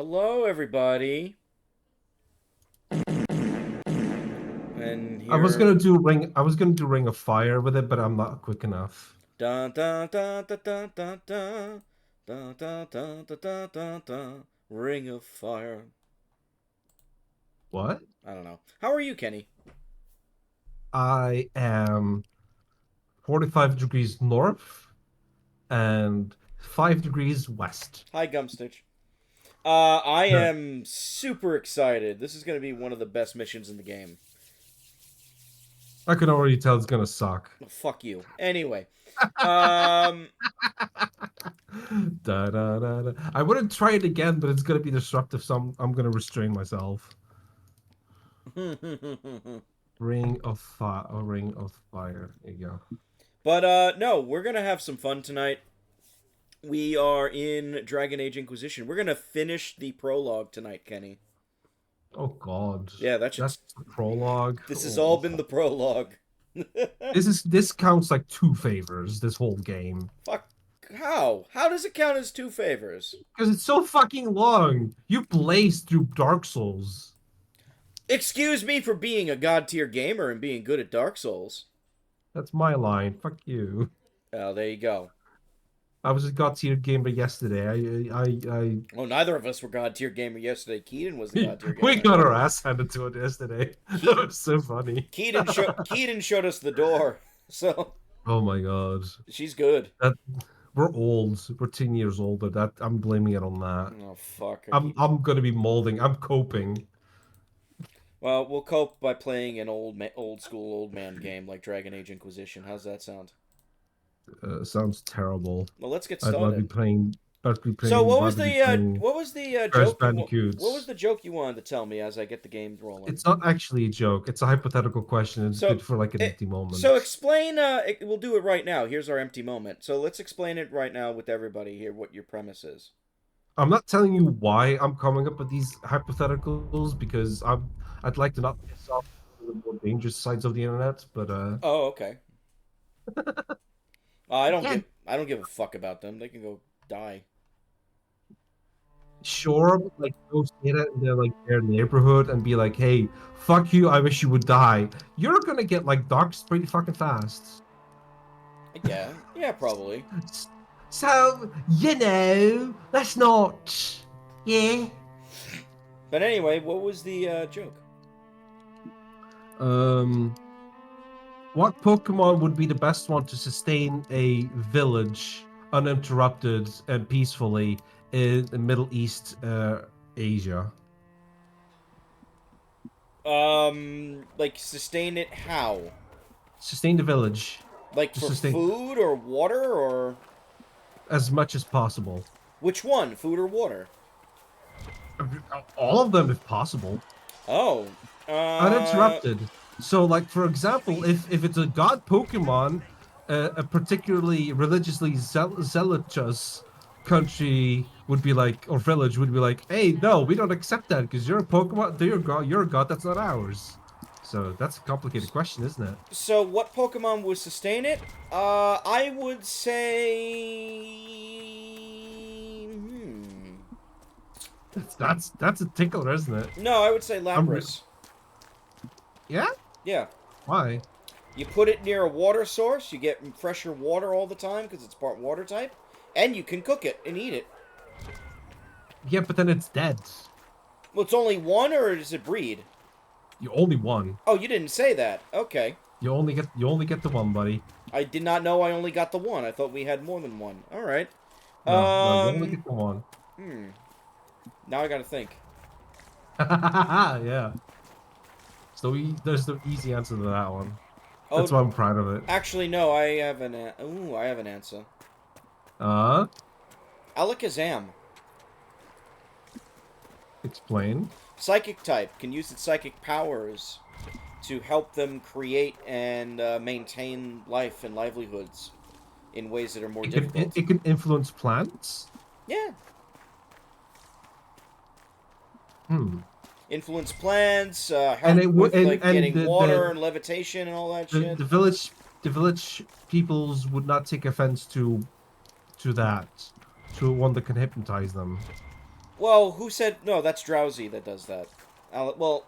Hello, everybody. And I was here, gonna do ring. I was gonna do Ring of Fire with it, but I'm not quick enough. dun dun dun dun dun dun dun dun dun dun dun dun dun dun. Ring of Fire. What? I don't know. How are you, Kenny? I am 45 degrees north and 5 degrees west. Hi, Gumstitch. I Huh. am super excited. This is gonna be one of the best missions in the game. I can already tell it's gonna suck. Oh, fuck you. Anyway, um, Da, da, da, da. I wouldn't try it again, but it's gonna be disruptive, so I'm gonna restrain myself. Ring of Fire. There you go. but no, we're gonna have some fun tonight. We are in Dragon Age Inquisition. We're gonna finish the prologue tonight, Kenny. Oh God, Yeah, that should. that's the prologue. This has all Oh. been the prologue. This counts like two favors. This whole game. Fuck. How? How does it count as two favors? Because it's so fucking long. You blazed through Dark Souls. Excuse me for being a god tier gamer and being good at Dark Souls. That's my line. Fuck you. Oh, there you go. I was a God tier gamer yesterday. Well, neither of us were god tier gamer yesterday. Keaton was the god tier We gamer. got our ass handed to it yesterday. That Ke- was so funny. Keaton showed us the door, so Oh my God. she's good. That we're old. We're 10 years older. That I'm blaming it on that. Oh fuck! I I'm keep. I'm gonna be molding. I'm coping. Well, we'll cope by playing an old school old man game like Dragon Age Inquisition. How's that sound? Sounds terrible. Well, let's get I'd rather be started. playing. I'd be So playing. Rather be playing what was the Crash joke what was Bandicoots. the joke you wanted to tell me as I get the game rolling? It's not actually a joke. It's a hypothetical question. It's So good for like an it, empty so moment. explain we'll do it right now. Here's our empty moment. So let's explain it right now with everybody here what your premise is. I'm not telling you why I'm coming up with these hypotheticals because I'd like to not piss off the more dangerous sides of the internet, but Oh, okay. again, I don't give a fuck about them. They can go die. sure, but, like go say that in their neighborhood and be like, hey, fuck you, I wish you would die. You're gonna get like doxxed pretty fucking fast. Yeah. Yeah, probably. So, that's not. Yeah. But anyway, what was the joke? Um, what Pokemon would be the best one to sustain a village uninterrupted and peacefully in the Middle East, Asia? Like sustain it how? Sustain the village. Like To for sustain food or water or as much as possible. which one? Food or water? All of them, if possible. Oh. Uh Uninterrupted. So, like for example, if it's a god Pokemon, a particularly religiously zealous country would be like, or village would be like, hey, no, we don't accept that because you're a Pokemon, you're a god that's not ours. So that's a complicated question, isn't it? So what Pokemon would sustain it? I would say. That's a tickler, isn't it? No, I would say I'm re- Lapras. yeah. Yeah. Why? You put it near a water source, you get fresher water all the time because it's part water type, and you can cook it and eat it. Yeah, but then it's dead. Well, it's only one, or does it breed? You only won. Oh, you didn't say that. Okay. You only get the one, buddy. I did not know I only got the one. I thought we had more than one. All right. No, you only get the one. Hmm. Now I gotta think. Yeah. So there's the easy answer to that one. That's Oh, why I'm proud of it. actually, no. I have ooh, I have an answer. Uh, Alakazam. explain. Psychic type can use its psychic powers to help them create and maintain life and livelihoods in ways that are more It can it, difficult. it can influence plants. Yeah, Hmm. influence plants, And help it would with like and getting water and levitation and all that the, shit. the village the village peoples would not take offense to that, to one that can hypnotize them. Well, who said no? That's Drowsy that does that. Well,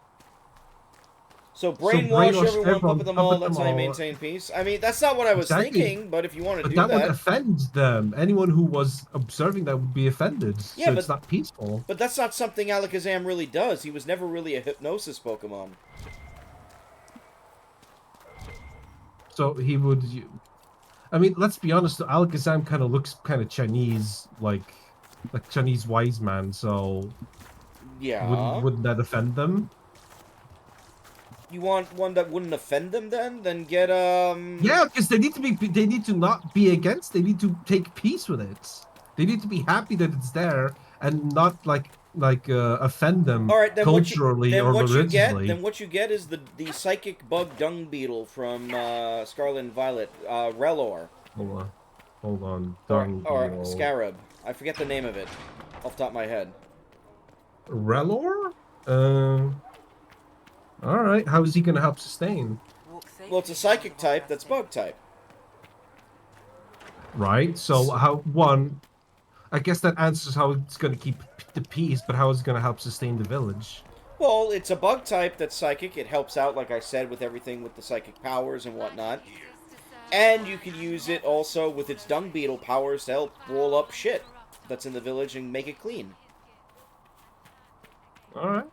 so So brainwash brainwash everyone, everyone, puppet them all. puppet That's them how you all. maintain peace. I mean, that's not what I was Exactly. thinking. But if you want to But do that would that, offend them. Anyone who was observing that would be offended. yeah, So it's not peaceful. but that's not something Alakazam really does. He was never really a hypnosis Pokemon. So he would. I mean, let's be honest. Alakazam kind of looks kind of Chinese, like Chinese wise man. So wouldn't Yeah. wouldn't that offend them? You want one that wouldn't offend them then? Then get Yeah, because they need to be. They need to not be against. They need to take peace with it. They need to be happy that it's there and not offend them All right, culturally or religiously. then what you get is the psychic bug dung beetle from Scarlet and Violet, Relor Hold on, hold on. Dung or beetle. Scarab. I forget the name of it off the top of my head. Relor? All right. How is he going to help sustain? Well, it's a psychic type that's bug type. Right. So how one? I guess that answers how it's going to keep the peace, but how is it going to help sustain the village? Well, it's a bug type that's psychic. It helps out, like I said, with everything with the psychic powers and whatnot. And you can use it also with its dung beetle powers to help roll up shit that's in the village and make it clean. All right.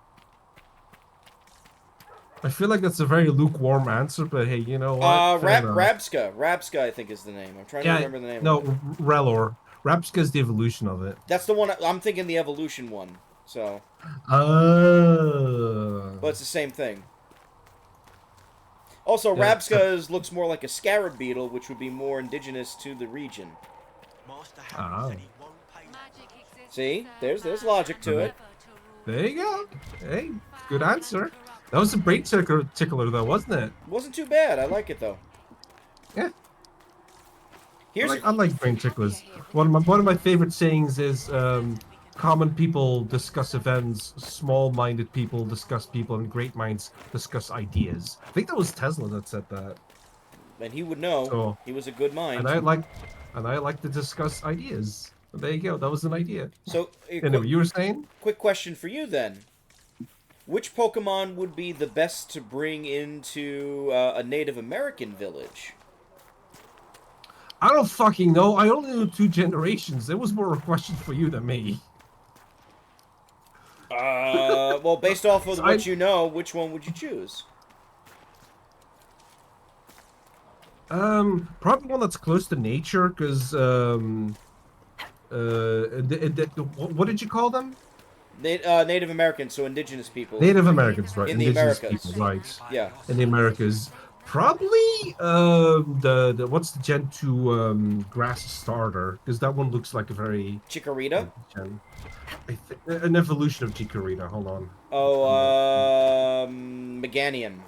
I feel like that's a very lukewarm answer, but hey, you know what? Fair enough. Rabska. Rabska, I think, is the name. I'm trying to remember the name No, of it. Relor. Rapska is the evolution of it. That's the one, I'm thinking the evolution one. So, Oh. but it's the same thing. Also, Yeah, Rabska looks more like a scarab beetle, which would be more indigenous to the region. Ah. See? There's logic to it. There you go. Hey, good answer. That was a brain tickler, though, wasn't it? Wasn't too bad. I like it, though. Yeah. Here's I like brain ticklers. One of my favorite sayings is common people discuss events, small-minded people discuss people, and great minds discuss ideas. I think that was Tesla that said that. and he would know. So, He was a good mind. and I like to discuss ideas. There you go. That was an idea. So, Anyway, you were saying? quick question for you then. Which Pokemon would be the best to bring into a Native American village? I don't fucking know. I only knew 2 generations. It was more a question for you than me. Well, based off of what you know, which one would you choose? Probably one that's close to nature, because what did you call them? Native Americans, so indigenous people. Native Americans, right? In the Indigenous Americas. people, right? Yeah. In the Americas, probably the what's the Gen 2 grass starter? Because that one looks like a very Chikorita? an evolution of Chikorita. Hold on. Oh, Meganium.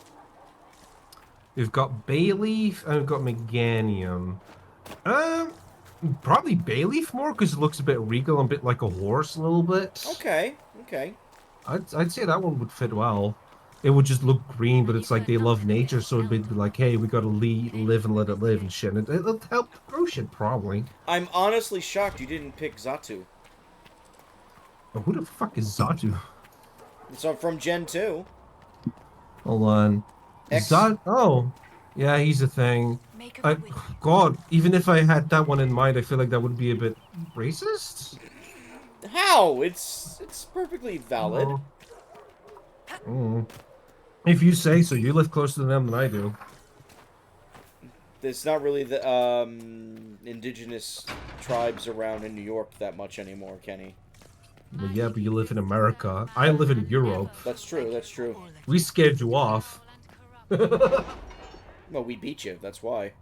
We've got Bayleaf and we've got Meganium. Probably Bayleaf more because it looks a bit regal and a bit like a horse a little bit. Okay, okay. I'd say that one would fit well. It would just look green, but it's like they love nature, so it'd be like, hey, we gotta live and let it live and shit. And it'll help grow shit, probably. I'm honestly shocked you didn't pick Xatu. Oh, who the fuck is Zatu? It's from Gen 2. Hold on. Oh, yeah, he's a thing. God, even if I had that one in mind, I feel like that would be a bit racist. How? It's perfectly valid. If you say so, you live closer to them than I do. There's not really the indigenous tribes around in New York that much anymore, Kenny. Well, yeah, but you live in America. I live in Europe. That's true, that's true. We scared you off. Well, we beat you, that's why.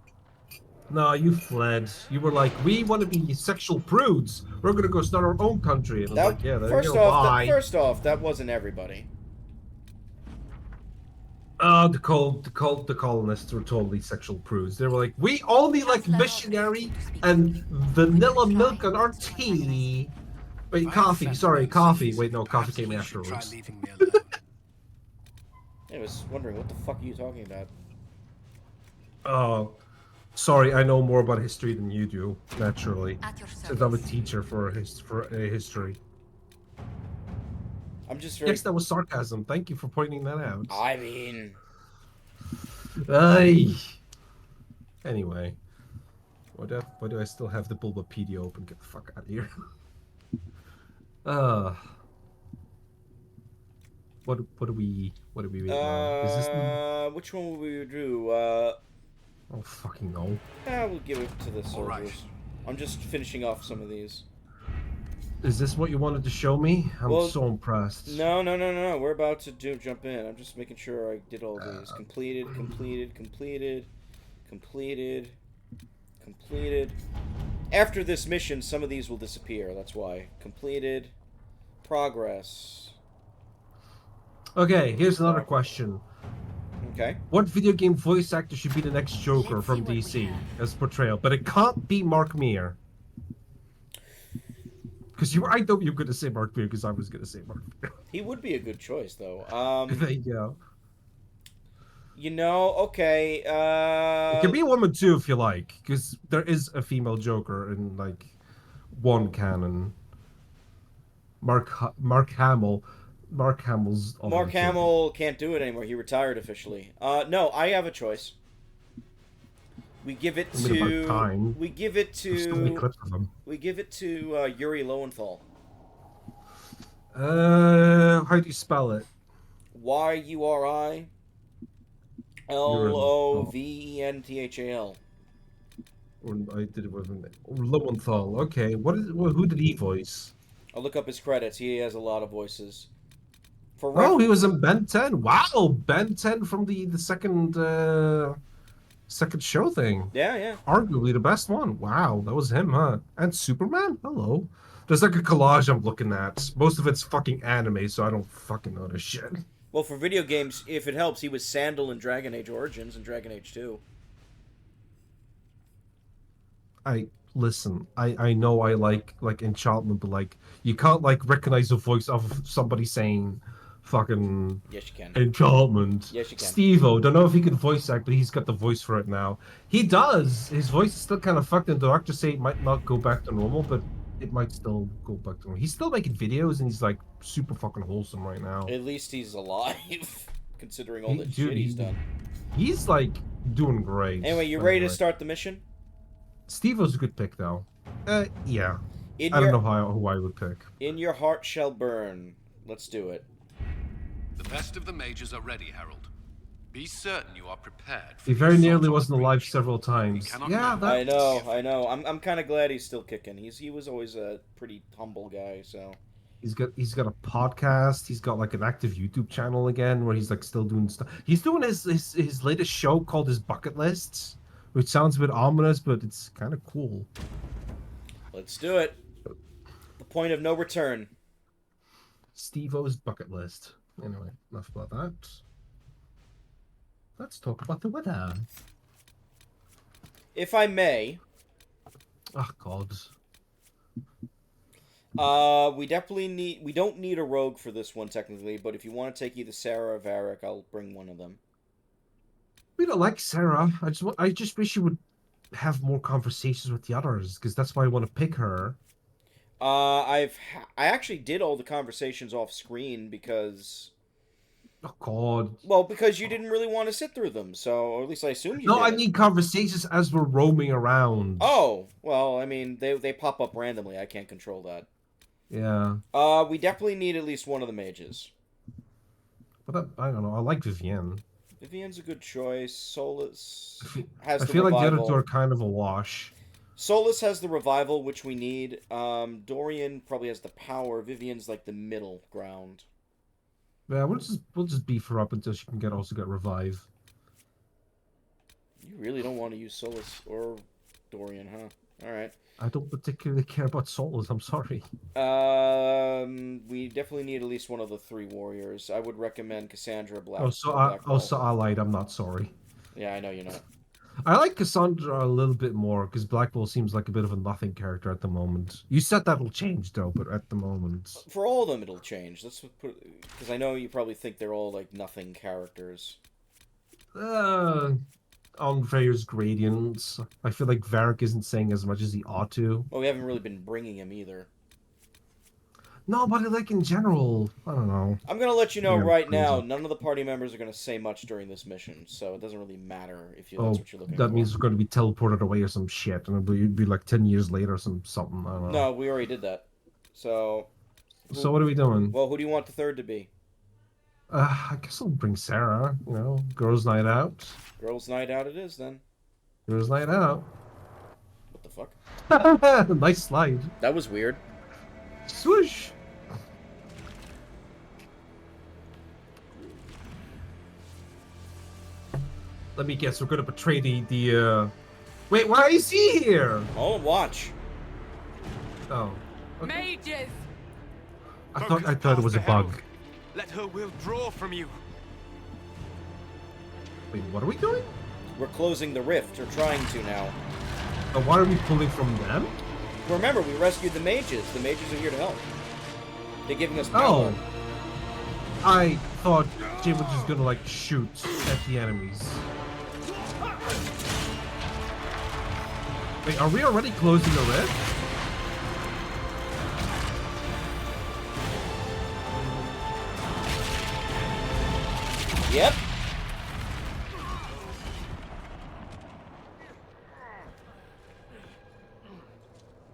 No, you fled. You were like, we want to be sexual prudes. We're gonna go start our own country. And I was like, yeah, there you go, bye. First off, that wasn't everybody. The colonists were totally sexual prudes. They were like, we only like missionary and vanilla milk on our tea. Wait, coffee. Sorry, coffee. Wait, no, coffee came afterwards. I was wondering, what the fuck are you talking about? Oh, sorry, I know more about history than you do, naturally. Since I'm a teacher for history. I'm just very. Yes, that was sarcasm. Thank you for pointing that out. I mean, Ay. Anyway, why do I still have the Bulbapedia open? Get the fuck out of here. Uh, what do we read now? Is this the... which one will we do? Oh, fucking no. We'll give it to the All right. soldiers. I'm just finishing off some of these. Is this what you wanted to show me? I'm Well, so impressed. No. We're about to jump in. I'm just making sure I did all these. Completed. After this mission, some of these will disappear. That's why. Completed. Progress. Okay, here's another question. Okay. What video game voice actor should be the next Joker from DC as portrayal? But it can't be Mark Meer. Because I know you were going to say Mark Meer because I was going to say Mark Meer. He would be a good choice, though. There you go. Okay. It can be a woman too if you like, because there is a female Joker in like one canon. Mark Hamill. Mark Hamill's. Mark Hamill can't do it anymore. He retired officially. No, I have a choice. We give it to. We give it to. We give it to Yuri Lowenthal. How do you spell it? Yuri Loventhal. I did it with Lowenthal. Okay, who did he voice? I'll look up his credits. He has a lot of voices. He was in Ben 10. Wow, Ben 10 from the second show thing. Yeah. Arguably the best one. Wow, that was him, huh? And Superman? Hello. There's like a collage I'm looking at. Most of it's fucking anime, so I don't fucking know this shit. Well, for video games, if it helps, he was Sandal in Dragon Age Origins and Dragon Age 2. Listen, I know I like Enchantment, but like you can't like recognize the voice of somebody saying fucking Yes, you can. Enchantment. Yes, you can. Steve-O, don't know if he can voice act, but he's got the voice for it now. He does. His voice is still kind of fucked, and the doctors say it might not go back to normal, but it might still go back to normal. He's still making videos, and he's like super fucking wholesome right now. At least he's alive, considering all the shit he's done. He's like doing great. Anyway, you ready to start the mission? Steve-O's a good pick, though. Yeah. I don't know who I would pick. In your heart shall burn. Let's do it. The best of the mages are ready, Harold. Be certain you are prepared. He very nearly wasn't alive several times. Yeah, I know. I'm kind of glad he's still kicking. He was always a pretty humble guy, so. He's got a podcast. He's got like an active YouTube channel again where he's like still doing stuff. He's doing his latest show called his Bucket Lists, which sounds a bit ominous, but it's kind of cool. Let's do it. The point of no return. Steve-O's Bucket List. Anyway, enough about that. Let's talk about the weather. If I may. Oh God. We don't need a rogue for this one technically, but if you want to take either Sarah or Varric, I'll bring one of them. We don't like Sarah. I just wish you would have more conversations with the others, because that's why I want to pick her. I actually did all the conversations off screen because. Oh God. Well, because you didn't really want to sit through them, so or at least I assume you. No, did. I need conversations as we're roaming around. Oh well, I mean they pop up randomly. I can't control that. Yeah. We definitely need at least one of the mages. But I don't know. I like Vivienne. Vivienne's a good choice. Solus has the I feel revival. like the other two are kind of a wash. Solus has the revival, which we need. Dorian probably has the power. Vivienne's like the middle ground. Yeah, we'll just beef her up until she can also get revive. You really don't want to use Solus or Dorian, huh? All right. I don't particularly care about Solus. I'm sorry. We definitely need at least one of the three warriors. I would recommend Cassandra Black. Also allied. I'm not sorry. Yeah, I know you're not. I like Cassandra a little bit more because Blackwell seems like a bit of a nothing character at the moment. You said that'll change though, but at the moment, for all of them, it'll change. That's because I know you probably think they're all like nothing characters. On various gradients, I feel like Varric isn't saying as much as he ought to. Well, we haven't really been bringing him either. No, but like in general, I don't know. I'm gonna let you know Yeah, right now, crazy. none of the party members are gonna say much during this mission, so it doesn't really matter if that's Oh, what you're looking that for. means we're going to be teleported away or some shit, and it'd be like 10 years later or something. I don't know. No, we already did that. So, So what are we doing? well, who do you want the third to be? I guess I'll bring Sarah. You know, girls' night out. Girls' night out it is then. Girls' night out. What the fuck? Nice slide. That was weird. Swoosh. Let me guess. We're gonna betray the. Wait, why is he here? Oh, watch. Oh. Mages! I thought it was a bug. Let her will draw from you. Wait, what are we doing? We're closing the rift, or trying to now. Why are we pulling from them? Remember, we rescued the mages. The mages are here to help. They're giving us power. Oh. I thought Jim was just gonna like shoot at the enemies. Wait, are we already closing the rift? Yep.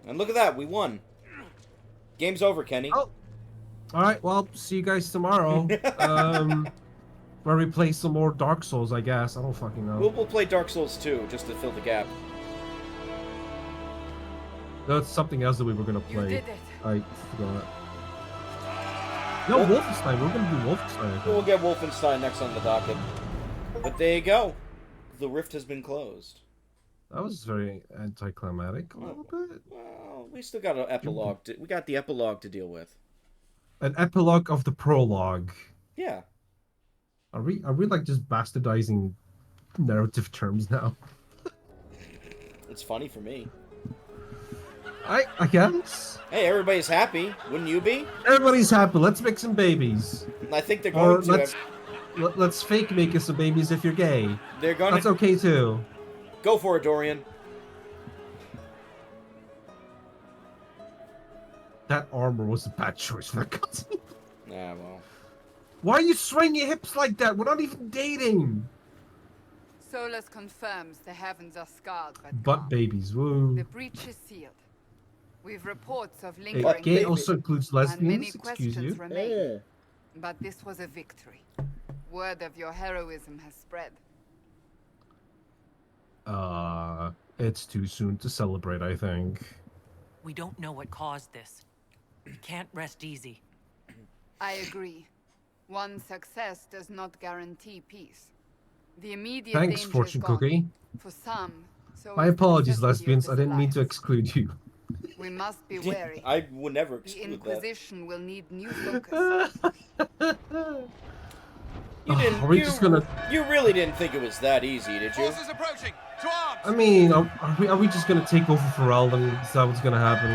And look at that, we won. Game's over, Kenny. Oh. Alright, well, see you guys tomorrow. Where we play some more Dark Souls, I guess. I don't fucking know. We'll play Dark Souls 2, just to fill the gap. That's something else that we were gonna You play. did it. I forgot. No, Well- Wolfenstein. We're gonna do Wolfenstein. I think. We'll get Wolfenstein next on the docket. But there you go. The rift has been closed. That was very anticlimactic a little bit. Well, we still got an epilogue. We got the epilogue to deal with. An epilogue of the prologue. Yeah. Are we like just bastardizing narrative terms now? It's funny for me. I guess. Hey, everybody's happy. Wouldn't you be? Everybody's happy. Let's make some babies. I think they're Or going to. let's fake make us some babies if you're gay. They're going That's to. okay too. Go for it, Dorian. That armor was a bad choice for that cutscene. Yeah, well. Why are you swinging your hips like that? We're not even dating. Solus confirms the heavens are scarred but Butt calm. babies, woo. The breach is sealed. We've reports of Hey, lingering gay baby. also includes and many lesbians. Excuse questions you. remain. But this was a victory. Word of your heroism has spread. It's too soon to celebrate, I think. We don't know what caused this. We can't rest easy. I agree. One success does not guarantee peace. The immediate Thanks, danger Fortune is gone. Cookie. For some, so My is the apologies, necessity of lesbians. I this didn't mean to alliance. exclude you. We must be wary. I would never The exclude that. Inquisition will need new focus. You didn't. Are we you, just gonna? You really didn't think it was that easy, did you? Forces approaching. To arms. I mean, are we just gonna take over for Elden? Is that what's gonna happen?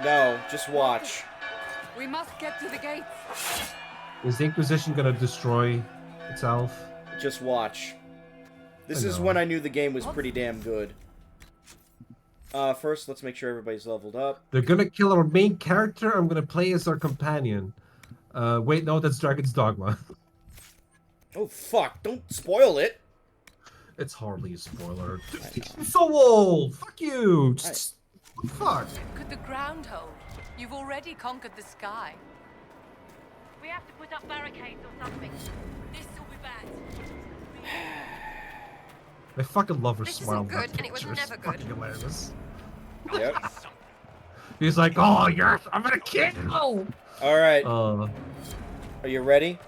No, just watch. We must get to the gates. Is the Inquisition gonna destroy itself? Just watch. This I is know. when I knew the game was pretty damn good. First, let's make sure everybody's leveled up. They're gonna kill our main character. I'm gonna play as our companion. Wait, no, that's Dragon's Dogma. Oh, fuck. Don't spoil it. It's hardly a spoiler. So old! Fuck you! Fuck! Could the ground hold? You've already conquered the sky. We have to put up barricades or something. This will be bad. I fucking love her This smile. isn't good, and it was It's never good. fucking hilarious. Yep. He's like, oh, yes, I'm gonna kill you! Alright. Uh, Are you ready?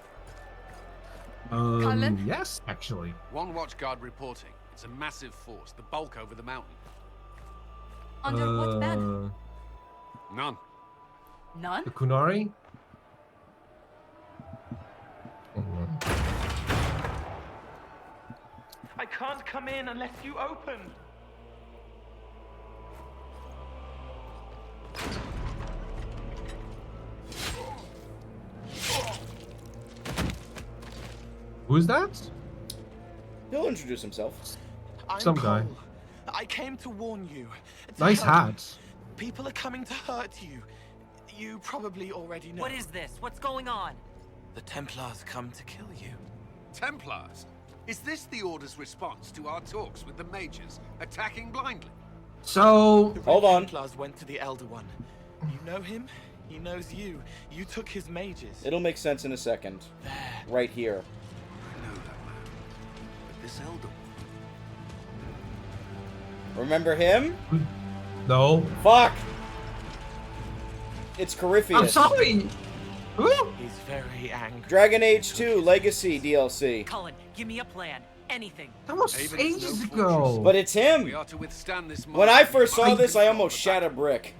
Cullen? yes, actually. One watch guard reporting. It's a massive force, the bulk over the mountain. Under what banner? None. None? The Kunari? I can't come in unless you open. Who's that? He'll introduce himself. I'm Some guy. Cole. I came to warn you. to Nice help. hat. People are coming to hurt you. You probably already know. What is this? What's going on? The Templars come to kill you. Templars? Is this the Order's response to our talks with the mages, attacking blindly? So, Hold on. Templars went to the Elder One. You know him? He knows you. You took his mages. It'll make sense in a second. Right here. I know that man. But this Elder One... Remember him? no. Fuck! It's Corypheus. I'm sorry! Woo! He's very angry. Dragon Age 2 Legacy DLC. Cullen, give me a plan. Anything. That was Haven is ages no ago! fortress. But it's We him! are to withstand this When I first saw I- this, I almost shat a brick.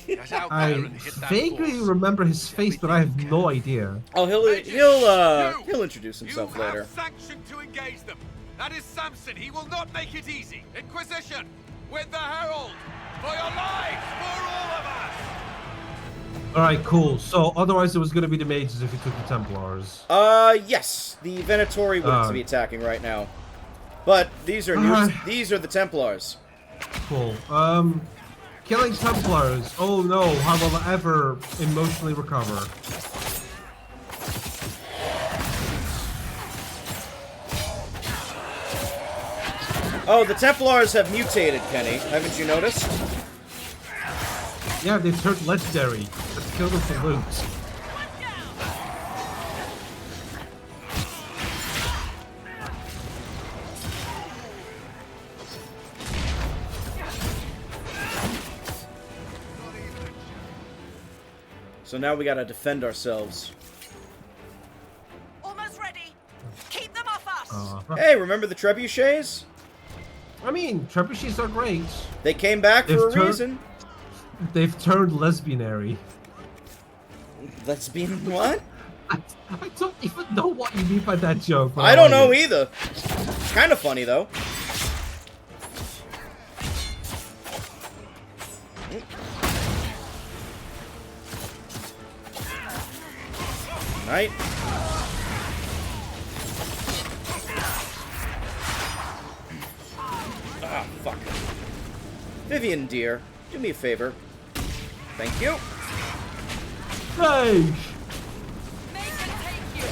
Get out there I and hit that vaguely force. remember his face, but I have no idea. Oh, he'll introduce himself you later. have sanction to engage them. That is Samson. He will not make it easy. Inquisition, with the Herald, for your lives, for all of us. Alright, cool. So, otherwise it was gonna be the mages if you took the Templars. Yes, the Venatori would be attacking right now. But these are these are the Templars. Cool. Killing Templars. Oh no, how will I ever emotionally recover? Oh, the Templars have mutated, Kenny. Haven't you noticed? Yeah, they've turned legendary. Let's kill them for loot. So now we gotta defend ourselves. Almost ready. Keep them off us. Hey, remember the trebuchets? I mean, trebuchets are great. They came back for a They've turned- reason. They've turned lesbianary. Lesbian what? I don't even know what you mean by that joke. but I don't like know it. either. It's kind of funny though. Right. Ah, fuck. Vivian, dear, do me a favor. Thank you. Hey!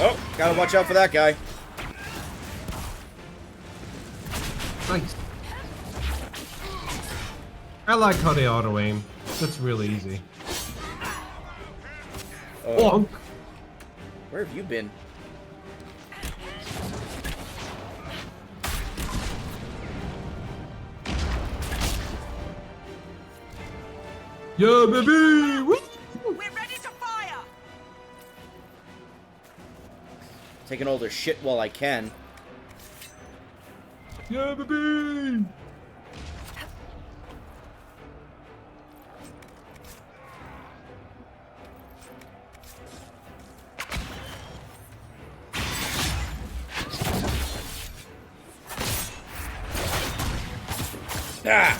Oh, gotta watch out for that guy. Thanks. I like how they auto aim. That's really easy. Bonk! Where have you been? Yeah, baby! Woo! We're ready to fire. Taking all their shit while I can. Yeah, baby! Ah!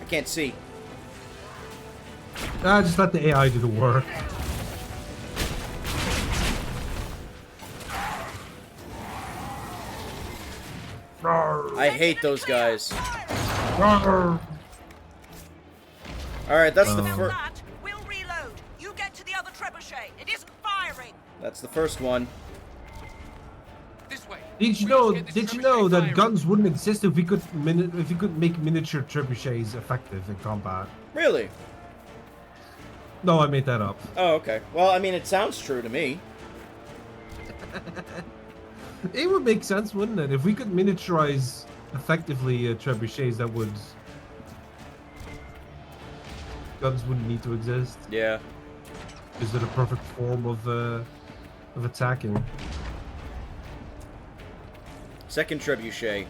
I can't see. Just let the AI do the work. I hate those guys. Rawr. Alright, that's the first. That we'll reload. You get to the other trebuchet. It isn't firing. That's the first one. This way. Did you We must know? get this Did you trebuchet know that firing. guns wouldn't exist if we could make miniature trebuchets effective in combat? Really? No, I made that up. Oh, okay. Well, I mean, it sounds true to me. It would make sense, wouldn't it? If we could miniaturize effectively trebuchets, that would guns wouldn't need to exist. Yeah. Is it a perfect form of attacking? Second trebuchet.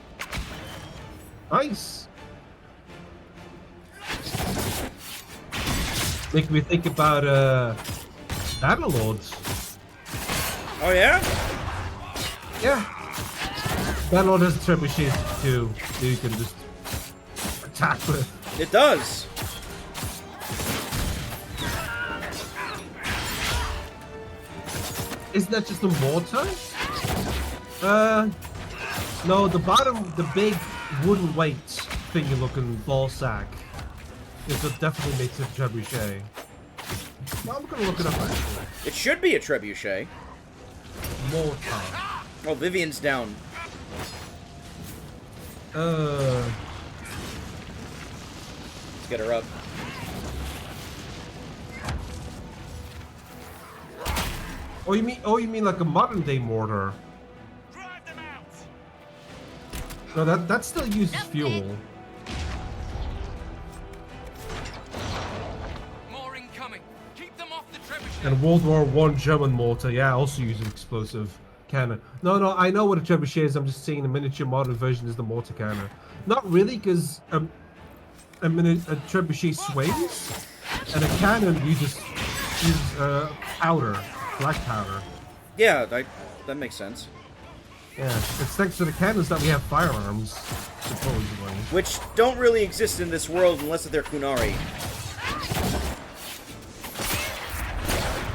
Nice. Make me think about battle lords. Oh yeah? Yeah. Battle lord has trebuchets too, so you can just attack with. It does. Isn't that just a mortar? No, the bottom, the big wooden weight thingy looking ball sack is what definitely makes it a trebuchet. Well, I'm gonna look it up actually. It should be a trebuchet. Mortar. Oh, Vivian's down. Uh, Let's get her up. oh, you mean like a modern day mortar? Drive them out! No, that still uses fuel. More incoming. Keep them off the trebuchet. And World War I German mortar, yeah, also uses explosive cannon. No, I know what a trebuchet is. I'm just saying the miniature modern version is the mortar cannon. Not really, because a trebuchet swings, and a cannon you just use powder, black powder. Yeah, that makes sense. Yeah, it's thanks to the cannons that we have firearms, supposedly. Which don't really exist in this world unless they're Kunari.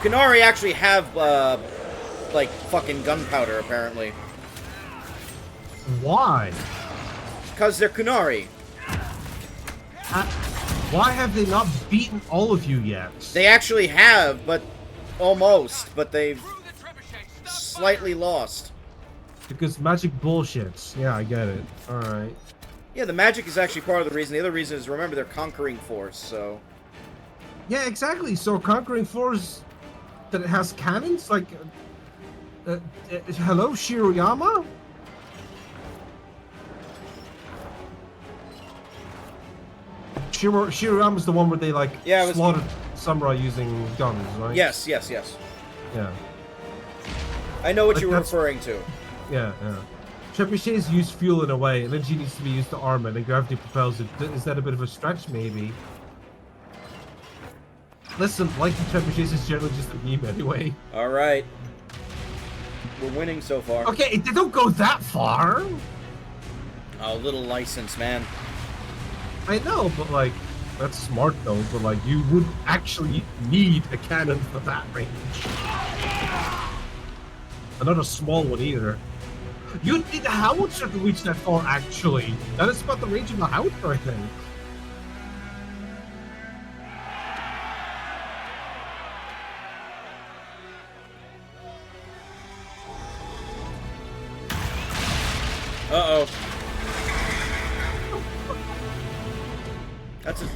Kunari actually have, like, fucking gunpowder, apparently. Why? Because they're Kunari. Why have they not beaten all of you yet? They actually have, but almost. But they've slightly lost. Because magic bullshits. Yeah, I get it. Alright. Yeah, the magic is actually part of the reason. The other reason is, remember, they're conquering force, so... Yeah, exactly. So conquering force that it has cannons? Like, hello, Shiroyama? Shiroyama's the one where they, like, slaughtered samurai using guns, right? Yes. Yeah. I know what you're referring to. Yeah. Trebuchets use fuel in a way, energy needs to be used to arm it, and gravity propels it. Is that a bit of a stretch? Maybe. Listen, liking trebuchets is generally just a meme anyway. Alright. We're winning so far. Okay, they don't go that far. Oh, little license, man. I know, but like, that's smart though, but like, you would actually need a cannon for that range. And not a small one either. You'd need a howitzer to reach that far, actually. That is about the range of the howitzer, I think. Uh-oh.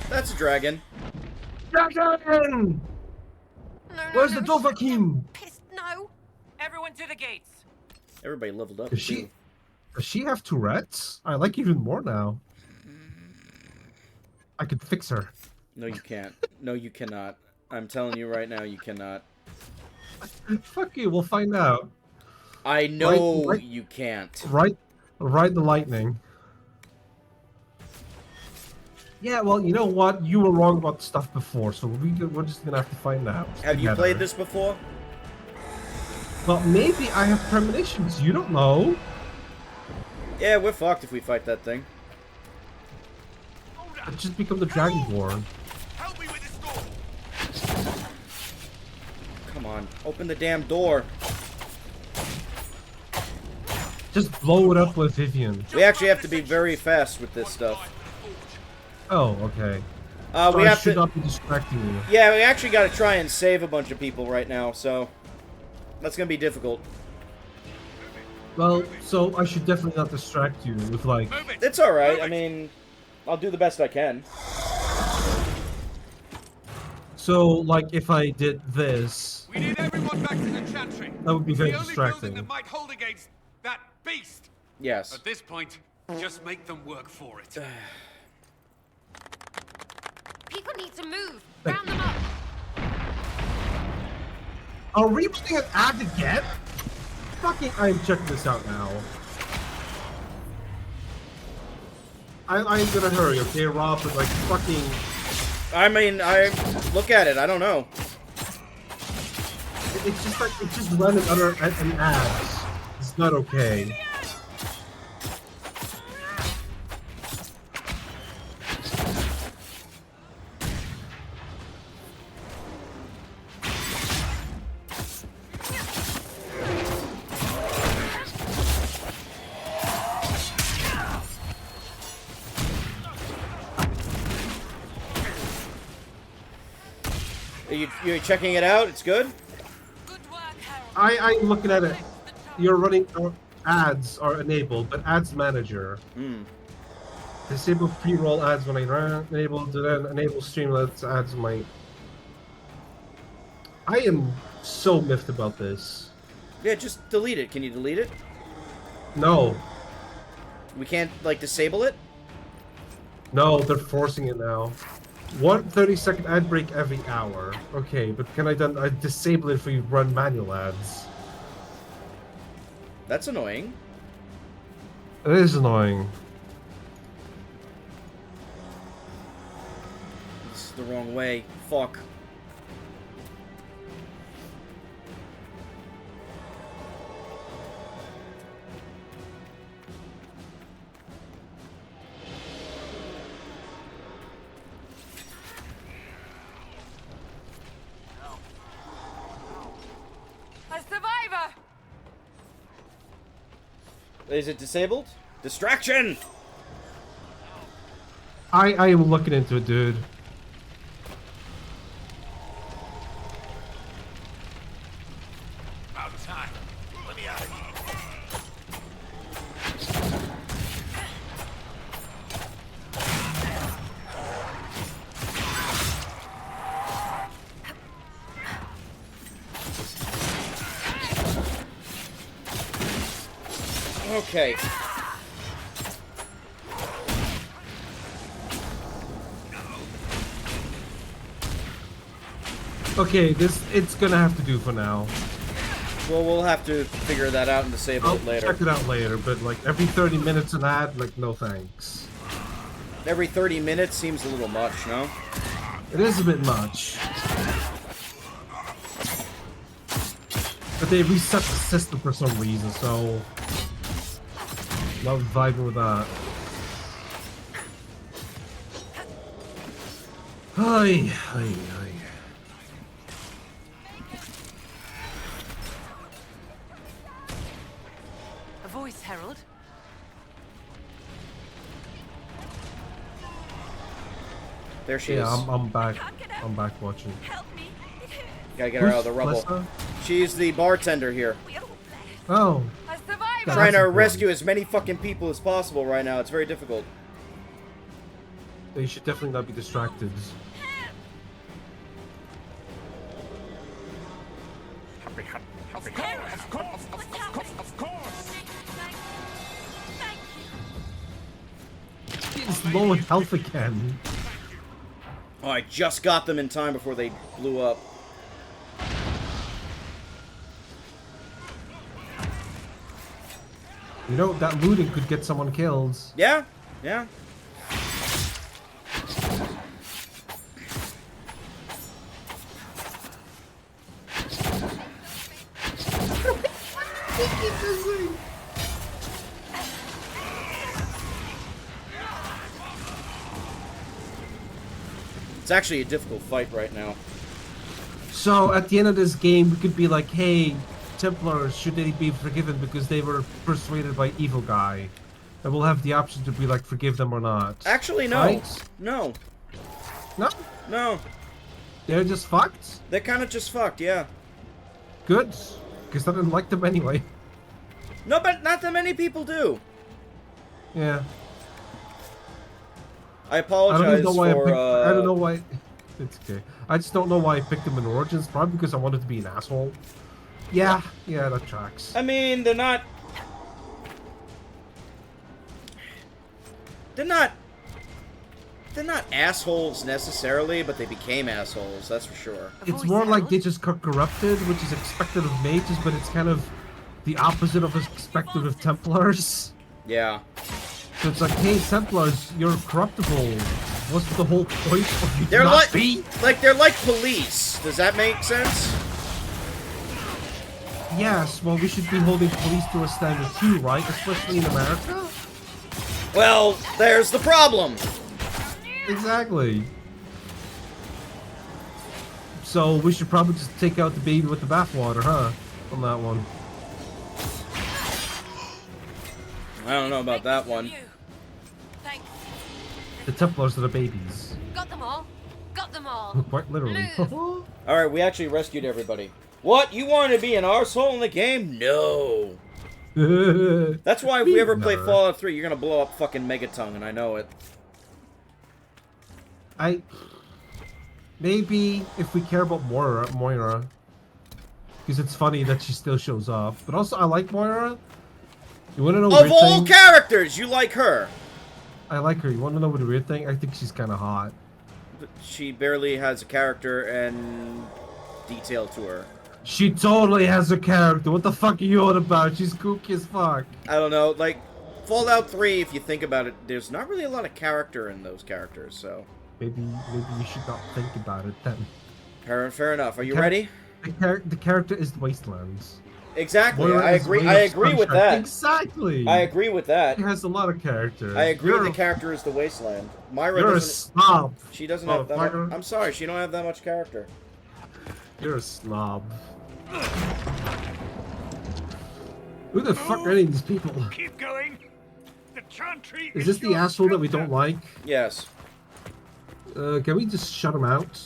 That's a dragon. Dragon! Where's the Dovahkiin? Pissed, no! Everyone to the gates! Everybody leveled up. Does she have Tourette's? I like even more now. I could fix her. No, you can't. No, you cannot. I'm telling you right now, you cannot. Fuck you, we'll find out. I know you can't. Ride the lightning. Yeah, well, you know what? You were wrong about the stuff before, so we're just gonna have to find out. Have you played this before? Well, maybe I have premonitions. You don't know. Yeah, we're fucked if we fight that thing. It just become the Dragonborn. Help me with this door. Come on, open the damn door. Just blow it up with Vivian. We actually have to be very fast with this stuff. Oh, okay. We I have should to. not be distracting you. Yeah, we actually got to try and save a bunch of people right now, so that's gonna be difficult. Well, so I should definitely not distract you with like. It's all right. I mean, I'll do the best I can. So, like, if I did this, We need everyone back to the chantry. that would be very The only distracting. building that might hold against that beast. Yes. At this point, just make them work for it. People need to move. Round them up. Are we putting an ad again? Fucking, I am checking this out now. I am gonna hurry, okay, Rob? But like, fucking. I mean, I look at it. I don't know. It's just like it's just running under an ad. It's not okay. Are you checking it out? It's good? I'm looking at it. You're running ads are enabled, but ads manager. Disable pre-roll ads when I run. Enable to then enable Streamlabs ads my. I am so miffed about this. Yeah, just delete it. Can you delete it? No, We can't, like, disable it? no, they're forcing it now. 1 30-second ad break every hour. Okay, but can I disable it if we run manual ads? That's annoying. It is annoying. This is the wrong way. Fuck. A survivor! Is it disabled? Distraction! I am looking into it, dude. About time. Let me out of here. Okay. Okay, it's gonna have to do for now. Well, we'll have to figure that out and disable I'll it later. check it out later, but like every 30 minutes an ad, like no thanks. Every 30 minutes seems a little much, no? It is a bit much. But they reset the system for some reason, so not vibing with that. Ay, ay, ay. A voice, Herald. There she Yeah, is. I'm back. I'm back watching. Gotta get her out of the rubble. Blessa? She's the bartender here. Oh, A survivor! Yeah, Trying that's to important. rescue as many fucking people as possible right now. It's very difficult. they should definitely not be distracted. He's low in health again. Oh, I just got them in time before they blew up. You know, that looting could get someone killed. Yeah? Yeah. It's actually a difficult fight right now. So at the end of this game, we could be like, hey, Templars, should they be forgiven because they were persuaded by evil guy? And we'll have the option to be like, forgive them or not. Actually, no. Right? No. No, No. they're just fucked. They're kind of just fucked, yeah. Good, because I didn't like them anyway. No, but not that many people do. Yeah. I I apologize don't even know why for, I picked. I don't know why. It's okay. I just don't know why I picked them in Origins. Probably because I wanted to be an asshole. Yeah, yeah, that tracks. I mean, they're not... They're not assholes necessarily, but they became assholes, that's for sure. It's more like they just got corrupted, which is expected of mages, but it's kind of the opposite of expected of Templars. Yeah. So it's like, hey, Templars, you're corruptible. What's the whole point of you They're not like... be? Like, they're like police. Does that make sense? Yes, well, we should be holding police to a standard too, right? Especially in America? Well, there's the problem. Exactly. So we should probably just take out the baby with the bathwater, huh? On that one. I don't know about that one. Thanks. The Templars are the babies. Got them all. got them all. Quite literally. Alright, we actually rescued everybody. What? You wanted to be an arsehole in the game? No. That's why if we ever play Fallout 3, you're gonna blow up fucking Megatongue, and I know it. Maybe if we care about Moira. Because it's funny that she still shows up. But also, I like Moira. You wanna know a Of weird all thing? characters, you like her. I like her. You wanna know what the weird thing? I think she's kinda hot. But she barely has a character and detail to her. She totally has a character. What the fuck are you on about? She's kooky as fuck. I don't know, like, Fallout 3, if you think about it, there's not really a lot of character in those characters, so... Maybe you should not think about it then. Fair enough. Are you ready? The character is the Wastelands. Exactly, Moira I is agree Wasteland's with contract. that. Exactly! I agree with that. She has a lot of character. I agree the character is the Wasteland. Myra You're a doesn't... snob. She doesn't have that much... Motherfucker. I'm sorry, she don't have that much character. You're a snob. Who the fuck are any of these people? Keep going. The Chantry Is this the asshole that we don't like? Yes. Can we just shut him out?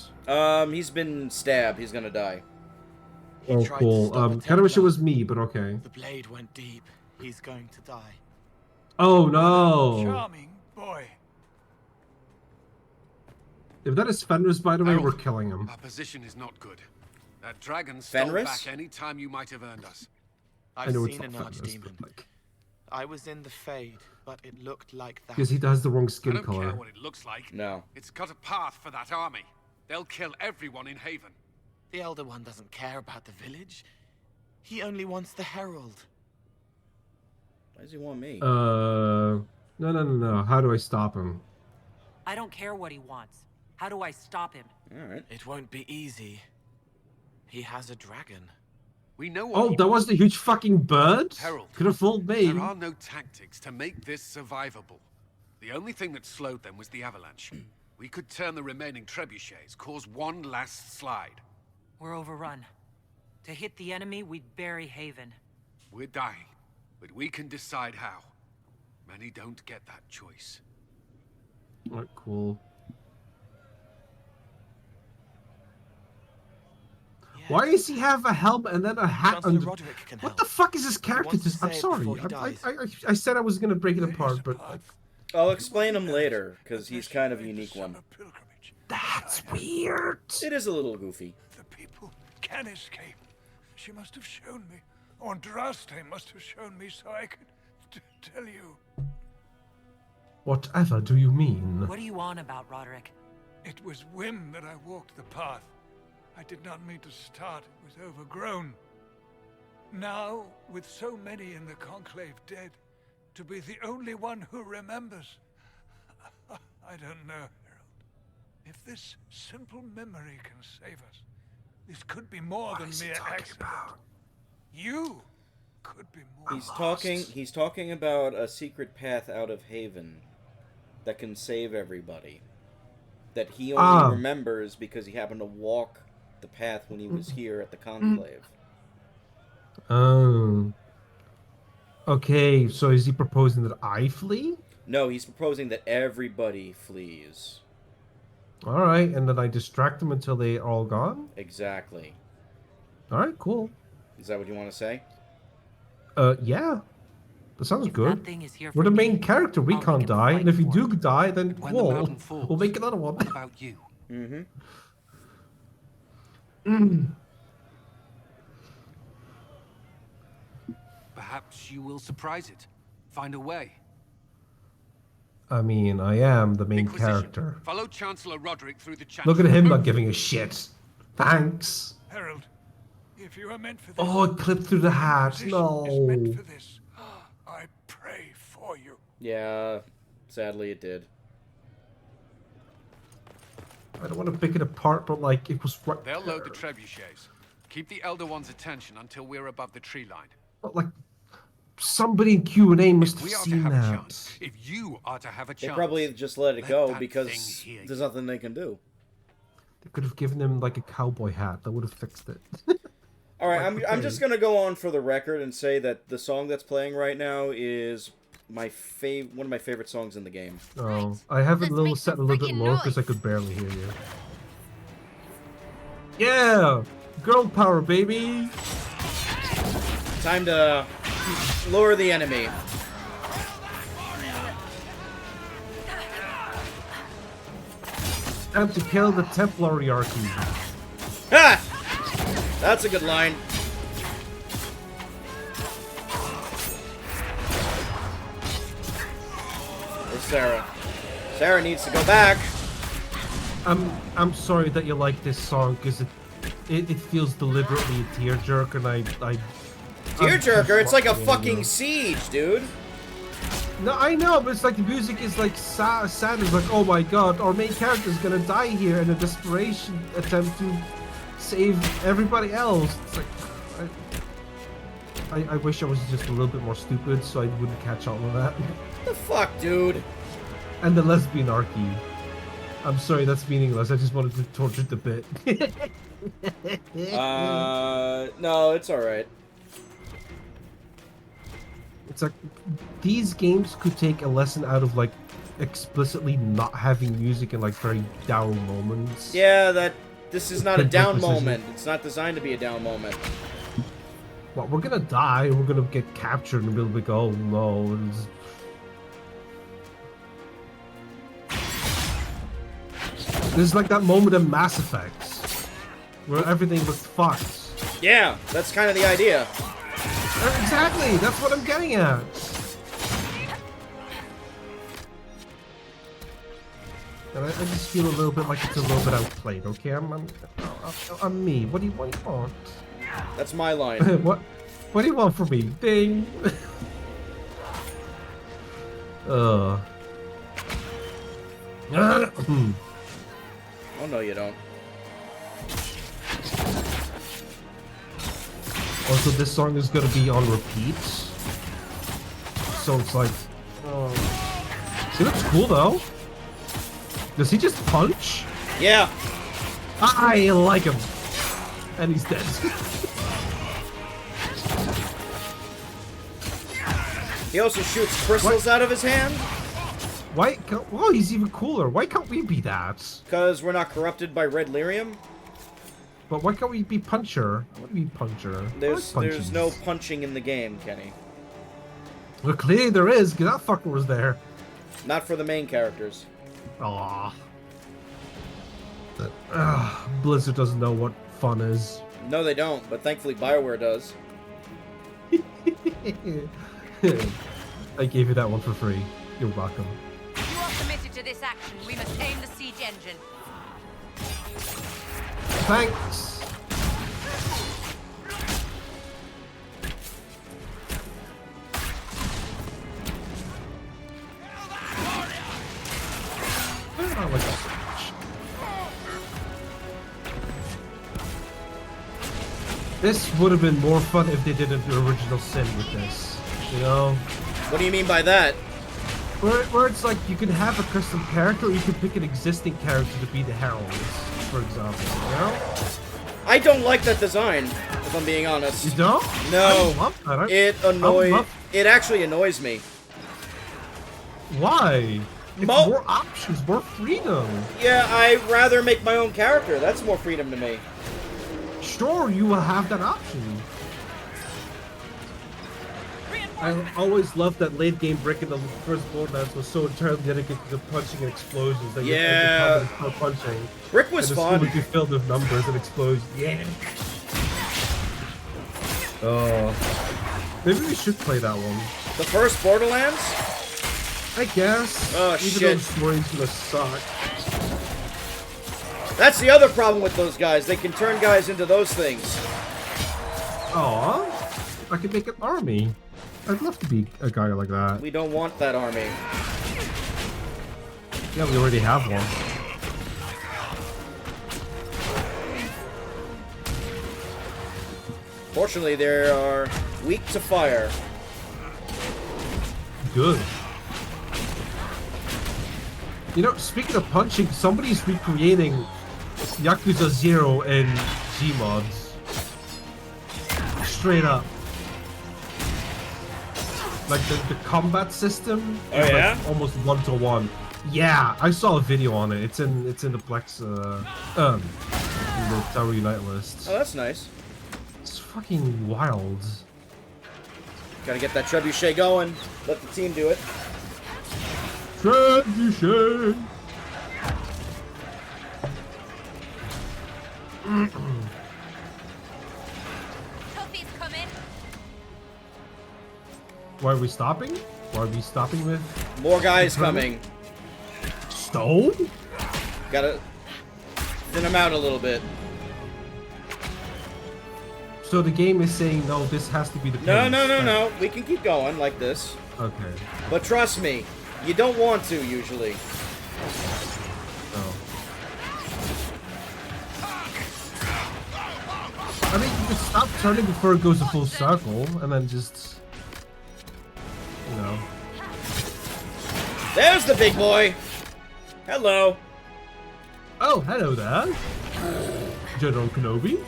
He's been stabbed. He's gonna die. Oh, tried to cool. stop a Kind of wish it Templar. was me, but okay. The blade went deep. He's going to die. Oh no! Charming boy. If that is Fenris, by the way, Harold, we're killing him. Our position is not good. That dragon stole Fenris? back any time you might have earned us. I I've know it's seen not an Fenris, archdemon. but like... I was in the Fade, but it looked like that. Because he has the wrong I skin don't care color. what it looks like. No. It's got a path for that army. They'll kill everyone in Haven. The Elder One doesn't care about the village. He only wants the Herald. Why does he want me? No. How do I stop him? I don't care what he wants. How do I stop him? Alright. It won't be easy. He has a dragon. We know what Oh, he that was the huge fucking bird? Harold, Could have fooled me. There are no tactics to make this survivable. The only thing that slowed them was the avalanche. We could turn the remaining trebuchets, cause one last slide. We're overrun. To hit the enemy, we'd bury Haven. We're dying, but we can decide how. Many don't get that choice. Alright, cool. Yeah. Why does he have a helmet and then a hat Chancellor under? Roderick can What help. the fuck is this character? wants to Just, I'm say it sorry. before he dies. I said I was gonna break it apart, but like, I'll explain him later, because he's kind of a unique one. that's weird. It is a little goofy. The people can escape. She must have shown me. Andraste must have shown me so I could tell you. Whatever do you mean? What are you on about, Roderick? It was whim that I walked the path. I did not mean to start. It was overgrown. Now, with so many in the Conclave dead, to be the only one who remembers. I don't know, Harold. If this simple memory can save us, this could be more than mere accident. You could be more. He's talking about a secret path out of Haven that can save everybody. That he only remembers because he happened to walk the path when he was here at the Conclave. Oh. Okay, so is he proposing that I flee? No, he's proposing that everybody flees. Alright, and then I distract them until they are all gone? Exactly. Alright, cool. Is that what you want to say? Yeah. That sounds If good. that thing is here We're for the main me, character, we I'll can't make him die, fight and if we for do it. die, then When the cool. mountain falls, We'll make another one. what about you? Mm-hmm. Perhaps you will surprise it. Find a way. I mean, I am the main Inquisition, character. follow Chancellor Roderick through the channel. Look at him not giving a shit. Thanks. Harold, if you are meant for this, Oh, it clipped through the hat. Inquisition No. is meant for this. I pray for you. Yeah, sadly it did. I don't want to pick it apart, but like, it was right They'll load the there. trebuchets. Keep the Elder One's attention until we're above the tree line. But like, somebody in Q&A must have We are to seen have a that. chance. If you are to have a They chance, probably just let it let go that because thing hear there's you. nothing they can do. They could have given him like a cowboy hat. That would have fixed it. All right, I'm okay. just gonna go on for the record and say that the song that's playing right now is my one of my favorite songs in the game. Oh, I have it a Let's little make set a some little bit freaking lower because I noise. could barely hear you. Yeah! Girl power, baby! Time to lure the enemy. Time to kill the Templariarchy. Ha! That's a good line. Where's Sarah? Sarah needs to go back. I'm sorry that you like this song, because it feels deliberately a tearjerker, and I'm Tearjerker? It's like a watching it, fucking you know. siege, dude. No, I know, but it's like the music is like sad. It's like, oh my god, our main character is gonna die here in a desperation attempt to save everybody else. It's like, I wish I was just a little bit more stupid so I wouldn't catch on with that. The fuck, dude? And the lesbian archy. I'm sorry, that's meaningless. I just wanted to torture the bit. No, it's alright. It's like these games could take a lesson out of like explicitly not having music in like very down moments. Yeah, this is not a down Precision. moment. It's not designed to be a down moment. Well, we're gonna die. We're gonna get captured and we'll be like, oh no. This is like that moment in Mass Effect where everything looked fucked. Yeah, that's kind of the idea. Exactly, that's what I'm getting at. And I just feel a little bit like it's a little bit outplayed. Okay, I'm me. What do you want? That's my line. What do you want from me? Ding. Oh, no, you don't. Also, this song is gonna be on repeat. So it's like, he looks cool though. Does he just punch? Yeah. I like him. And he's dead. He also shoots crystals out of his hand. Why? Oh, he's even cooler. Why can't we be that? Because we're not corrupted by red lyrium. But why can't we be Puncher? What do you mean Puncher? There's no punching in the game, Kenny. Well, clearly there is, because that fucker was there. Not for the main characters. Aww. Blizzard doesn't know what fun is. No, they don't, but thankfully BioWare does. I gave you that one for free. You're welcome. You are committed to this action. We must tame the siege engine. Thanks. I like that. This would have been more fun if they did the original Sin with this. You know? What do you mean by that? Where it's like you can have a custom character, or you can pick an existing character to be the heralds, for example. You know? I don't like that design, if I'm being honest. You don't? No. I love that. It actually annoys me. Why? It's more options, more freedom. Yeah, I'd rather make my own character. That's more freedom to me. Sure, you will have that option. I always loved that late game brick in the first Borderlands was so entirely dedicated to punching and explosions that you had to punching. Brick was fun. And the would be filled with numbers and explosions. Yeah. Oh. Maybe we should play that one. The first Borderlands? I guess. Oh, even shit. though the story's gonna suck. That's the other problem with those guys. They can turn guys into those things. Aw. I could make an army. I'd love to be a guy like that. We don't want that army. Yeah, we already have one. Fortunately, they are weak to fire. Good. You know, speaking of punching, somebody's recreating Yakuza 0 in Gmods. Straight up. Like the combat system is like almost 1-to-1. Yeah, I saw a video on it. It's in the Plex the Tower Unite list. Oh, that's nice. It's fucking wild. Gotta get that trebuchet going. Let the team do it. Trebuchet! Toffee's coming. Why are we stopping? Why are we stopping with More guys coming. Stone? Gotta thin them out a little bit. So the game is saying, no, this has to be the No, pace. no, no, no. We can keep going like this. Okay. But trust me, you don't want to usually. Oh. I mean, you can stop turning before it goes a full circle, and then just... You know. There's the big boy. Hello. Oh, hello there. General Kenobi.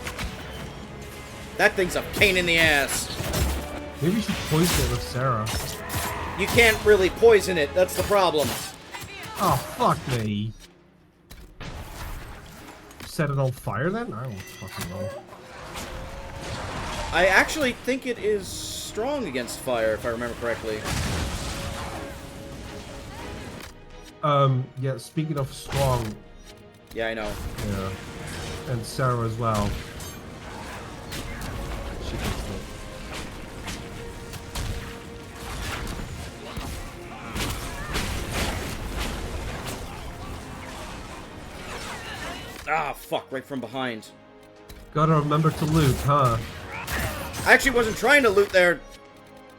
That thing's a pain in the ass. Maybe you should poison it with Sarah. You can't really poison it. That's the problem. Oh, fuck me. Set it on fire then? I don't fucking know. I actually think it is strong against fire, if I remember correctly. Yeah, speaking of strong. Yeah, I know. Yeah. And Sarah as well. She can still. Ah, fuck, right from behind. Gotta remember to loot, huh? I actually wasn't trying to loot there.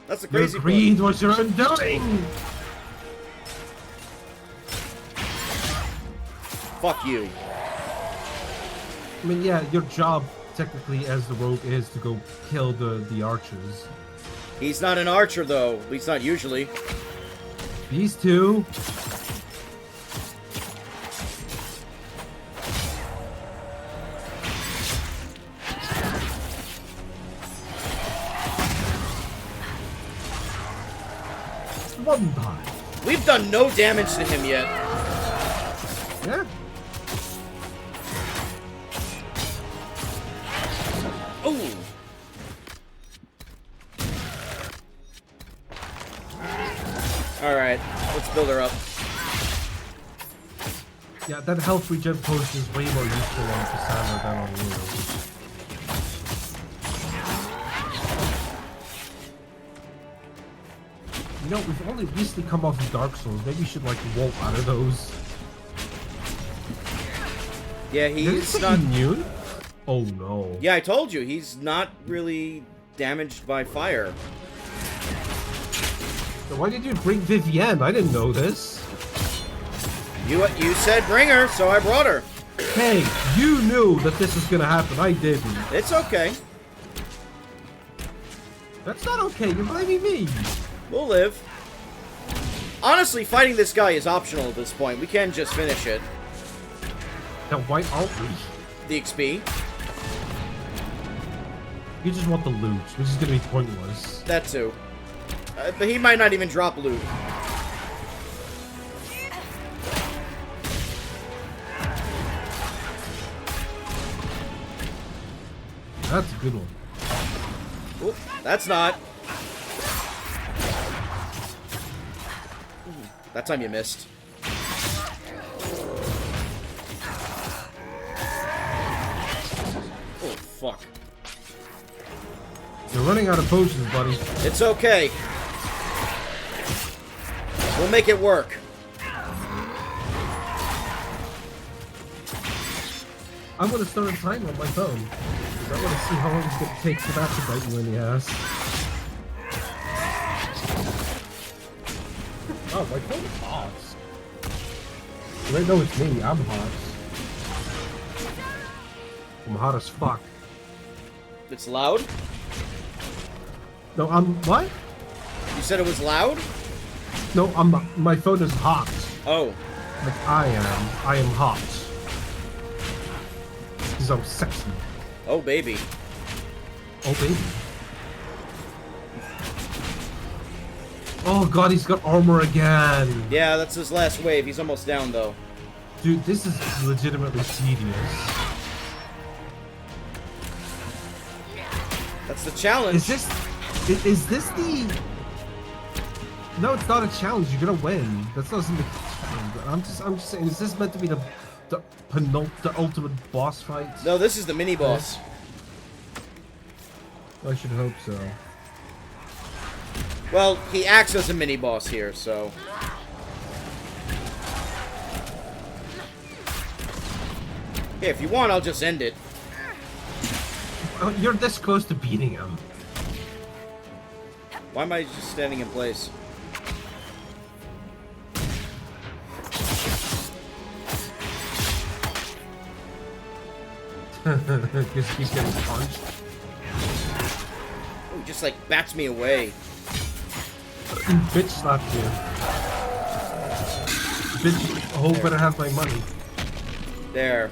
That's the crazy Your part. greed was your undoing! Fuck you. I mean, yeah, your job, technically, as the rogue is to go kill the archers. He's not an archer, though. At least not usually. These two... One time. We've done no damage to him yet. Yeah. Ooh. Alright, let's build her up. Yeah, that health regen potion is way more useful on Cassandra than on you. You know, we've only recently come off of Dark Souls. Maybe we should, like, walk out of those. Yeah, Is he's he not... immune? Oh, no. Yeah, I told you, he's not really damaged by fire. So why did you bring Vivienne? I didn't know this. You said bring her, so I brought her. Hey, you knew that this was gonna happen. I didn't. It's okay. That's not okay. You're blaming me. We'll live. Honestly, fighting this guy is optional at this point. We can just finish it. Now, why aren't we? The XP. You just want the loot, which is gonna be pointless. That too. But he might not even drop loot. That's a good one. Oop, that's not. That time you missed. Oh, fuck. You're running out of potions, buddy. It's okay. We'll make it work. I'm gonna start a timer on my phone. I want to see how long it's gonna take for that to bite you in the ass. Oh, my phone is hot. You might know it's me. I'm hot. I'm hot as fuck. It's loud? No, I'm what? You said it was loud? No, my phone is hot. Oh. Like I am hot. Because I'm sexy. Oh, baby. Oh, baby. Oh god, he's got armor again. Yeah, that's his last wave. He's almost down, though. Dude, this is legitimately tedious. That's the challenge. Is this the? No, it's not a challenge. You're gonna win. That doesn't make sense. I'm just saying. Is this meant to be the ultimate boss fight? No, this is the mini boss. I should hope so. Well, he acts as a mini boss here, so. Yeah, if you want, I'll just end it. Oh, you're this close to beating him. Why am I just standing in place? Because he's getting punched. Oh, he just like bats me away. Bitch slapped you. Bitch, oh, better have my money. There.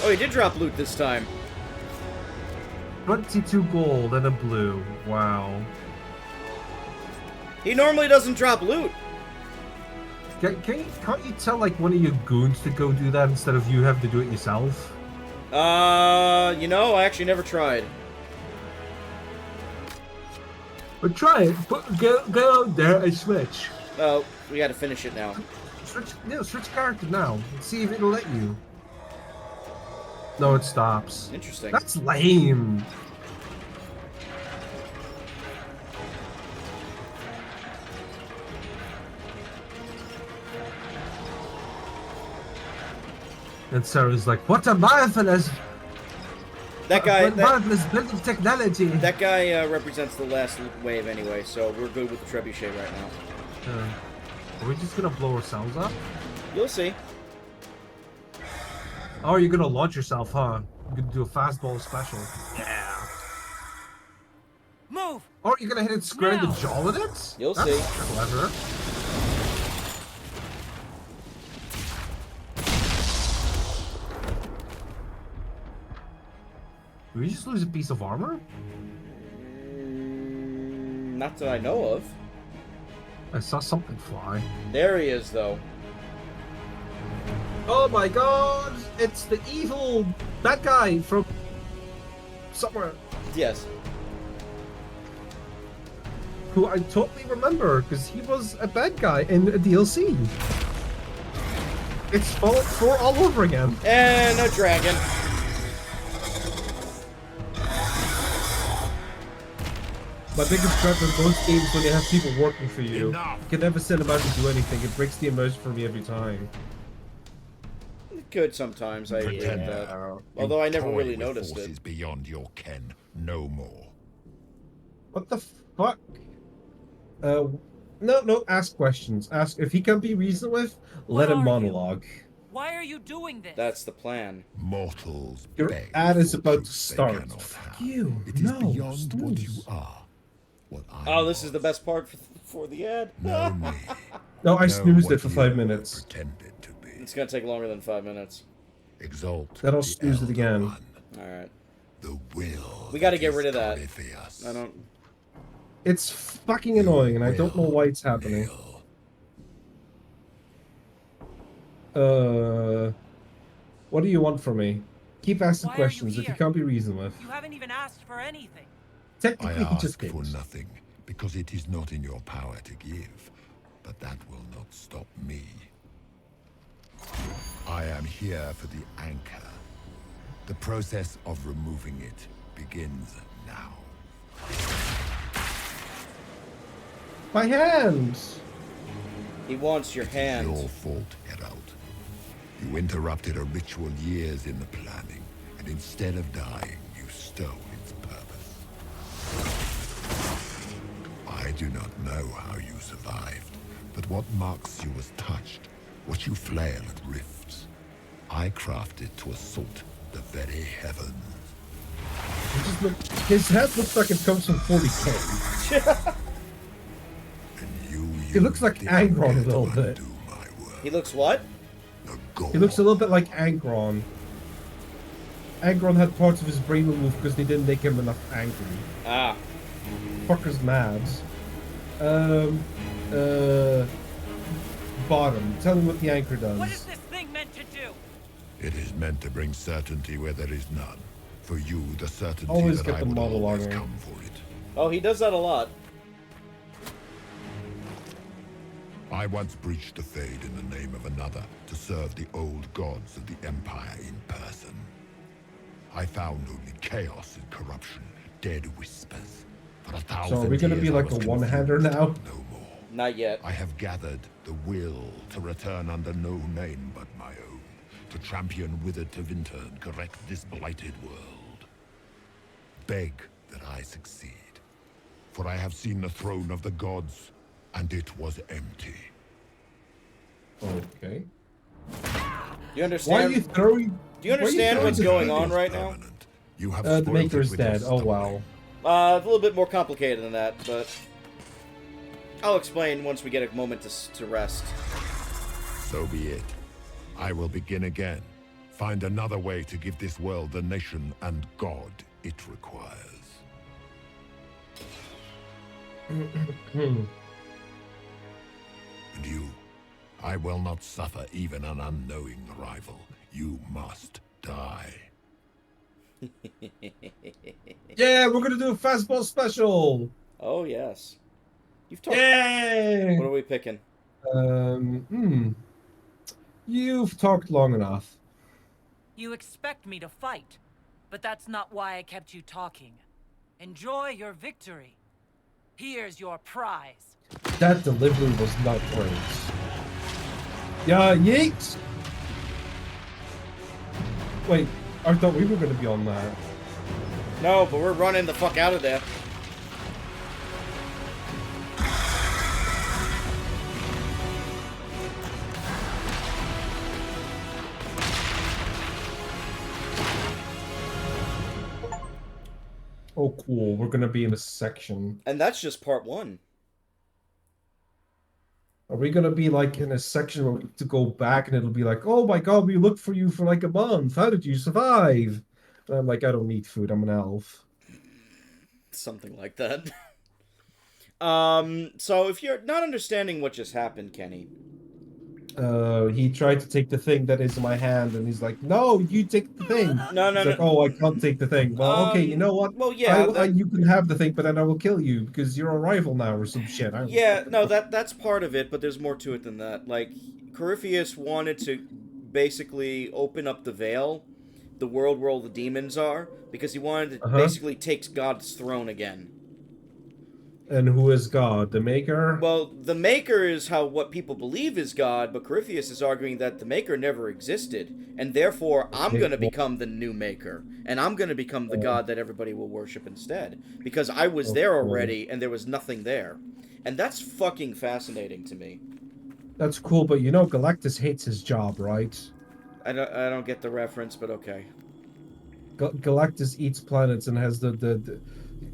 Oh, he did drop loot this time. 22 gold and a blue. Wow. He normally doesn't drop loot. Can't you tell like one of your goons to go do that instead of you having to do it yourself? You know, I actually never tried. But try it. Go there and switch. Oh, we gotta finish it now. Switch character now. Let's see if it'll let you. No, it stops. Interesting. That's lame. And Sarah's like, what a marvelous... That guy... marvelous building technology. That guy represents the last wave anyway, so we're good with the trebuchet right now. Are we just gonna blow ourselves up? You'll see. Oh, you're gonna launch yourself, huh? You're gonna do a fastball special. Yeah. Move! Oh, you're gonna hit it square in the Now. jaw with it? You'll That's see. Clever. Did we just lose a piece of armor? Not that I know of. I saw something fly. There he is, though. Oh my god! It's the evil... that guy from... somewhere. Yes. Who I totally remember, because he was a bad guy in a DLC. It's Fallout 4 all over again. And a dragon. My biggest gripe with most games when you have people working for you. Enough. You can never send them out to do anything. It breaks the immersion for me every time. Good sometimes, I agree with Pretend that. you Although I never toy really with noticed forces it. beyond your ken, no more. What the fuck? No, ask questions. Ask if he can be reasoned with, let What him are you? monologue. Why are you doing this? That's the plan. Mortals Your beg ad is for about to truth they start. cannot Fuck have. you. It is No, beyond what you snooze. are. What I Oh, this is the was. best part for the ad. Know me. No, I Know snoozed what it for you 5 minutes. Pretended to be. It's gonna take longer than 5 minutes. Exalt. Then I'll the snooze it Elder again. One, Alright. the will. We gotta that get is rid of that. Corypheus. I don't... It's fucking annoying, and I don't know why it's happening. What do you want from me? Keep asking Why are you questions if you here? can't be reasoned with. You haven't even asked for anything. I Technically, he just ask for did. nothing, because it is not in your power to give. But that will not stop me. I am here for the anchor. The process of removing it begins now. My hand! He wants your hand. Your fault, Herald. You interrupted a ritual years in the planning, and instead of dying, you stole its purpose. I do not know how you survived, but what marks you as touched, what you flail at rifts. I crafted to assault the very heavens. His head looks like it comes from 40k. And you He looks like the Angron a anchor to little bit. undo my work. He looks what? The goal. He looks a little bit like Angron. Angron had parts of his brain removed because they didn't make him enough angry. Ah. Fucker's mad. Bottom. Tell me what the anchor does. What is this thing meant to do? It is meant to bring certainty where there is none. For you, the certainty Always that get I the would model always armor. come for it. Oh, he does that a lot. I once breached the Fade in the name of another to serve the old gods of the Empire in person. I found only chaos and corruption, dead whispers. For 1,000 So are we gonna be years I like was a one-hander confused. now? No more. Not yet. I have gathered the will to return under no name but my own, to champion Withered Tevinter and correct this blighted world. Beg that I succeed, for I have seen the throne of the gods, and it was empty. Okay. You understand? Why are you throwing? Do you understand what's going on right now? Permanent. You have The spoiled Maker's it with your dead. Oh stumbling. wow. A little bit more complicated than that, but I'll explain once we get a moment to rest. So be it. I will begin again. Find another way to give this world the nation and God it requires. And you, I will not suffer even an unknowing rival. You must die. Yeah, we're gonna do a fastball special. Oh yes. You've talked. Yay! What are we picking? You've talked long enough. You expect me to fight, but that's not why I kept you talking. Enjoy your victory. Here's your prize. That delivery was not great. Yeah, yeet! Wait, I thought we were gonna be on that. No, but we're running the fuck out of there. Oh, cool. We're gonna be in a section. And that's just part one. Are we gonna be like in a section where we have to go back and it'll be like, oh my god, we looked for you for like a month. How did you survive? And I'm like, I don't need food. I'm an elf. Something like that. So if you're not understanding what just happened, Kenny. He tried to take the thing that is in my hand, and he's like, "No, you take the thing." No, He's no. like, "Oh, I can't take the thing." Well, okay, you know what? Well, yeah. You can have the thing, but then I will kill you because you're a rival now, or some shit. Yeah, no, that's part of it, but there's more to it than that. Like, Corypheus wanted to basically open up the veil, the world where all the demons are, because he wanted to basically take God's throne again. And who is God? The Maker? Well, the Maker is what people believe is God, but Corypheus is arguing that the Maker never existed, and therefore I'm going to become the new Maker, and I'm going to become the God that everybody will worship instead, because I was there already, and there was nothing there. And that's fucking fascinating to me. That's cool, but you know Galactus hates his job, right? I don't get the reference, but okay. Galactus eats planets and has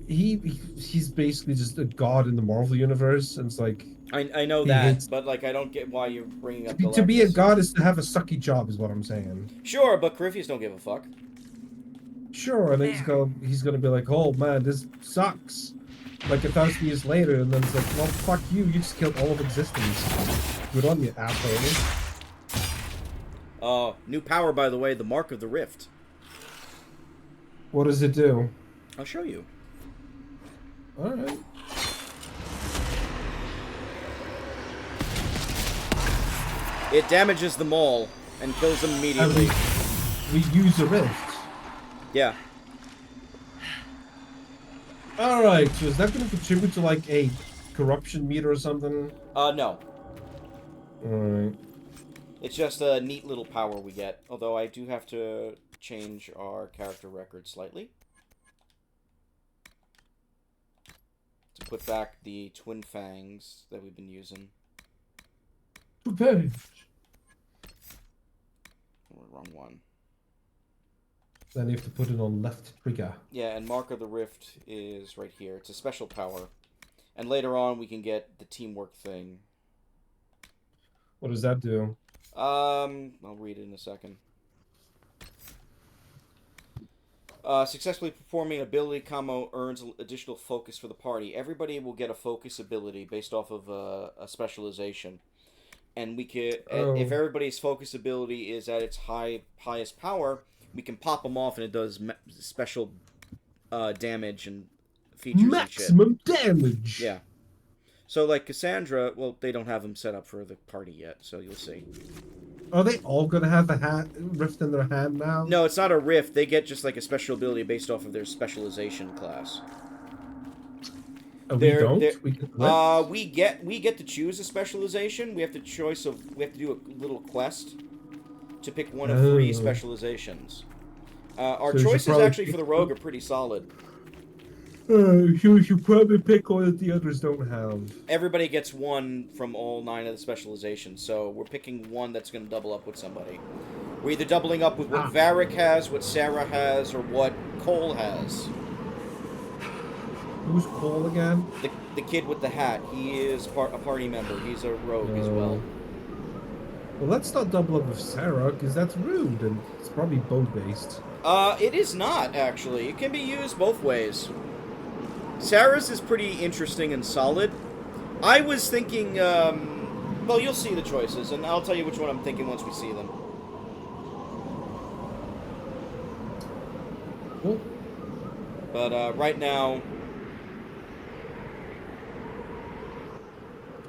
he's basically just a god in the Marvel universe, and it's like I know that, but like I don't get why you're bringing up Galactus. To be a god is to have a sucky job, is what I'm saying. Sure, but Corypheus don't give a fuck. Sure, and he's gonna be like, oh man, this sucks. Like 1,000 years later, and then it's like, well, fuck you, you just killed all of existence. Good on you, asshole. New power, by the way, the Mark of the Rift. What does it do? I'll show you. Alright. It damages them all and kills them immediately. We use a rift. Yeah. Alright, so is that going to contribute to like a corruption meter or something? No. Alright. It's just a neat little power we get. Although I do have to change our character record slightly. To put back the twin fangs that we've been using. Okay. Wrong one. Then you have to put it on left trigger. Yeah, and Mark of the Rift is right here. It's a special power. And later on we can get the teamwork thing. What does that do? I'll read it in a second. Successfully performing ability combo earns additional focus for the party. Everybody will get a focus ability based off of a specialization. And we could, if everybody's focus ability is at its highest power, We can pop them off, and it does special damage and features and shit. Maximum damage. Yeah. So, like, Cassandra, well, they don't have them set up for the party yet, so you'll see. Are they all gonna have a rift in their hand now? No, it's not a rift. They get just, like, a special ability based off of their specialization class. Oh, we don't? We can we get to choose a specialization. We have to do a little quest to pick one of 3 specializations. Our So choices actually for the rogue are pretty solid. You should probably pick one that the others don't have. Everybody gets one from all 9 of the specializations, so we're picking one that's going to double up with somebody. We're either doubling up with what Varric has, what Sarah has, or what Cole has. Who's Cole again? The kid with the hat. He is a party member. He's a rogue as well. Well, let's not double up with Sarah, because that's rude, and it's probably bow-based. It is not, actually. It can be used both ways. Sarah's is pretty interesting and solid. I was thinking, well, you'll see the choices, and I'll tell you which one I'm thinking once we see them. Cool. But, right now...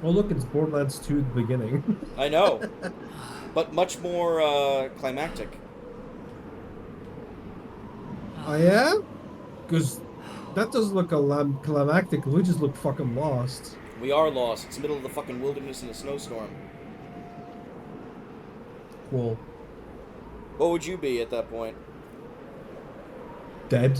Oh, look, it's Borderlands 2 at the beginning. I know. But much more, climactic. Oh, yeah? Because that doesn't look climactic. We just look fucking lost. We are lost. It's the middle of the fucking wilderness in a snowstorm. Cool. What would you be at that point? Dead.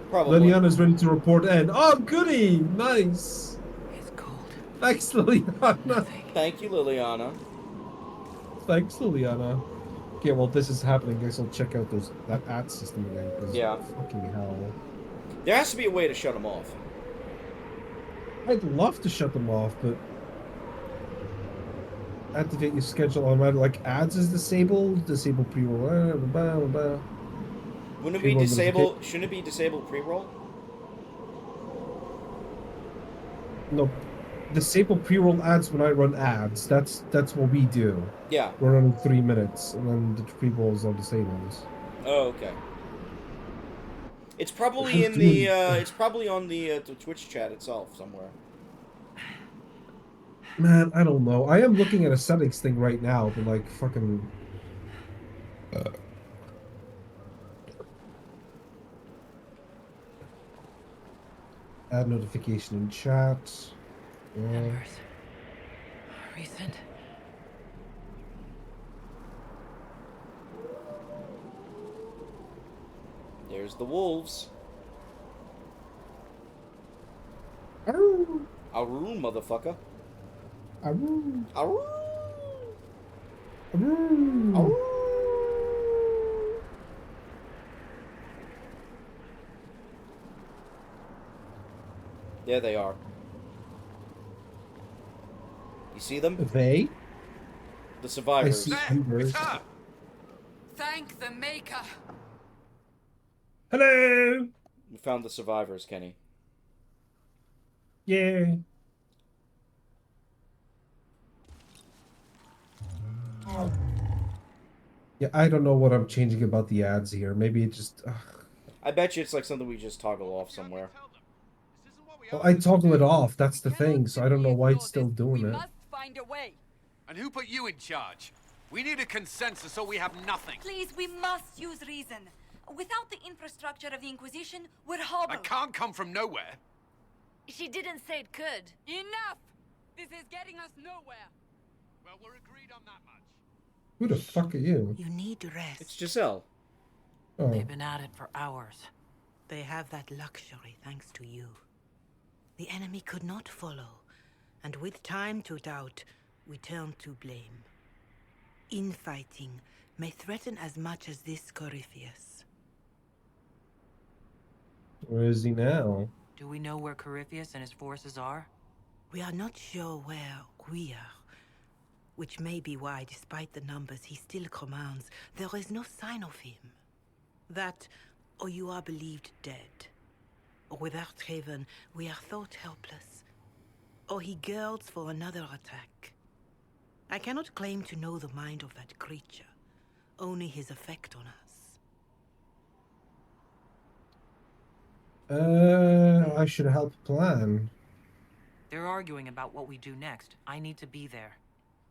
Probably. Liliana's ready to report end. Oh, goody! Nice! It's cold. Thanks, Liliana. Thank you, Liliana. Thanks, Liliana. Okay, well, this is happening. I guess I'll check out that ad system again. Yeah. Fucking hell. There has to be a way to shut them off. I'd love to shut them off, but activate your schedule automatically. Like ads is disabled. Disable pre-roll. Wouldn't it be disable? Shouldn't it be disable pre-roll? No, disable pre-roll ads when I run ads. That's what we do. Yeah. We're running 3 minutes, and then the pre-rolls are disabled. Oh, okay. It's probably in the. It's probably on the Twitch chat itself somewhere. Man, I don't know. I am looking at a settings thing right now, but like fucking. Add notification in chat. Numbers. Recent. There's the wolves. Aroo! Aroo, motherfucker. Aroo! Aroo! Aroo! Aroo! There they are. You see them? They? The survivors. I see Ubers. Thank the Maker. Hello! We found the survivors, Kenny. Yeah. Yeah, I don't know what I'm changing about the ads here. Maybe it just... I bet you it's like something we just toggle off somewhere. Well, I toggle it off. That's the thing, so I don't know why it's still doing it. Find a way. And who put you in charge? We need a consensus or we have nothing. Please, we must use reason. Without the infrastructure of the Inquisition, we're hobbled. I can't come from nowhere. She didn't say it could. Enough! This is getting us nowhere. Well, we're agreed on that much. Who the fuck are you? You need rest. It's Giselle. Oh. They've been at it for hours. They have that luxury thanks to you. The enemy could not follow, and with time to doubt, we turn to blame. Infighting may threaten as much as this Corypheus. Where is he now? Do we know where Corypheus and his forces are? We are not sure where we are. Which may be why, despite the numbers he still commands, there is no sign of him. That, or you are believed dead. Or without Haven, we are thought helpless. Or he girds for another attack. I cannot claim to know the mind of that creature, only his effect on us. I should help plan. They're arguing about what we do next. I need to be there.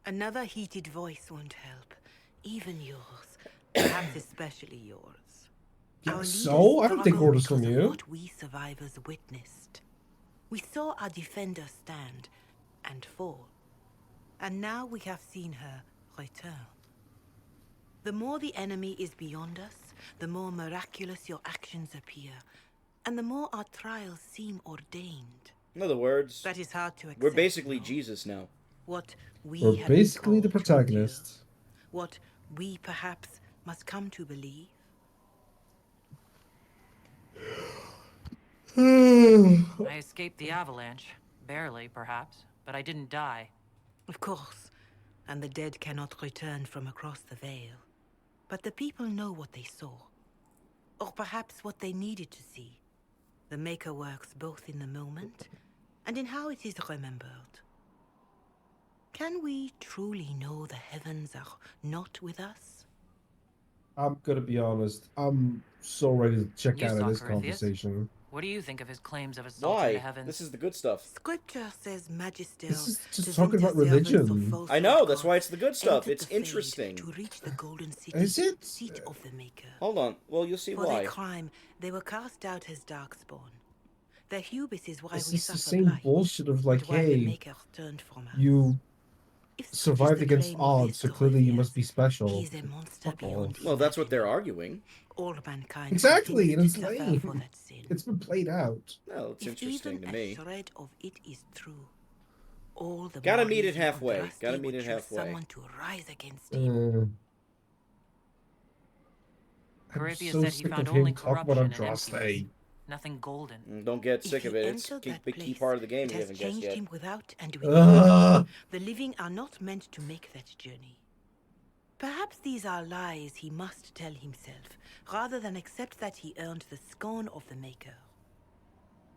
Another heated voice won't help. Even yours. Perhaps especially yours. Yeah, Our so? leaders I don't take struggle orders from because of you. what we survivors witnessed. We saw our defender stand and fall. And now we have seen her return. The more the enemy is beyond us, the more miraculous your actions appear, and the more our trials seem ordained. In other words, That is hard to accept. we're basically Jesus now. What we We're have been basically the told to protagonists. endure. What we perhaps must come to believe. I escaped the avalanche. Barely, perhaps. But I didn't die. Of course. And the dead cannot return from across the veil. But the people know what they saw. Or perhaps what they needed to see. The Maker works both in the moment and in how it is remembered. Can we truly know the heavens are not with us? I'm gonna be honest. I'm so ready to check You out of saw this Corypheus? conversation. What do you think of his claims of assaulting the Why? heavens? This is the good stuff. Scripture says Magister. This is just talking about religion. I know, that's why it's the good stuff. It's interesting. To reach the golden city, Is it? seat of the Maker. Hold on. Well, you'll see For why. their crime, they were cast out as darkspawn. Their hubris is why It's we just the suffer same blight, bullshit of like, and why the hey, Maker turned from us. you If such is survived the against claim of odds, so clearly you must be He special. is a monster Fuck beyond off. Well, that's what they're arguing. all mankind. Exactly, and continues it's to suffer lame. for that sin. It's been played out. Well, it's If interesting even to me. a shred of it is true, all the Gotta more meet it reason halfway. Andraste Gotta meet would it choose halfway. Someone to rise against him. I'm Corypheus so said he sick found of him only talking about corruption and Andraste. emptiness. Nothing golden. Don't get If sick he of it. It's a entered that big key place, part of the game it you has haven't guessed changed yet. him without and within. Ugh. The living are not meant to make that journey. Perhaps these are lies he must tell himself, rather than accept that he earned the scorn of the Maker.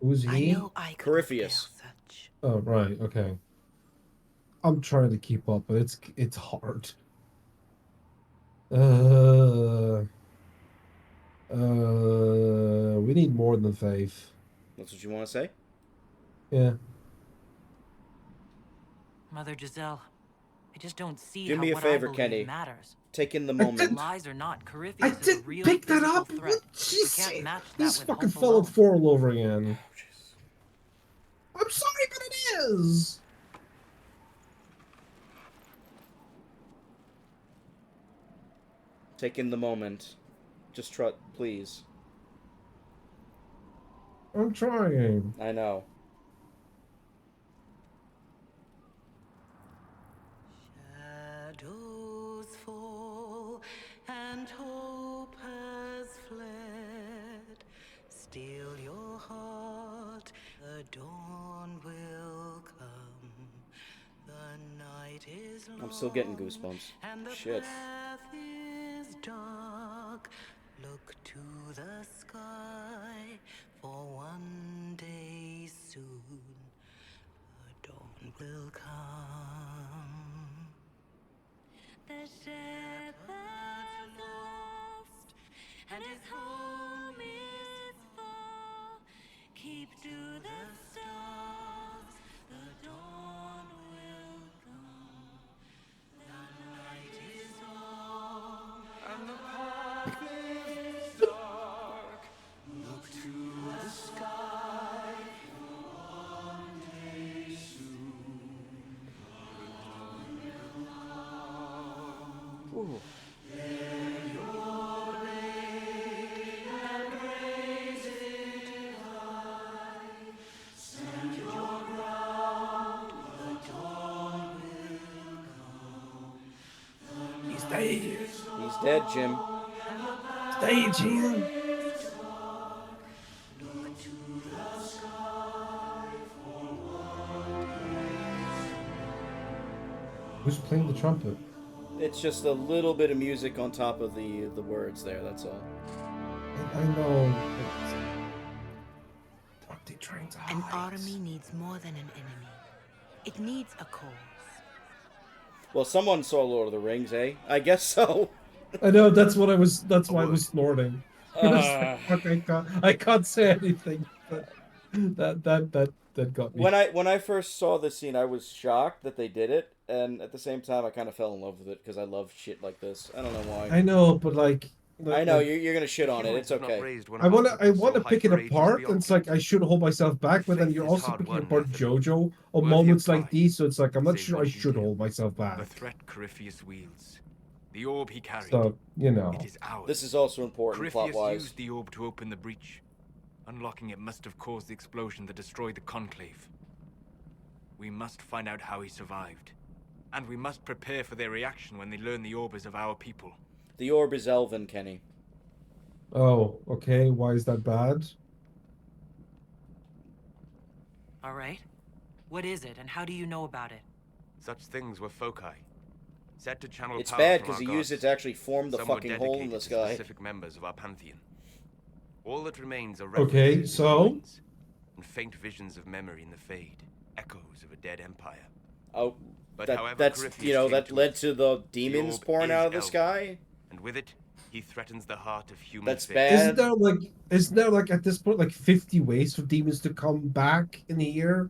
Who's I he? know I could Corypheus. such. Oh, right, okay. I'm trying to keep up, but it's hard. We need more than faith. That's what you want to say? Yeah. Mother Giselle, I just don't see Do how me a what favor, I believe Kenny. matters. Take in the moment. Lies or not, Corypheus I is a didn't real pick that physical up. threat. What? Jeez, You can't match that he's with fucking hope Fallout alone. 4 all over again. I'm sorry, but it is. Take in the moment. Just trust, please. I'm trying. I know. Shadows fall and hope has fled. Still your heart, the dawn will come. The night is long. I'm still getting goosebumps. And the Shit. path is dark. Look to the sky for one day soon. The dawn will come. The shepherd's lost, and his home is far. Keep to the stars, the dawn will come. The night is long, and the path is dark. Look to the sky for one day soon. Ooh. He's dead. He's dead, Jim. Stay, Jim. Who's playing the trumpet? It's just a little bit of music on top of the words there, that's all. I know. Aren't they trying to hide? An army needs more than an enemy. It needs a cause. Well, someone saw Lord of the Rings, eh? I guess so. I know, that's what I was, that's why I was snorting. Fuck, I can't say anything. But that got me. When I first saw this scene, I was shocked that they did it, and at the same time, I kind of fell in love with it because I love shit like this. I don't know why. I know, but like. I know you're gonna shit on it. It's okay. I want to pick it apart, and it's like I should hold myself back, but then you're also picking apart JoJo on moments like these, so it's like I'm not sure I should hold myself back. The threat Corypheus wields, the orb he carried. So you know, it is ours. This is also important plot-wise. Corypheus used the orb to open the breach. Unlocking it must have caused the explosion that destroyed the Conclave. We must find out how he survived, and we must prepare for their reaction when they learn the orb is of our people. The orb is Elven, Kenny. Oh, okay. Why is that bad? All right. What is it, and how do you know about it? Such things were foci. Set to channel it's power bad from because he our used it gods. to actually form the Some were fucking hole in the dedicated to sky. Specific members of our pantheon. All that remains are Okay, references to so? ruins and faint visions of memory in the fade, echoes of a dead empire. Oh, But that's Corypheus that came led it, to the demons orb pouring is out of the Elven, sky. and with it, he threatens the heart of human That's fate. bad. Isn't there like at this point like 50 ways for demons to come back in a year?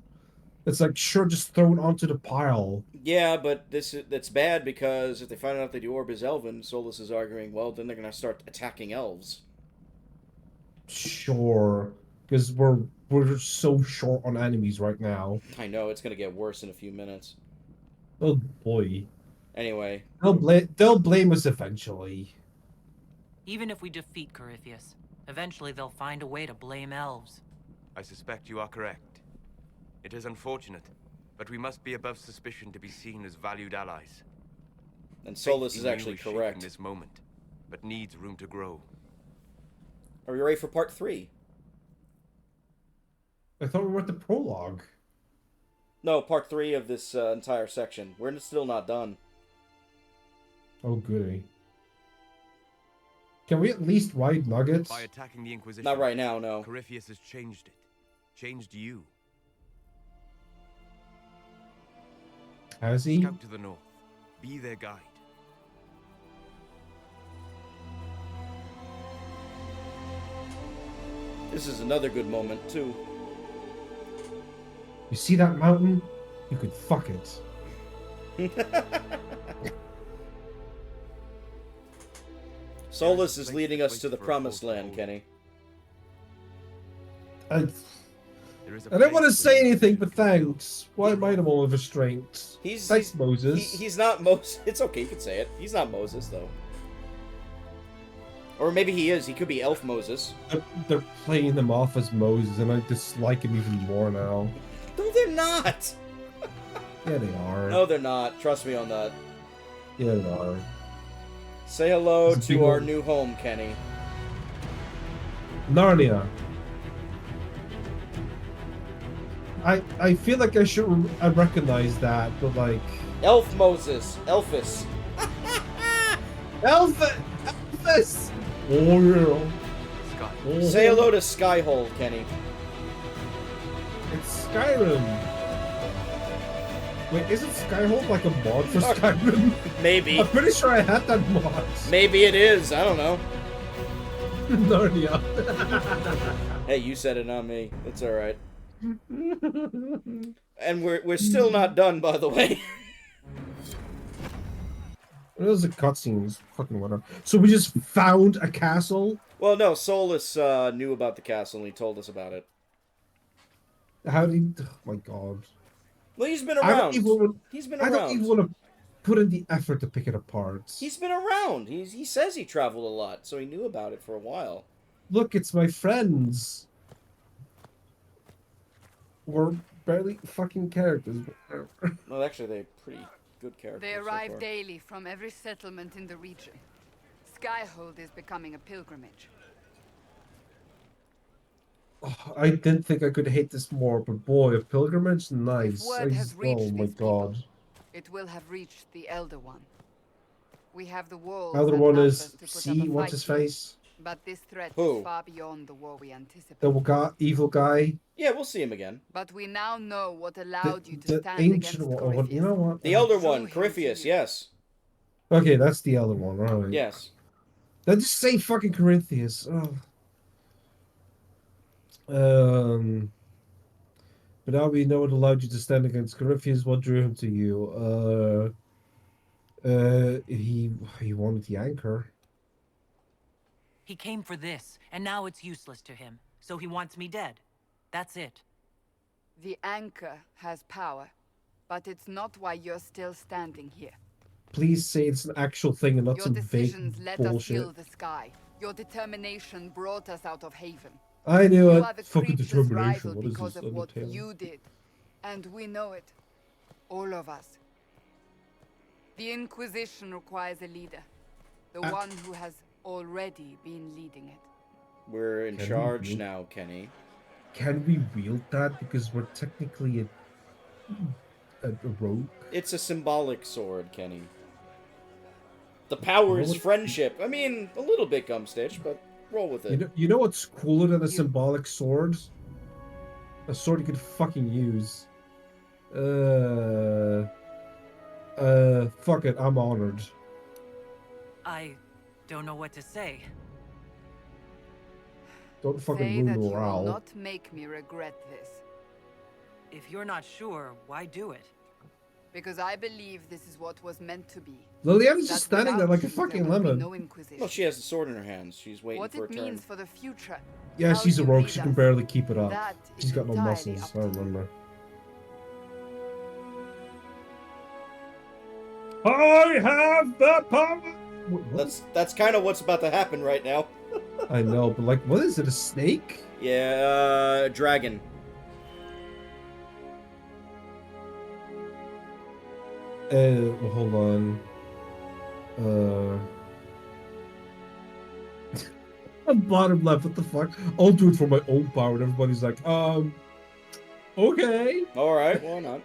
It's like sure, just throw it onto the pile. Yeah, but that's bad because if they find out that the orb is Elven, Solus is arguing, well, then they're gonna start attacking elves. Sure, because we're so short on enemies right now. I know it's gonna get worse in a few minutes. Oh boy. Anyway, they'll blame us eventually. Even if we defeat Corypheus, eventually they'll find a way to blame elves. I suspect you are correct. It is unfortunate, but we must be above suspicion to be seen as valued allies. and Solus Fate is in you actually shaping correct. this moment, but needs room to grow. Are we ready for part 3? I thought we were at the prologue. No, part 3 of this entire section. We're still not done. Oh goody. Can we at least ride nuggets? By attacking the Inquisition, Not right now, no. Corypheus has changed it. Changed you. Has he? Scout to the north. Be their guide. This is another good moment, too. You see that mountain? You could fuck it. Solus is leading us to the promised land, Kenny. I don't want to say anything, but thanks. Why am I the one with restraints? Thanks, Moses. He's not Moses. It's okay, you can say it. He's not Moses, though. Or maybe he is. He could be Elf Moses. They're playing them off as Moses, and I dislike him even more now. No, they're not. Yeah, they are. No, they're not. Trust me on that. Yeah, they are. Say hello It's a big to our old- new home, Kenny. Narnia. I feel like I should recognize that, but like Elf Moses. Elphus. Elphus! Oh yeah. Oh, Say hello to Skyhold, Kenny. It's Skyrim. Wait, isn't Skyhold like a mod for Skyrim? Maybe. I'm pretty sure I had that mod. Maybe it is. I don't know. Narnia. Hey, you said it, not me. It's alright. And we're still not done, by the way. Those are cutscenes. Fucking whatever. So we just found a castle? Well, no, Solus knew about the castle and he told us about it. How did he... Oh my god. Well, he's been I don't around. even, He's been I don't around. even want to put in the effort to pick it apart. He's been around. He says he traveled a lot, so he knew about it for a while. Look, it's my friends. We're barely fucking characters. Well, actually, they're pretty good characters. They so arrive far. daily from every settlement in the region. Skyhold is becoming a pilgrimage. I didn't think I could hate this more, but boy, a pilgrimage? Nice. If word has reached Oh my these people, god. it will have reached the Elder One. We have the walls Other and one numbers is to put up C, a what's fight his with, face? But this threat Who? is far beyond the war we anticipate. The evil guy. Yeah, we'll see him again. But we now know what allowed you to The stand ancient against one. Corypheus. You know what? The Elder Drew One, him to Corypheus, you. yes. Okay, that's the other one, right? Yes. Then just say fucking Corinthians. But now we know what allowed you to stand against Corinthians. What drew him to you? He wanted the anchor. He came for this, and now it's useless to him. So he wants me dead. That's it. The anchor has power, but it's not why you're still standing here. Please say it's an actual thing and not Your some vague decisions let bullshit. us heal the sky. Your determination brought us out of Haven. I knew You it. are the Fucking creature's determination. rival What is because this? of what Undertale? you did. And we know it. All of us. The Inquisition requires a leader. The one who has already been leading it. We're in charge now, Kenny. Can we wield that? Because we're technically a rogue. It's a symbolic sword, Kenny. The power is friendship. I mean, a little bit Gumstitch, but roll with it. You know what's cooler than a symbolic sword? A sword you could fucking use. Fuck it, I'm honored. I don't know what to say. Don't fucking Say ruin that you will morale. not make me regret this. If you're not sure, why do it? Because I believe this is what was meant to be. Liliana's That just standing there without like a you, fucking there will be lemon. no Inquisition. Well, she has the sword in her hands. She's waiting What for a it turn. means for the future. Yeah, how she's a you rogue. lead She can us, barely keep it up. that She's is got no entirely muscles. up I to you. remember. I have the power. That's kind of what's about to happen right now. I know, but like, what is it? A snake? Yeah, dragon. Well, hold on. Bottom left. What the fuck? I'll do it for my own power. And everybody's like, okay. All right, why not?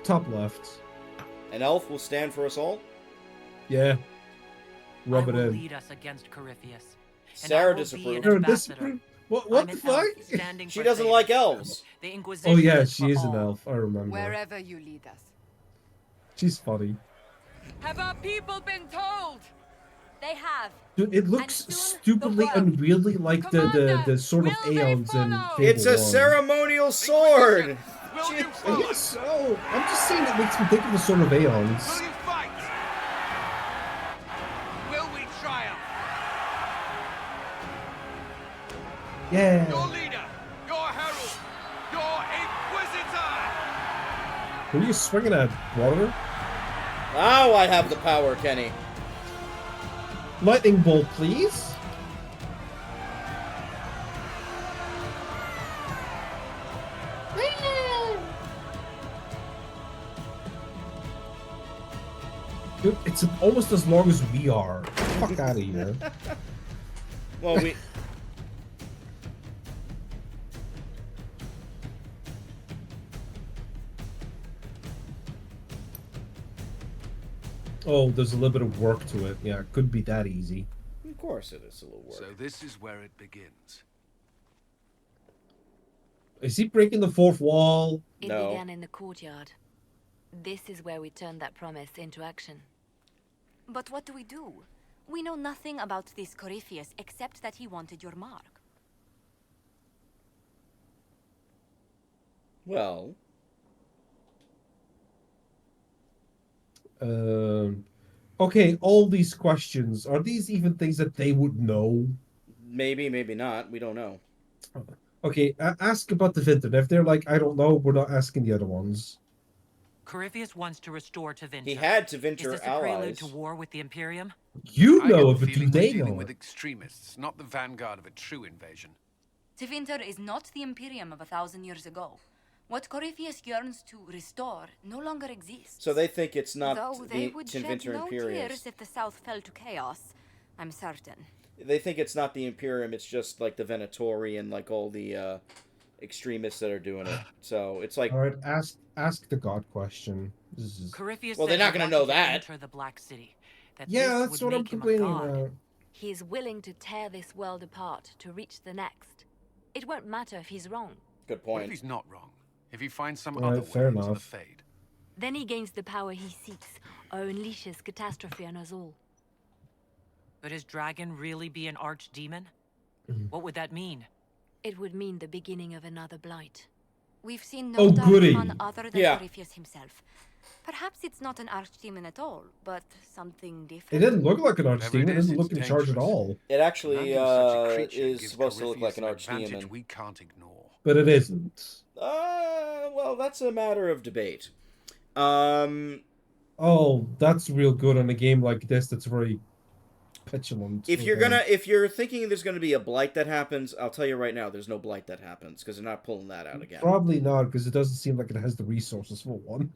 Top left. An elf will stand for us all. Yeah. Rub it I will in. lead us against Corypheus. Sarah disapproved. Sarah disapproved? What the fuck? She doesn't like elves. The Inquisition Oh yeah, is she for is an all. elf. I remember. Wherever you lead us. She's funny. Have our people been told? They have. Dude, it looks stupidly unwieldy like the sort of aeons in Fable It's a 1. ceremonial sword. I guess so. I'm just saying it makes me think of the sort of aeons. Will you fight? Will we triumph? Yeah. Your leader, your herald, your inquisitor. Who are you swinging at, brother? Now I have the power, Kenny. Lightning bolt, please. Dude, it's almost as long as we are. Fuck out of here. Well, we... Oh, there's a little bit of work to it. Yeah, it could be that easy. Of course it is a little work. So this is where it begins. Is he breaking the fourth wall? It began in the courtyard. This is where we turned that promise into action. But what do we do? We know nothing about this Corypheus except that he wanted your mark. Well... Okay, all these questions, are these even things that they would know? Maybe, maybe not. We don't know. Okay, ask about the Vinton. If they're like, I don't know, we're not asking the other ones. Corypheus wants to restore Tevinter. He had Tevinter Is this a allies. prelude to war with the Imperium? You I get know the it, but do feeling we're they dealing know with it? extremists, not the vanguard of a true invasion. Tevinter is not the Imperium of 1,000 years ago. What Corypheus yearns to restore no longer exists. So they think it's not Though they the would shed Tevinter no tears Imperius. if the South fell to chaos, I'm certain. They think it's not the Imperium, it's just like the Venatori and like all the extremists that are doing it. So it's like... Alright, ask the God question. Corypheus Well, they're said not he going to know wanted that. enter the Black City. That Yeah, this that's would what I'm make him a complaining god. about. He is willing to tear this world apart to reach the next. It won't matter if he's wrong. Good What point. if he's not wrong? If he finds some Alright, other fair way into the enough. Fade? Then he gains the power he seeks, or unleashes catastrophe on us all. Could his dragon really be an archdemon? What would that mean? It would mean the beginning of another blight. We've seen Oh, no goody. Darkhan other than Yeah. Corypheus himself. Perhaps it's not an archdemon at all, but something It different. didn't look like an Whatever it archdemon. It is, doesn't look it's in charge at dangerous. all. It actually Commanding such a creature is gives supposed to look like Corypheus an advantage archdemon. we can't ignore. But it isn't. Well, that's a matter of debate. Oh, that's real good on a game like this that's very petulant. If you're thinking there's gonna be a blight that happens, I'll tell you right now, there's no blight that happens because they're not pulling that out again. Probably not, because it doesn't seem like it has the resources for one.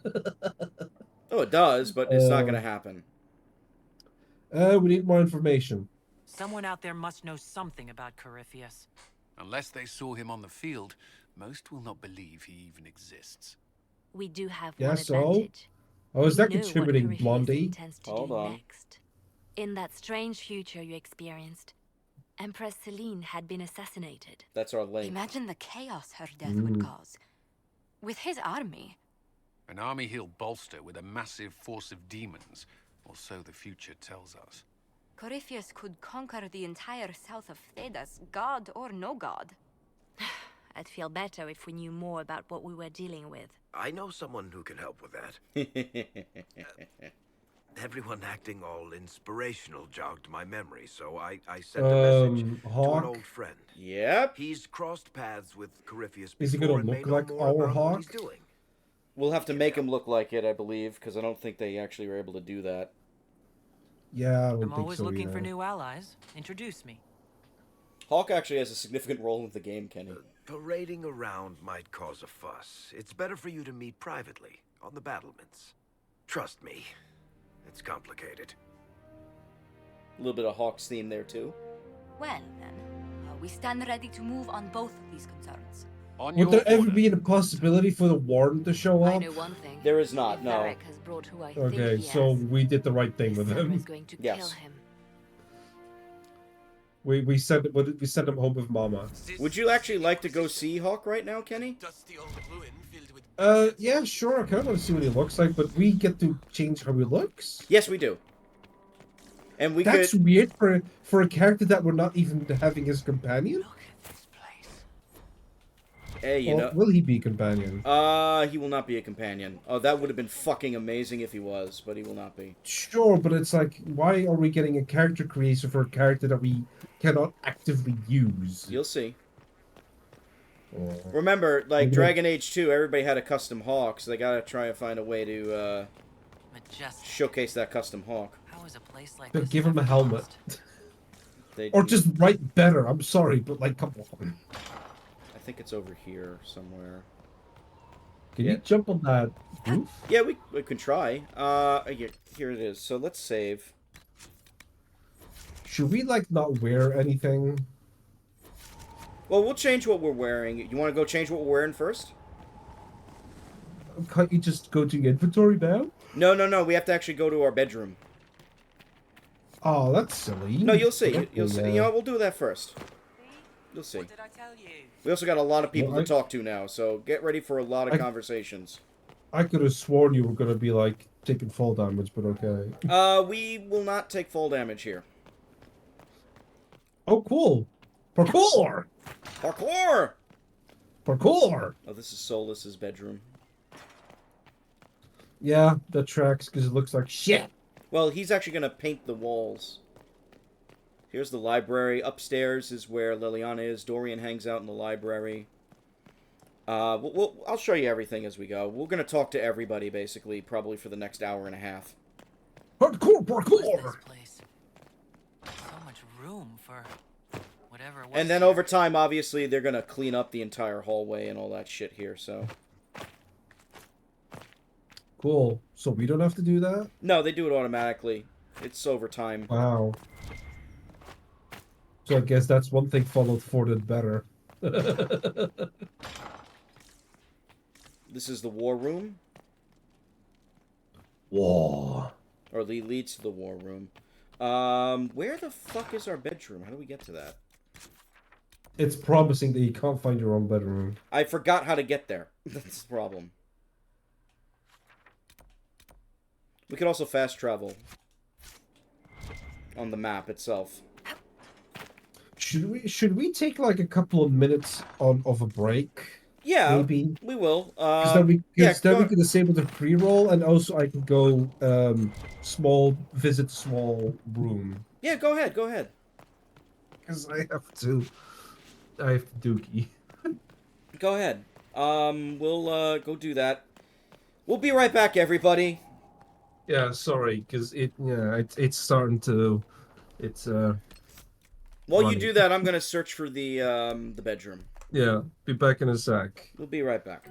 Oh, it does, but it's not gonna happen. We need more information. Someone out there must know something about Corypheus. Unless they saw him on the field, most will not believe he even exists. We do have Yeah, one so? advantage. Oh, is We that know what contributing Corypheus Blondie? intends to Hold do on. next. In that strange future you experienced, Empress Celine had been assassinated. That's our link. Imagine the chaos her death would cause. With his army. An army he'll bolster with a massive force of demons, or so the future tells us. Corypheus could conquer the entire south of Thedas, god or no god. I'd feel better if we knew more about what we were dealing with. I know someone who can help with that. Everyone acting all inspirational jogged my memory, so I sent a message to an Hawk? old friend. Yep. He's crossed paths with Corypheus Is he before gonna and may look know like more our about what Hawk? he's doing. We'll have to make him look like it, I believe, because I don't think they actually were able to do that. Yeah, I would I'm think always so, looking yeah. for new allies. Introduce me. Hawk actually has a significant role in the game, Kenny. Parading around might cause a fuss. It's better for you to meet privately, on the battlements. Trust me, it's complicated. A little bit of Hawk's theme there, too. Well, then, we stand ready to move on both of these concerns. Would there ever be a possibility for the warden to show I up? know one thing. There is not, If no. Varric has brought who I think Okay, he so has, we did the right thing with Sarah him. is going to Yes. kill him. We sent him home with Mama. Would you actually like to go see Hawk right now, Kenny? Yeah, sure. I kind of want to see what he looks like, but we get to change how he looks. Yes, we do. And we That's could... weird for a character that we're not even having as companion. Hey, you know... Will he be a companion? He will not be a companion. Oh, that would have been fucking amazing if he was, but he will not be. Sure, but it's like, why are we getting a character creation for a character that we cannot actively use? You'll see. Oh. Remember, like, Dragon Age 2, everybody had a custom Hawk, so they gotta try and find a way to, showcase that custom Hawk. How is a place like But this give him a helmet. They Or do. just write better. I'm sorry, but like, come on. I think it's over here somewhere. Can you jump on that roof? Yeah, we can try. Here it is. So let's save. Should we, like, not wear anything? Well, we'll change what we're wearing. You want to go change what we're wearing first? Can't you just go to your inventory now? No. We have to actually go to our bedroom. Oh, that's silly. No, you'll see. Okay, You'll see. yeah. You know what? We'll do that first. You'll see. What did I tell you? We also got a lot of people Well, to talk to now, so get ready for a lot of conversations. I could have sworn you were going to be, like, taking fall damage, but okay. We will not take fall damage here. Oh, cool. Parkour! Parkour! Parkour! Oh, this is Solus's bedroom. Yeah, that tracks, because it looks like shit. Well, he's actually going to paint the walls. Here's the library. Upstairs is where Liliana is. Dorian hangs out in the library. I'll show you everything as we go. We're going to talk to everybody, basically, probably for the next hour and a half. Parkour! What is this place? So much room for whatever it was. And then over time, obviously, they're going to clean up the entire hallway and all that shit here, so... Cool. So we don't have to do that? No, they do it automatically. It's over time. Wow. So I guess that's one thing Fallout 4 did better. This is the war room. War. Or leads to the war room. Where the fuck is our bedroom? How do we get to that? It's promising that you can't find your own bedroom. I forgot how to get there. That's the problem. We could also fast travel on the map itself. Should we take like a couple of minutes of a break? Yeah, maybe we will. Because then we Yeah, can disable the pre-roll, and also I can go visit small room. Yeah, go ahead. Go ahead. Because I have to dookie. Go ahead. We'll go do that. We'll be right back, everybody. Yeah, sorry, because it's starting to While running. you do that, I'm gonna search for the bedroom. Yeah, be back in a sec. We'll be right back.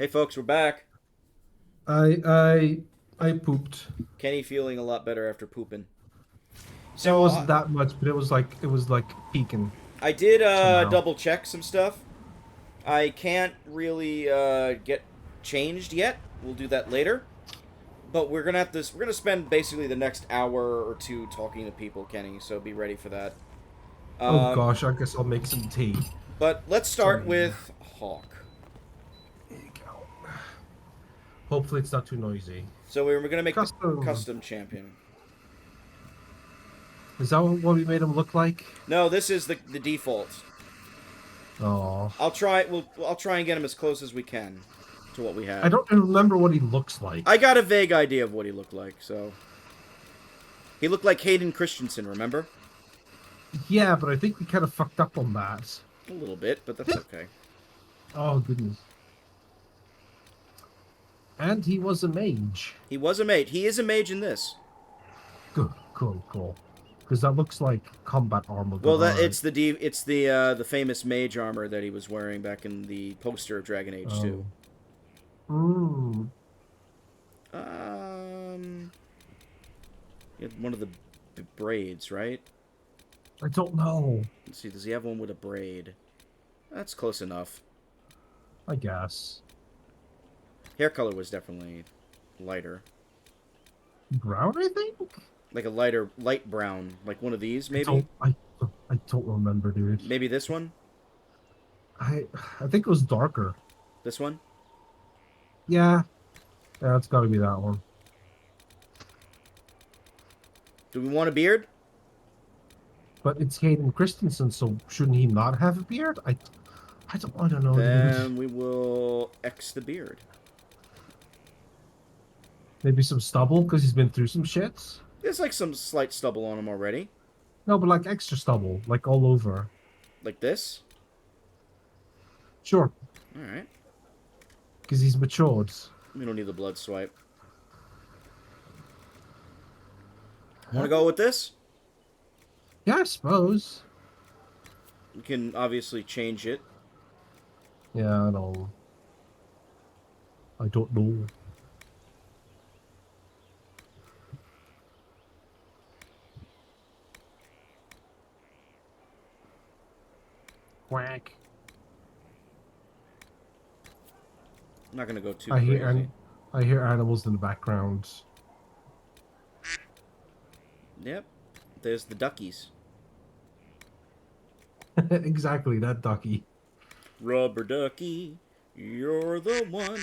Hey folks, we're back. I pooped. Kenny feeling a lot better after pooping. So it wasn't that much, but it was like peaking. I did somehow. double check some stuff. I can't really get changed yet. We'll do that later. But we're gonna spend basically the next hour or two talking to people, Kenny. So be ready for that. Oh gosh, I guess I'll make some tea. But let's start with Hawk. There you go. Hopefully it's not too noisy. So we were gonna make custom champion. Is that what we made him look like? No, this is the default. Oh. I'll try and get him as close as we can to what we have. I don't remember what he looks like. I got a vague idea of what he looked like, so he looked like Hayden Christensen, remember? Yeah, but I think we kind of fucked up on that. A little bit, but that's okay. Oh goodness. And he was a mage. He was a mage. He is a mage in this. Good, cool. Because that looks like combat armor. Well, it's the famous mage armor that he was wearing back in the poster of Dragon Age 2. He had one of the braids, right? I don't know. Let's see. Does he have one with a braid? That's close enough. I guess. Hair color was definitely lighter. Brown, I think. Like a light brown, like one of these, maybe. I don't remember, dude. Maybe this one. I think it was darker. This one. Yeah, it's got to be that one. Do we want a beard? But it's Hayden Christensen, so shouldn't he not have a beard? I don't know, Then dude. we will X the beard. Maybe some stubble, because he's been through some shit? There's like some slight stubble on him already. No, but like extra stubble, like all over. Like this? Sure. Alright. Because he's matured. We don't need the blood swipe. Want to go with this? Yeah, I suppose. You can obviously change it. Yeah, I don't know. Quack. I'm not gonna go too I crazy. hear animals in the background. Yep. There's the duckies. Exactly, that ducky. Rubber ducky, you're the one.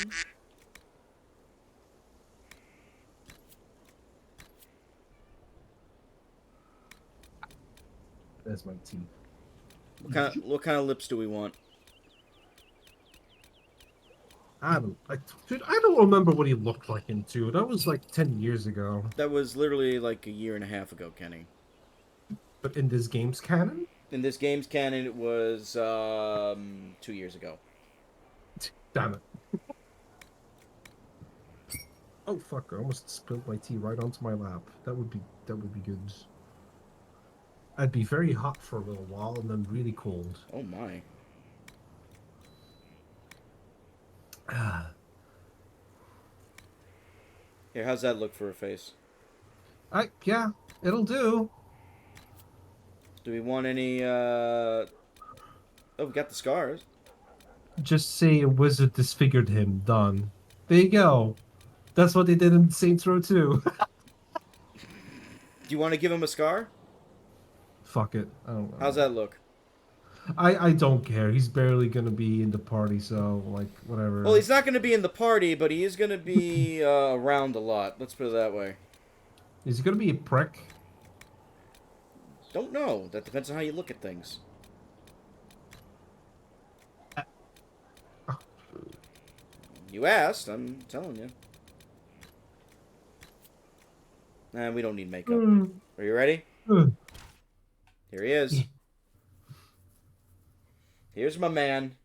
There's my teeth. What kind of lips do we want? Dude, I don't remember what he looked like in 2. That was like 10 years ago. That was literally like a year and a half ago, Kenny. But in this game's canon? In this game's canon, it was 2 years ago. Damn it. Oh fuck, I almost spilled my tea right onto my lap. That would be good. I'd be very hot for a little while and then really cold. Oh my. Here, how's that look for a face? Yeah, it'll do. Do we want any, Oh, we got the scars. Just say a wizard disfigured him. Done. There you go. That's what they did in Saints Row 2. Do you want to give him a scar? Fuck it. I don't know. How's that look? I don't care. He's barely gonna be in the party, so, like, whatever. Well, he's not going to be in the party, but he is going to be around a lot. Let's put it that way. Is he gonna be a prick? Don't know. That depends on how you look at things. You asked. I'm telling you. Nah, we don't need makeup. Are you ready? Here he is. Here's my man.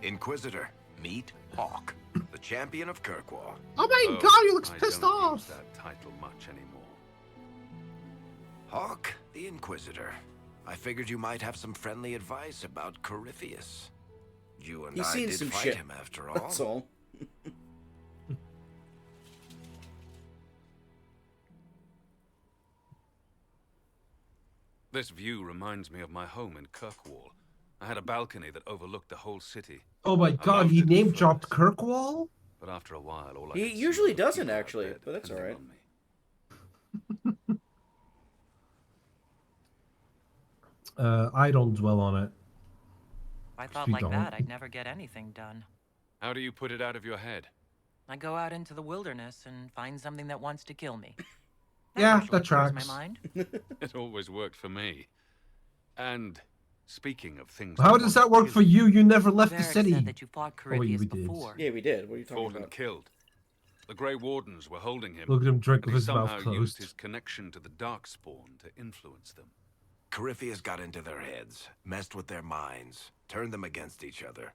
Inquisitor, meet Hawk, the champion of Kirkwall. Oh my god, he looks pissed don't off! use that title much anymore. Hawk, the Inquisitor. I figured you might have some friendly advice about Corypheus. You and He's I seen did some fight shit. him after all. That's all. This view reminds me of my home in Kirkwall. I had a balcony that overlooked the whole city. Oh my god, he name dropped Kirkwall? But after a while, all I He could see usually was the doesn't, people out actually, there but that's depending alright. on me. I don't dwell on it. If I thought We like don't. that, I'd never get anything done. How do you put it out of your head? I go out into the wilderness and find something that wants to kill me. Yeah, usually that clears tracks. my mind. It always worked for me. And speaking of things... How does that work for you? You never left the Varric city. said that you fought Oh, wait, Corypheus we did. before. Yeah, we did. What are you talking Fought about? and killed. The Grey Wardens were holding him. Look at him drink and with he his mouth somehow closed. used his connection to the Darkspawn to influence them. Corypheus got into their heads, messed with their minds, turned them against each other.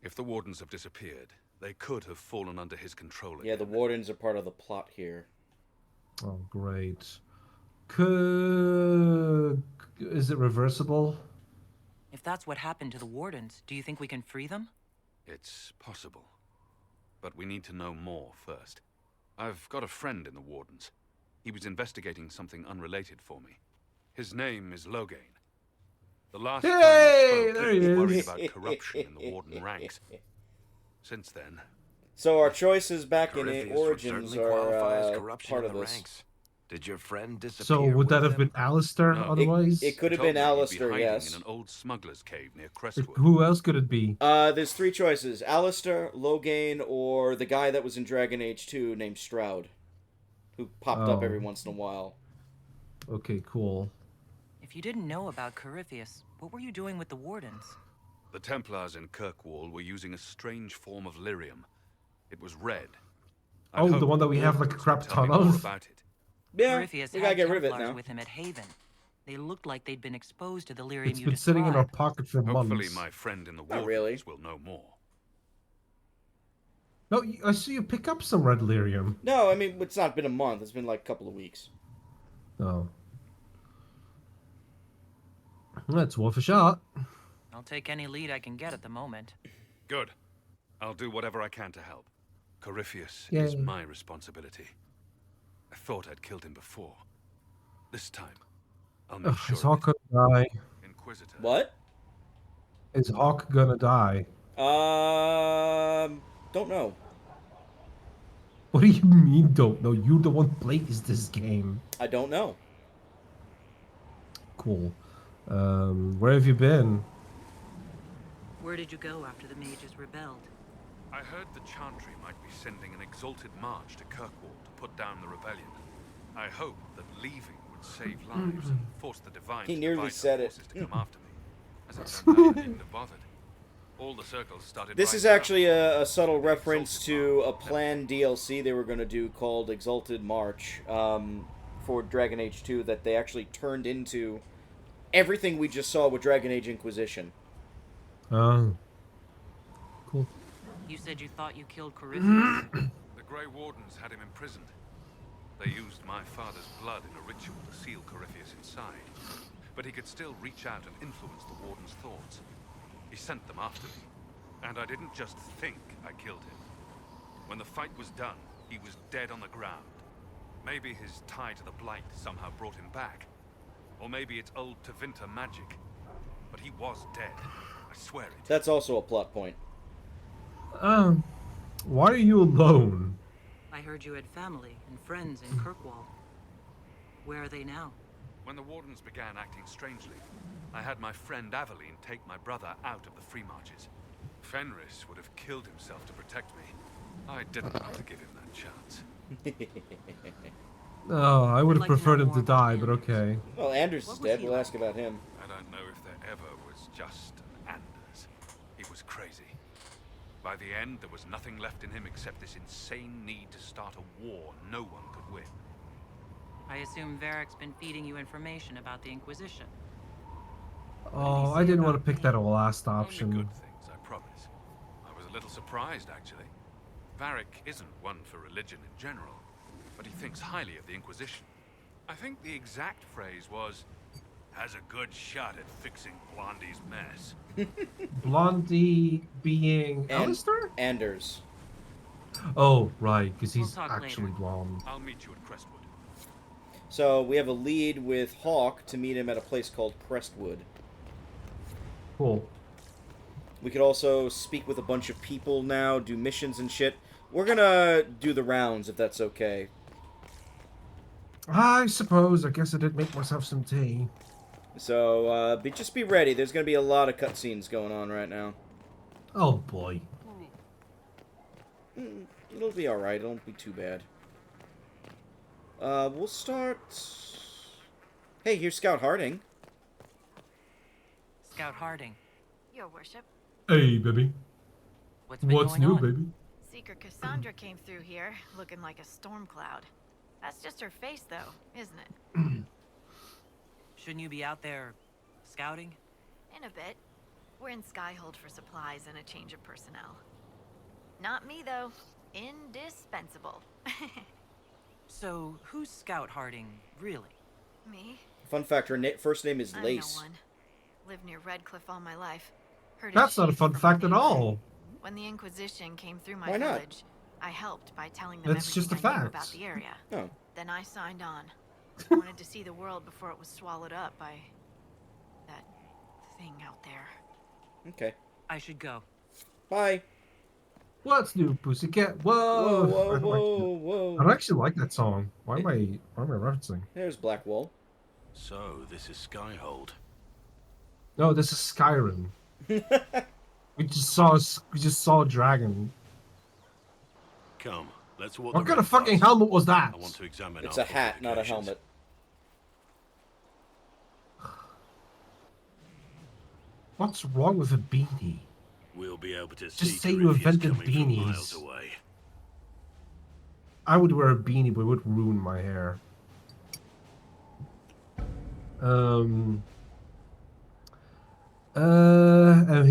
If the Wardens have disappeared, they could have fallen under his control again. Yeah, the Wardens are part of the plot here. Oh, great. Is it reversible? If that's what happened to the Wardens, do you think we can free them? It's possible. But we need to know more first. I've got a friend in the Wardens. He was investigating something unrelated for me. His name is Loghain. The last time Hey, we spoke, there he he was worried is. about corruption in the Warden ranks. Since then, So our choices back in Corypheus would Origins certainly qualify as are corruption part in of the this. ranks. Did your friend disappear? So would that with have been them? Alistair No. otherwise? It could have Told been me he'd be Alistair, hiding yes. in an old smuggler's cave near Like, Crestwood. who else could it be? There's three choices: Alistair, Loghain, or the guy that was in Dragon Age 2 named Stroud, who popped up Oh. every once in a while. Okay, cool. If you didn't know about Corypheus, what were you doing with the Wardens? The Templars in Kirkwall were using a strange form of lyrium. It was red. I'd Oh, the hoped one that we have like a Wardens crap would tell me ton more of? about it. Yeah, Corypheus we gotta had get rid of it Templars now. with him at Haven. They looked like they'd been exposed to the lyrium It's you been sitting in our described. pocket for Hopefully months. my friend in the Not Wardens really. will know more. No, I see you pick up some red lyrium. No, I mean, it's not been a month. It's been like a couple of weeks. Oh. That's worth a shot. I'll take any lead I can get at the moment. Good. I'll do whatever I can to help. Corypheus is Yay. my responsibility. I thought I'd killed him before. This time, I'll make Ugh, sure is of Hawk it. gonna die? Inquisitor. What? Is Hawk gonna die? Don't know. What do you mean, don't know? You're the one plays this game. I don't know. Cool. Where have you been? Where did you go after the mages rebelled? I heard the Chantry might be sending an exalted march to Kirkwall to put down the rebellion. I hoped that leaving would save lives and force the Divine He to nearly divide said their it. forces to come after me. As it turned out, I didn't have bothered. All the circles started. This is rising up. actually a subtle reference to a planned DLC they were going to do called Exalted March for Dragon Age 2 that they actually turned into everything we just saw with Dragon Age Inquisition. Oh. Cool. You said you thought you killed Corypheus. The Grey Wardens had him imprisoned. They used my father's blood in a ritual to seal Corypheus inside. But he could still reach out and influence the Warden's thoughts. He sent them after me. And I didn't just think I killed him. When the fight was done, he was dead on the ground. Maybe his tie to the Blight somehow brought him back. Or maybe it's old Tevinter magic. But he was dead. I swear it. That's also a plot point. Why are you alone? I heard you had family and friends in Kirkwall. Where are they now? When the Wardens began acting strangely, I had my friend Aveline take my brother out of the Free Marches. Fenris would have killed himself to protect me. I didn't want to give him that chance. Oh, I would have preferred him to die, but okay. Well, Anders is dead. We'll ask about him. I don't know if there ever was just an Anders. He was crazy. By the end, there was nothing left in him except this insane need to start a war no one could win. I assume Varric's been feeding you information about the Inquisition. Oh, I didn't want to pick that last Only option. good things, I promise. I was a little surprised, actually. Varric isn't one for religion in general, but he thinks highly of the Inquisition. I think the exact phrase was, has a good shot at fixing Blondie's mess. Blondie being Alistair? Anders. Oh, right, because We'll he's talk actually later. blonde. I'll meet you at Crestwood. So we have a lead with Hawk to meet him at a place called Crestwood. Cool. We could also speak with a bunch of people now, do missions and shit. We're gonna do the rounds if that's okay. I suppose. I guess I did make myself some tea. So just be ready. There's gonna be a lot of cutscenes going on right now. Oh boy. It'll be alright. It won't be too bad. We'll start... Hey, here's Scout Harding. Scout Harding. Your worship. Hey, baby. What's been going new, on? baby? Seeker Cassandra came through here, looking like a storm cloud. That's just her face, though, isn't it? Shouldn't you be out there scouting? In a bit. We're in Skyhold for supplies and a change of personnel. Not me, though. Indispensable. So, who's Scout Harding, really? Me? Fun fact, her first name is I'm Lace. no one. Lived near Redcliffe all my life. Heard That's his not a shriek fun from fact my at all. When the Inquisition came through my Why not? village, I helped by telling them That's just everything a I knew fact. about the area. Oh. Then I signed on. Wanted to see the world before it was swallowed up by that thing out there. Okay. I should go. Bye. What's new, pussycat? Whoa, Whoa! whoa, I don't whoa, actually, I whoa. don't actually like that song. Why am I referencing? There's Blackwall. So, this is Skyhold. No, this is Skyrim. we just saw a dragon. Come, let's walk What the kind of ramparts. fucking helmet was that? I want to examine It's our a hat, not a fortifications. helmet. What's wrong with a beanie? We'll be able to see Just say you Corypheus invented coming from miles beanies. away. I would wear a beanie, but it would ruin my hair. And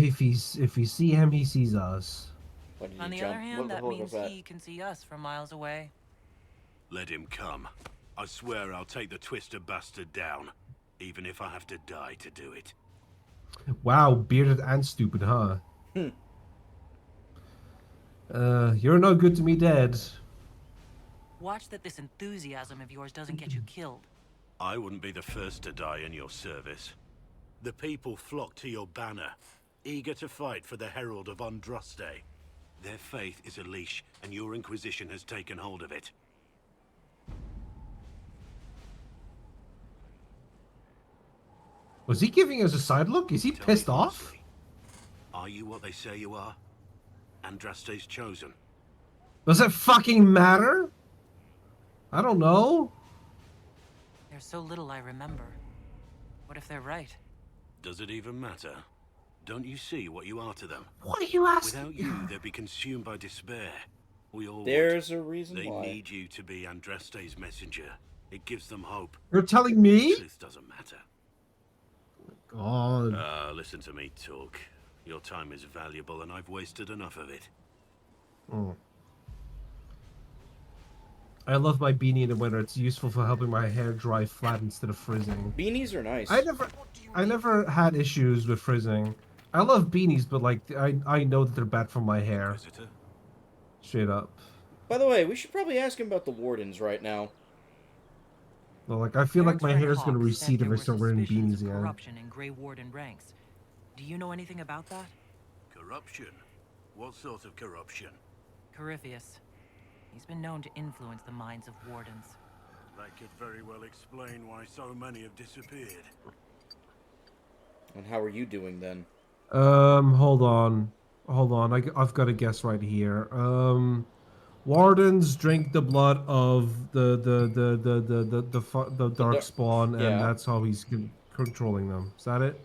if we see him, he sees us. On the other hand, that means he can see us from miles away. Let him come. I swear I'll take the twisted bastard down, even if I have to die to do it. Wow, bearded and stupid, huh? You're no good to me dead. Watch that this enthusiasm of yours doesn't get you killed. I wouldn't be the first to die in your service. The people flock to your banner, eager to fight for the Herald of Andraste. Their faith is a leash, and your Inquisition has taken hold of it. Was he giving us a side look? Is he pissed off? Are you what they say you are? Andraste's chosen. Does it fucking matter? I don't know. There's so little I remember. What if they're right? Does it even matter? Don't you see what you are to them? What are you asking? Without you, they'd be consumed by despair. We all There's would. a reason They why. need you to be Andraste's messenger. It gives them hope. You're telling me? Truth doesn't matter. God. Listen to me talk. Your time is valuable, and I've wasted enough of it. Mm. I love my beanie in the winter. It's useful for helping my hair dry flat instead of frizzing. Beanies are nice. I never had issues with frizzing. I love beanies, but like I know that they're bad for my hair. Straight up. By the way, we should probably ask him about the Wardens right now. Well, like I feel like my hair is gonna recede if I start wearing beanies again. Corruption in Grey Warden ranks. Do you know anything about that? Corruption? What sort of corruption? Corypheus. He's been known to influence the minds of wardens. That could very well explain why so many have disappeared. And how are you doing then? Hold on. I've got a guess right here. Wardens drink the blood of the darkspawn, and yeah. that's how he's controlling them. Is that it?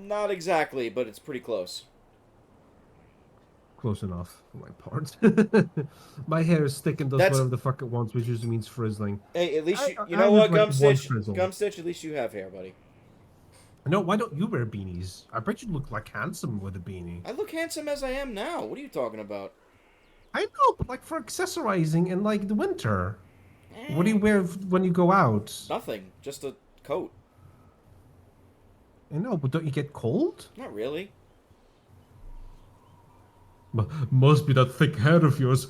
Not exactly, but it's pretty close. Close enough for my part. My hair is thick and does whatever the fuck it wants, which usually means frizzling. Hey, at least you know I what, have, like, Gumstitch, at least you have hair, buddy. No, why don't you wear beanies? I bet you look like handsome with a beanie. I look handsome as I am now. What are you talking about? I know, but like for accessorizing in like the winter. What do you wear when you go out? Nothing, just a coat. I know, but don't you get cold? Not really. Must be that thick hair of yours.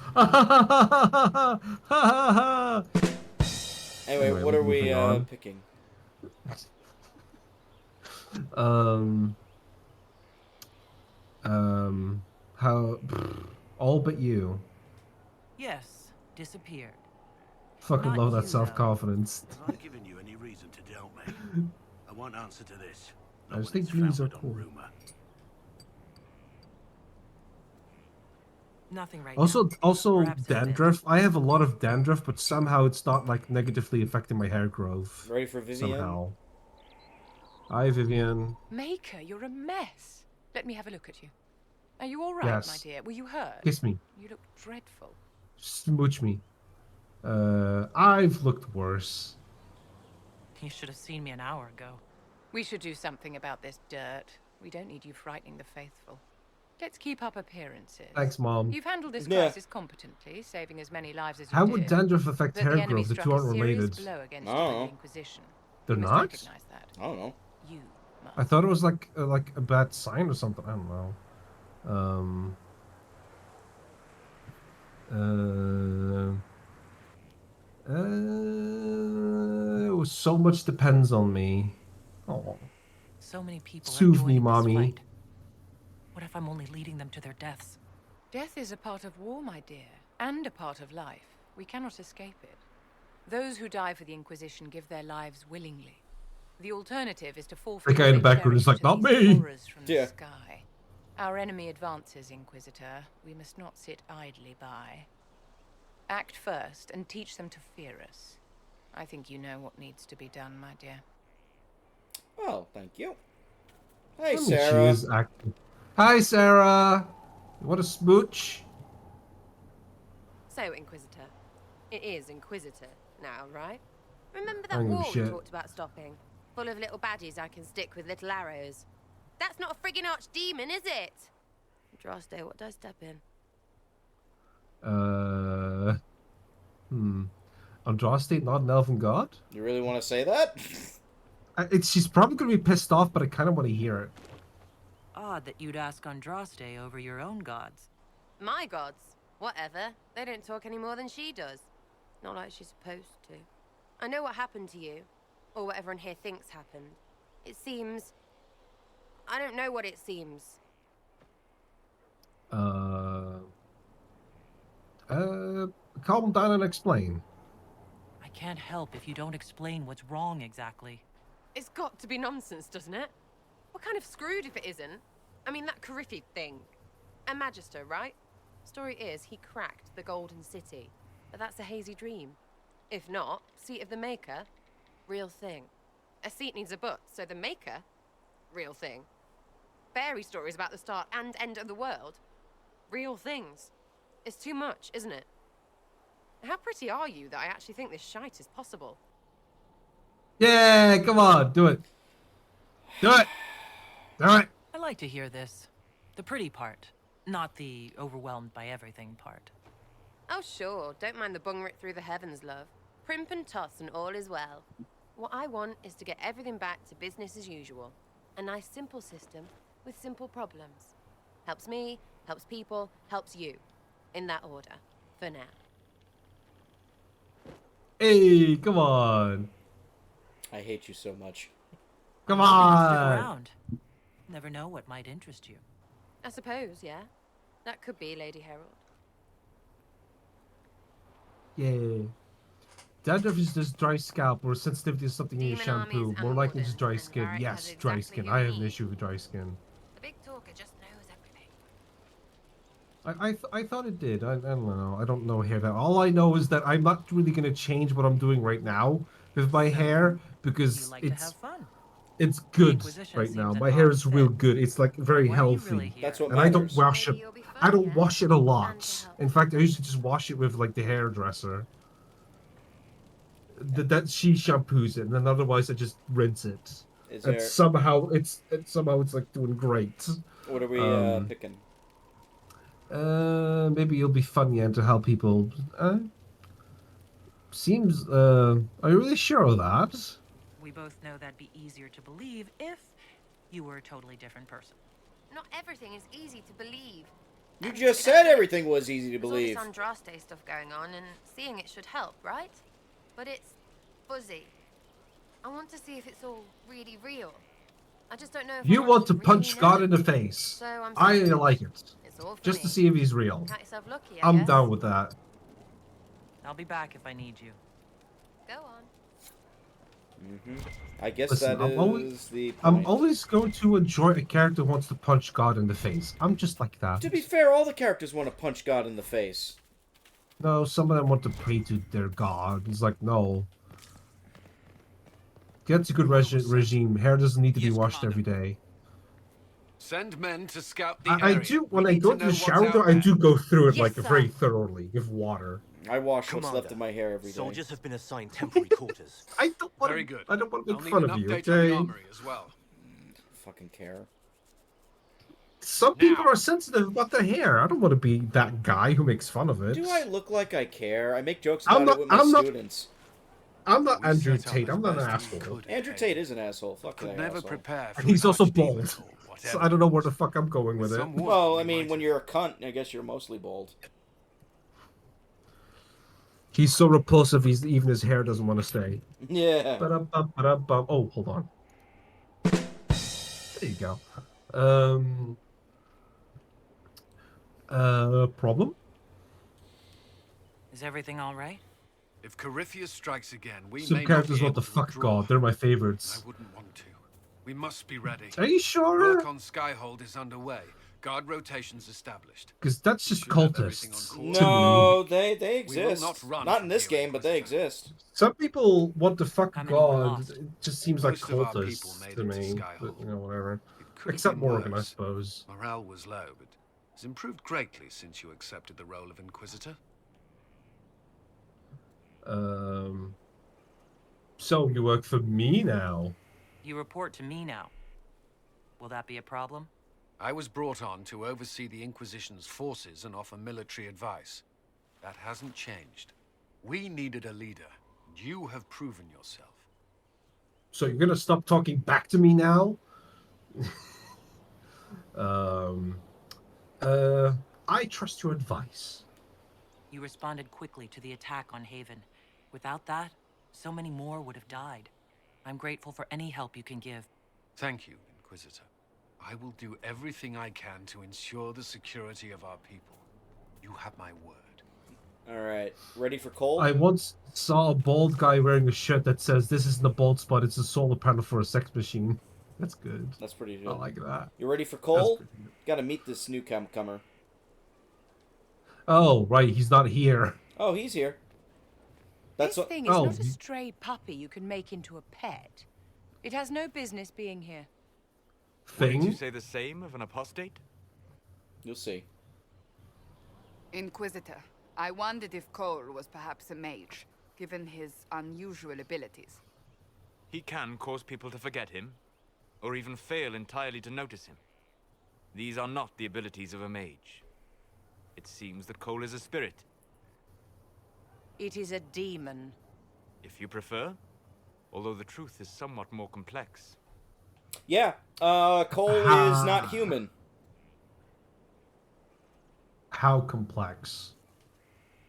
Anyway, what are we picking? How? All but you. Yes, disappeared. Fucking Not love you, that though. self-confidence. Have I given you any reason to doubt me? I want answer to this. I just think beanies are cool. Nothing right Also, now. Perhaps a bit. dandruff. I have a lot of dandruff, but somehow it's not like negatively affecting my hair growth. Ready for Vivian? Somehow. Hi, Vivian. Maker, you're a mess. Let me have a look at you. Are you all right, Yes. my dear? Were you hurt? Kiss me. You look dreadful. Smooch me. I've looked worse. You should have seen me an hour ago. We should do something about this dirt. We don't need you frightening the faithful. Let's keep up appearances. Thanks, Mom. You've handled this Yeah. crisis competently, saving as many lives as you How did. would dandruff affect But hair the enemy growth? The struck two a aren't serious related. blow against I you don't in the know. Inquisition. They're You must not? recognize that. I don't know. You I thought it was like a bad sign or something. I don't know. So much depends on me. Oh, So many people are soothe me, joining this mommy. fight. What a if I'm only leading them to their deaths? Death is a part of war, my dear, and a part of life. We cannot escape it. Those who die for the Inquisition give their lives willingly. The alternative is to fall for The guy in the background is like, not me! From the sky. Our enemy advances, Inquisitor. We must not sit idly by. Act first and teach them to fear us. I think you know what needs to be done, my dear. Oh, thank you. Hey, She Sarah. is acting. Hi, Sarah. You want a smooch? So, Inquisitor. It is Inquisitor now, right? Remember I that don't give a war we shit. talked about stopping? Full of little baddies I can stick with little arrows. That's not a friggin' archdemon, is it? Droste, what did I step in? Andraste, not an elven god? You really want to say that? She's probably going to be pissed off, but I kind of want to hear it. Odd that you'd ask Andraste over your own gods. My gods. Whatever. They don't talk any more than she does. Not like she's supposed to. I know what happened to you. Or what everyone here thinks happened. It seems... I don't know what it seems. Calm down and explain. I can't help if you don't explain what's wrong exactly. It's got to be nonsense, doesn't it? We're kind of screwed if it isn't. I mean, that Carifi thing. A Magister, right? Story is, he cracked the Golden City. But that's a hazy dream. If not, seat of the Maker, real thing. A seat needs a butt, so the Maker, real thing. Fairy stories about the start and end of the world, real things. It's too much, isn't it? How pretty are you that I actually think this shite is possible? Yeah, come on, do it. Do it. Do it. I like to hear this. The pretty part, not the overwhelmed by everything part. Oh, sure. Don't mind the bung ripped through the heavens, love. Primp and toss and all is well. What I want is to get everything back to business as usual. A nice, simple system with simple problems. Helps me, helps people, helps you. In that order. For now. Hey, come on. I hate you so much. Come Stick on. around. Never know what might interest you. I suppose, yeah. That could be Lady Herald. Yeah. Dandruff is just dry scalp or sensitivity to something in your Demon shampoo. armies More likely unmodern, just dry and skin. Varric Yes, has dry exactly skin. who I you have an need. issue with dry skin. The big talker just knows everything. I thought it did. I don't know. I don't know hair that. All I know is that I'm not really gonna change what I'm doing right now with my hair because like to it's have fun. it's good Inquisition right seems now. an My hair odd is real fit. good. It's like very Why are you healthy. really here? That's what And I don't matters. wash it. Maybe you'll be fun, I don't yeah? wash it a And to lot. help. In fact, I usually just wash it with like the hairdresser. That she shampoos it, and then otherwise I just rinse it. Is And there... somehow it's like doing great. What are we picking? Maybe it'll be fun, yeah, to help people. Seems. Are you really sure of that? We both know that'd be easier to believe if you were a totally different person. Not everything is easy to believe. You And just that's said it. everything was easy to There's believe. all this Andraste stuff going on, and seeing it should help, right? But it's fuzzy. I want to see if it's all really real. I just don't know if You I want to really punch know. God in the face. So I'm I saying like it. it's all for Just to me. see if he's real. Count yourself lucky, I I'm guess. down with that. I'll be back if I need you. Go on. I guess Listen, that I'm is the I'm point. always going to enjoy a character who wants to punch God in the face. I'm just like that. To be fair, all the characters want to punch God in the face. No, some of them want to pray to their God. It's like, no. Get a good regime. Hair doesn't need to be washed every day. Send men to scout the I area. do, when We I need go to to know the what's shower, out though, I there. do go through it Yes, like sir. very thoroughly with water. I wash what's Commander, left of my hair every day. Soldiers have been assigned temporary quarters. I don't want Very good. I don't want to I'll make need fun an of you, update on okay? the armory as well. Fucking care. Some people are sensitive about their hair. I don't want to be that guy who makes fun of it. Do I look like I care? I make jokes I'm about not- it with my I'm not- students. I'm not We Andrew set up Tate. as I'm not an best we asshole. could, Andrew Tate is an asshole. Fuck Could that never asshole. prepare for And he's an also archdemon bald. or So whatever. I don't know where the fuck I'm going with it. Some work Well, we I mean, might when you're a cunt, I guess you're mostly bald. He's so repulsive, even his hair doesn't want to stay. Yeah. Ba-dum-bum. Oh, hold on. There you go. Problem? Is everything all right? If Corypheus strikes again, we Some may not characters be want able the to fuck withdraw. god. They're my I favorites. wouldn't want to. We must be ready. Are you sure? Work on Skyhold is underway. Guard rotations established. Because that's We just should have everything on cultists course. to No, me. they exist. not run Not from in this here, game, but they exist. Some people want the fuck How many were god. lost? It just seems like Most of our people cultists made to it to me. Skyhold. But, whatever. Could have Except been Morgan, I worse. suppose. Morale was low, but has improved greatly since you accepted the role of Inquisitor. So you work for me now? You report to me now. Will that be a problem? I was brought on to oversee the Inquisition's forces and offer military advice. That hasn't changed. We needed a leader, and you have proven yourself. So you're gonna stop talking back to me now? I trust your advice. You responded quickly to the attack on Haven. Without that, so many more would have died. I'm grateful for any help you can give. Thank you, Inquisitor. I will do everything I can to ensure the security of our people. You have my word. Alright, ready for Cole? I once saw a bald guy wearing a shirt that says, "This isn't a bald spot, it's a solar panel for a sex machine." That's good. That's pretty good. I like that. You ready for Cole? Gotta meet this newcomer. Oh, right, he's not here. Oh, he's here. That's This what. thing is not a stray puppy you can make into a pet. It has no business being here. Wouldn't you say the same of an apostate? You'll see. Inquisitor, I wondered if Cole was perhaps a mage, given his unusual abilities. He can cause people to forget him, or even fail entirely to notice him. These are not the abilities of a mage. It seems that Cole is a spirit. It is a demon. If you prefer, although the truth is somewhat more complex. Yeah, Cole is not human. How complex?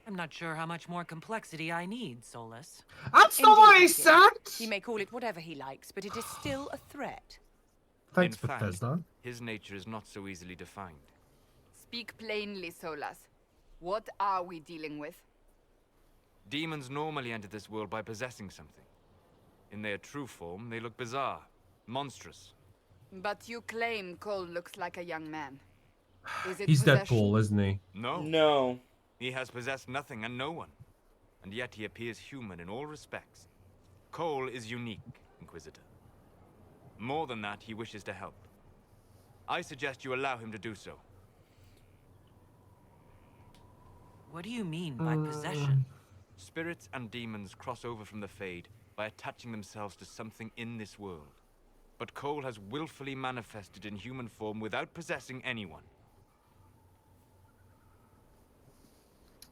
I'm not sure how much more complexity I need, Solus. That's not what I said! He may call it whatever he likes, but it is still a threat. Thanks, In fact, Bethesda. his nature is not so easily defined. Speak plainly, Solas. What are we dealing with? Demons normally enter this world by possessing something. In their true form, they look bizarre, monstrous. But you claim Cole looks like a young man. Is it He's possession? Deadpool, isn't he? No. No. He has possessed nothing and no one. And yet he appears human in all respects. Cole is unique, Inquisitor. More than that, he wishes to help. I suggest you allow him to do so. What do you mean by possession? Spirits and demons cross over from the Fade by attaching themselves to something in this world. But Cole has willfully manifested in human form without possessing anyone.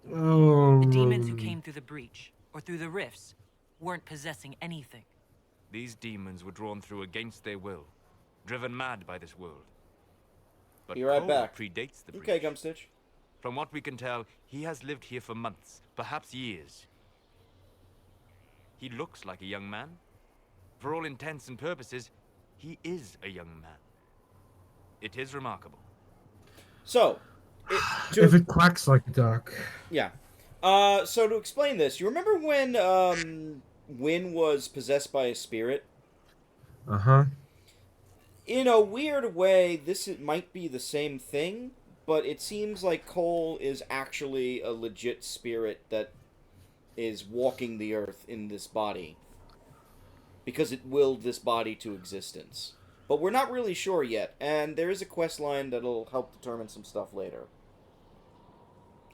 The demons who came through the breach, or through the rifts, weren't possessing anything. These demons were drawn through against their will, driven mad by this world. But Be right Cole back. predates the breach. Okay, Gumstitch. From what we can tell, he has lived here for months, perhaps years. He looks like a young man. For all intents and purposes, he is a young man. It is remarkable. So, If it quacks like a duck. Yeah. So to explain this, you remember when Wynn was possessed by a spirit? Uh-huh. In a weird way, might be the same thing, but it seems like Cole is actually a legit spirit that is walking the earth in this body. Because it willed this body to existence. But we're not really sure yet, and there is a quest line that'll help determine some stuff later.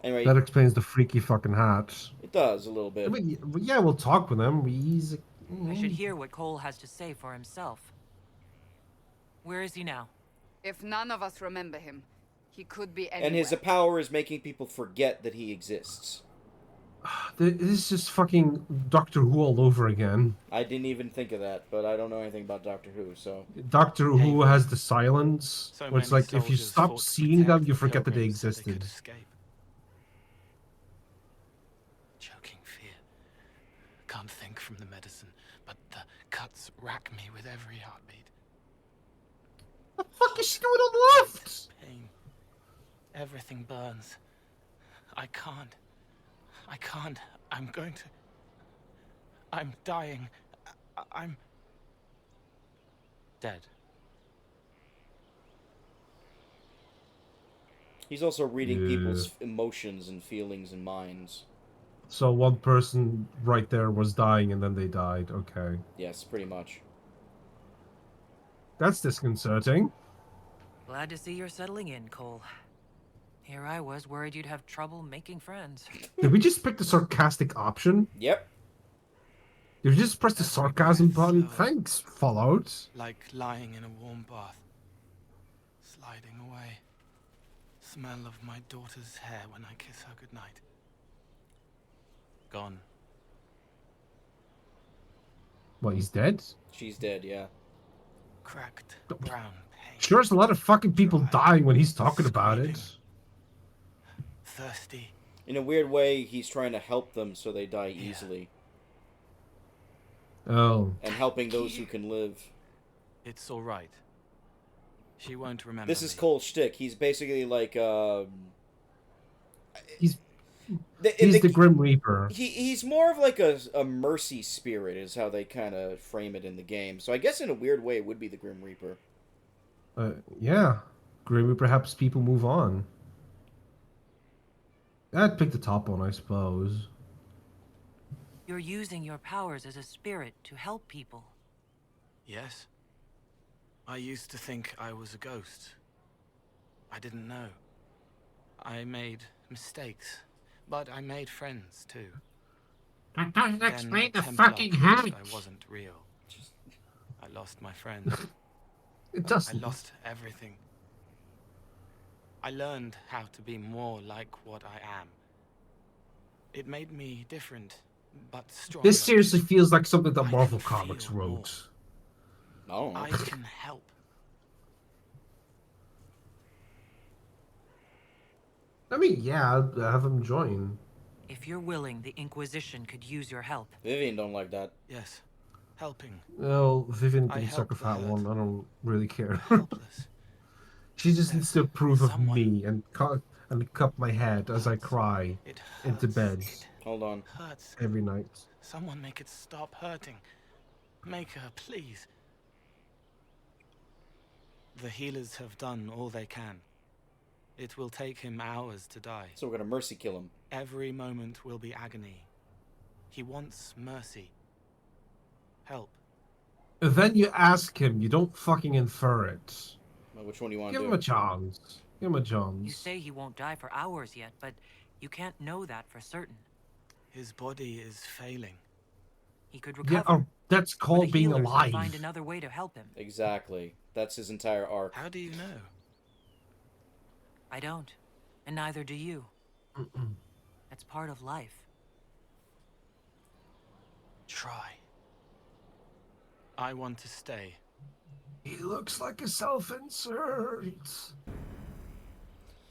Anyway, That explains the freaky fucking hat. it does a little bit. I mean, yeah, we'll talk with him. He's... I should hear what Cole has to say for himself. Where is he now? If none of us remember him, he could be anywhere. And his power is making people forget that he exists. This is just fucking Doctor Who all over again. I didn't even think of that, but I don't know anything about Doctor Who, so... Doctor Who has the silence, So where it's many like if you soldiers stop fought to seeing protect them, you the forget that they pilgrims so existed. could escape. Choking fear. Can't think from the medicine, but the cuts rack me with every heartbeat. What the fuck is she doing on the left? Pain. Everything burns. I can't. I can't. I'm going to... I'm dying. I'm... dead. He's also reading Yeah. people's emotions and feelings and minds. So one person right there was dying and then they died. Okay. Yes, pretty much. That's disconcerting. Glad to see you're settling in, Cole. Here I was worried you'd have trouble making friends. Did we just pick the sarcastic option? Yep. Did we just press the sarcasm button? Thanks, Fallout. Like lying in a warm bath. Sliding away. Smell of my daughter's hair when I kiss her goodnight. Gone. What, he's dead? She's dead, yeah. Cracked, brown pain. Sure, there's a lot of fucking people dying when he's talking about it. Thirsty. In a weird way, he's trying to help them so they die easily. Oh. And helping those who can live. It's all right. She won't remember. This is Cole's shtick. He's basically like, He's the Grim Reaper. He's more of like a mercy spirit, is how they kind of frame it in the game. So I guess in a weird way, it would be the Grim Reaper. Yeah. Grim Reaper helps people move on. I'd pick the top one, I suppose. You're using your powers as a spirit to help people. Yes. I used to think I was a ghost. I didn't know. I made mistakes, but I made friends too. That doesn't Then explain the Templar fucking proved hatch. I wasn't real. I lost my friends. It doesn't. I lost everything. I learned how to be more like what I am. It made me different, but stronger. This seriously feels like something that Marvel Comics wrote. Oh. I can help. I mean, yeah, I'd have him join. If you're willing, the Inquisition could use your help. Vivian don't like that. Yes. Helping. Well, Vivian I can help suck the that hurt. one. I don't really care. Helpless. She just needs to approve of me and cup my head as I cry into bed Hold on. Hurts. every night. Someone make it stop hurting. Make her, please. The healers have done all they can. It will take him hours to die. So we're gonna mercy kill him. Every moment will be agony. He wants mercy. Help. Then you ask him. You don't fucking infer it. Well, which one do you want to Give do? him a chance. Give him a You chance. say he won't die for hours yet, but you can't know that for certain. His body is failing. He could Yeah, recover. that's but the called being healers will alive. Find another way to help him. Exactly. That's his entire arc. How do you know? I don't, and neither do you. That's part of life. Try. I want to stay. He looks like a self-insert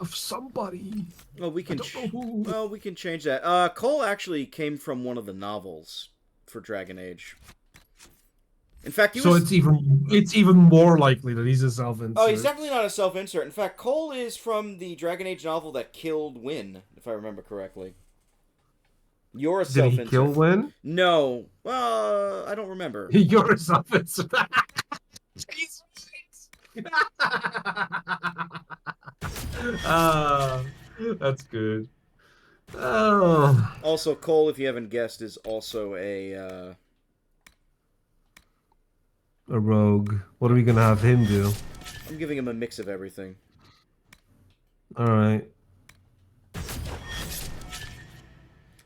of somebody. Well, we can. I don't know who. Well, we can change that. Cole actually came from one of the novels for Dragon Age. In fact, So it's even more likely that he's a self-insert. Oh, he's definitely not a self-insert. In fact, Cole is from the Dragon Age novel that killed Wynne, if I remember correctly. You're a Did self-insert. he kill Wynne? No. Well, I don't remember. You're a self-insert. That's good. Oh. Also, Cole, if you haven't guessed, is also a rogue. What are we gonna have him do? I'm giving him a mix of everything. All right. A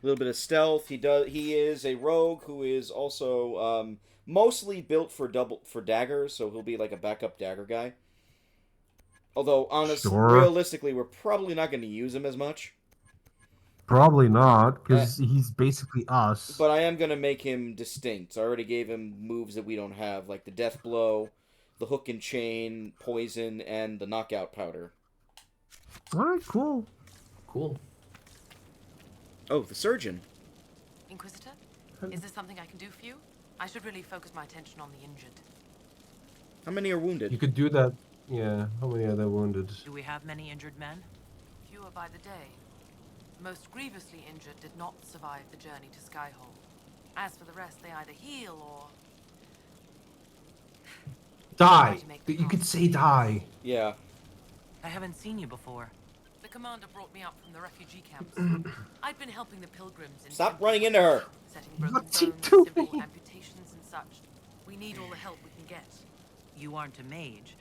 little bit of stealth. He is a rogue who is also mostly built for daggers, so he'll be like a backup dagger guy. Although, realistically, we're probably not going to use him as much. Probably not, because he's basically us. But I am going to make him distinct. I already gave him moves that we don't have, like the death blow, the hook and chain, poison, and the knockout powder. All right, cool. Cool. Oh, the surgeon. Inquisitor, is there something I can do for you? I should really focus my attention on the injured. How many are wounded? You could do that. Yeah, how many are there wounded? Do we have many injured men? fewer by the day. The most grievously injured did not survive the journey to Skyhold. As for the rest, they either heal or... Die. You could say die. Yeah. I haven't seen you before. The commander brought me up from the refugee camps. I'd been helping the pilgrims in Stop running into her. setting broken What's he bones, doing? simple amputations and such. We need all the help we can get. You aren't a mage.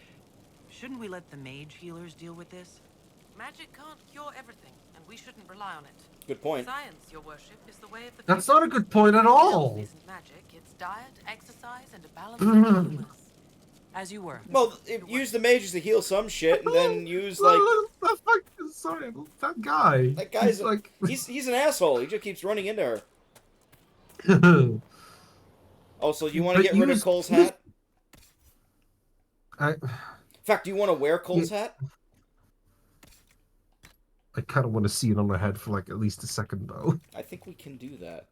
Shouldn't we let the mage healers deal with this? Magic can't cure everything, and we shouldn't rely on it. Good point. Science, your worship, is the way of the That's future. not a good point at all. Health isn't magic, it's diet, exercise, and a balance of humors. As you were. Well, use the mages to heal some shit, and then use like. Sorry, that guy. That guy's like he's an asshole. He just keeps running into her. Also, you want to get rid of Cole's hat? In fact, do you want to wear Cole's hat? I kind of want to see it on my head for like at least a second, though. I think we can do that.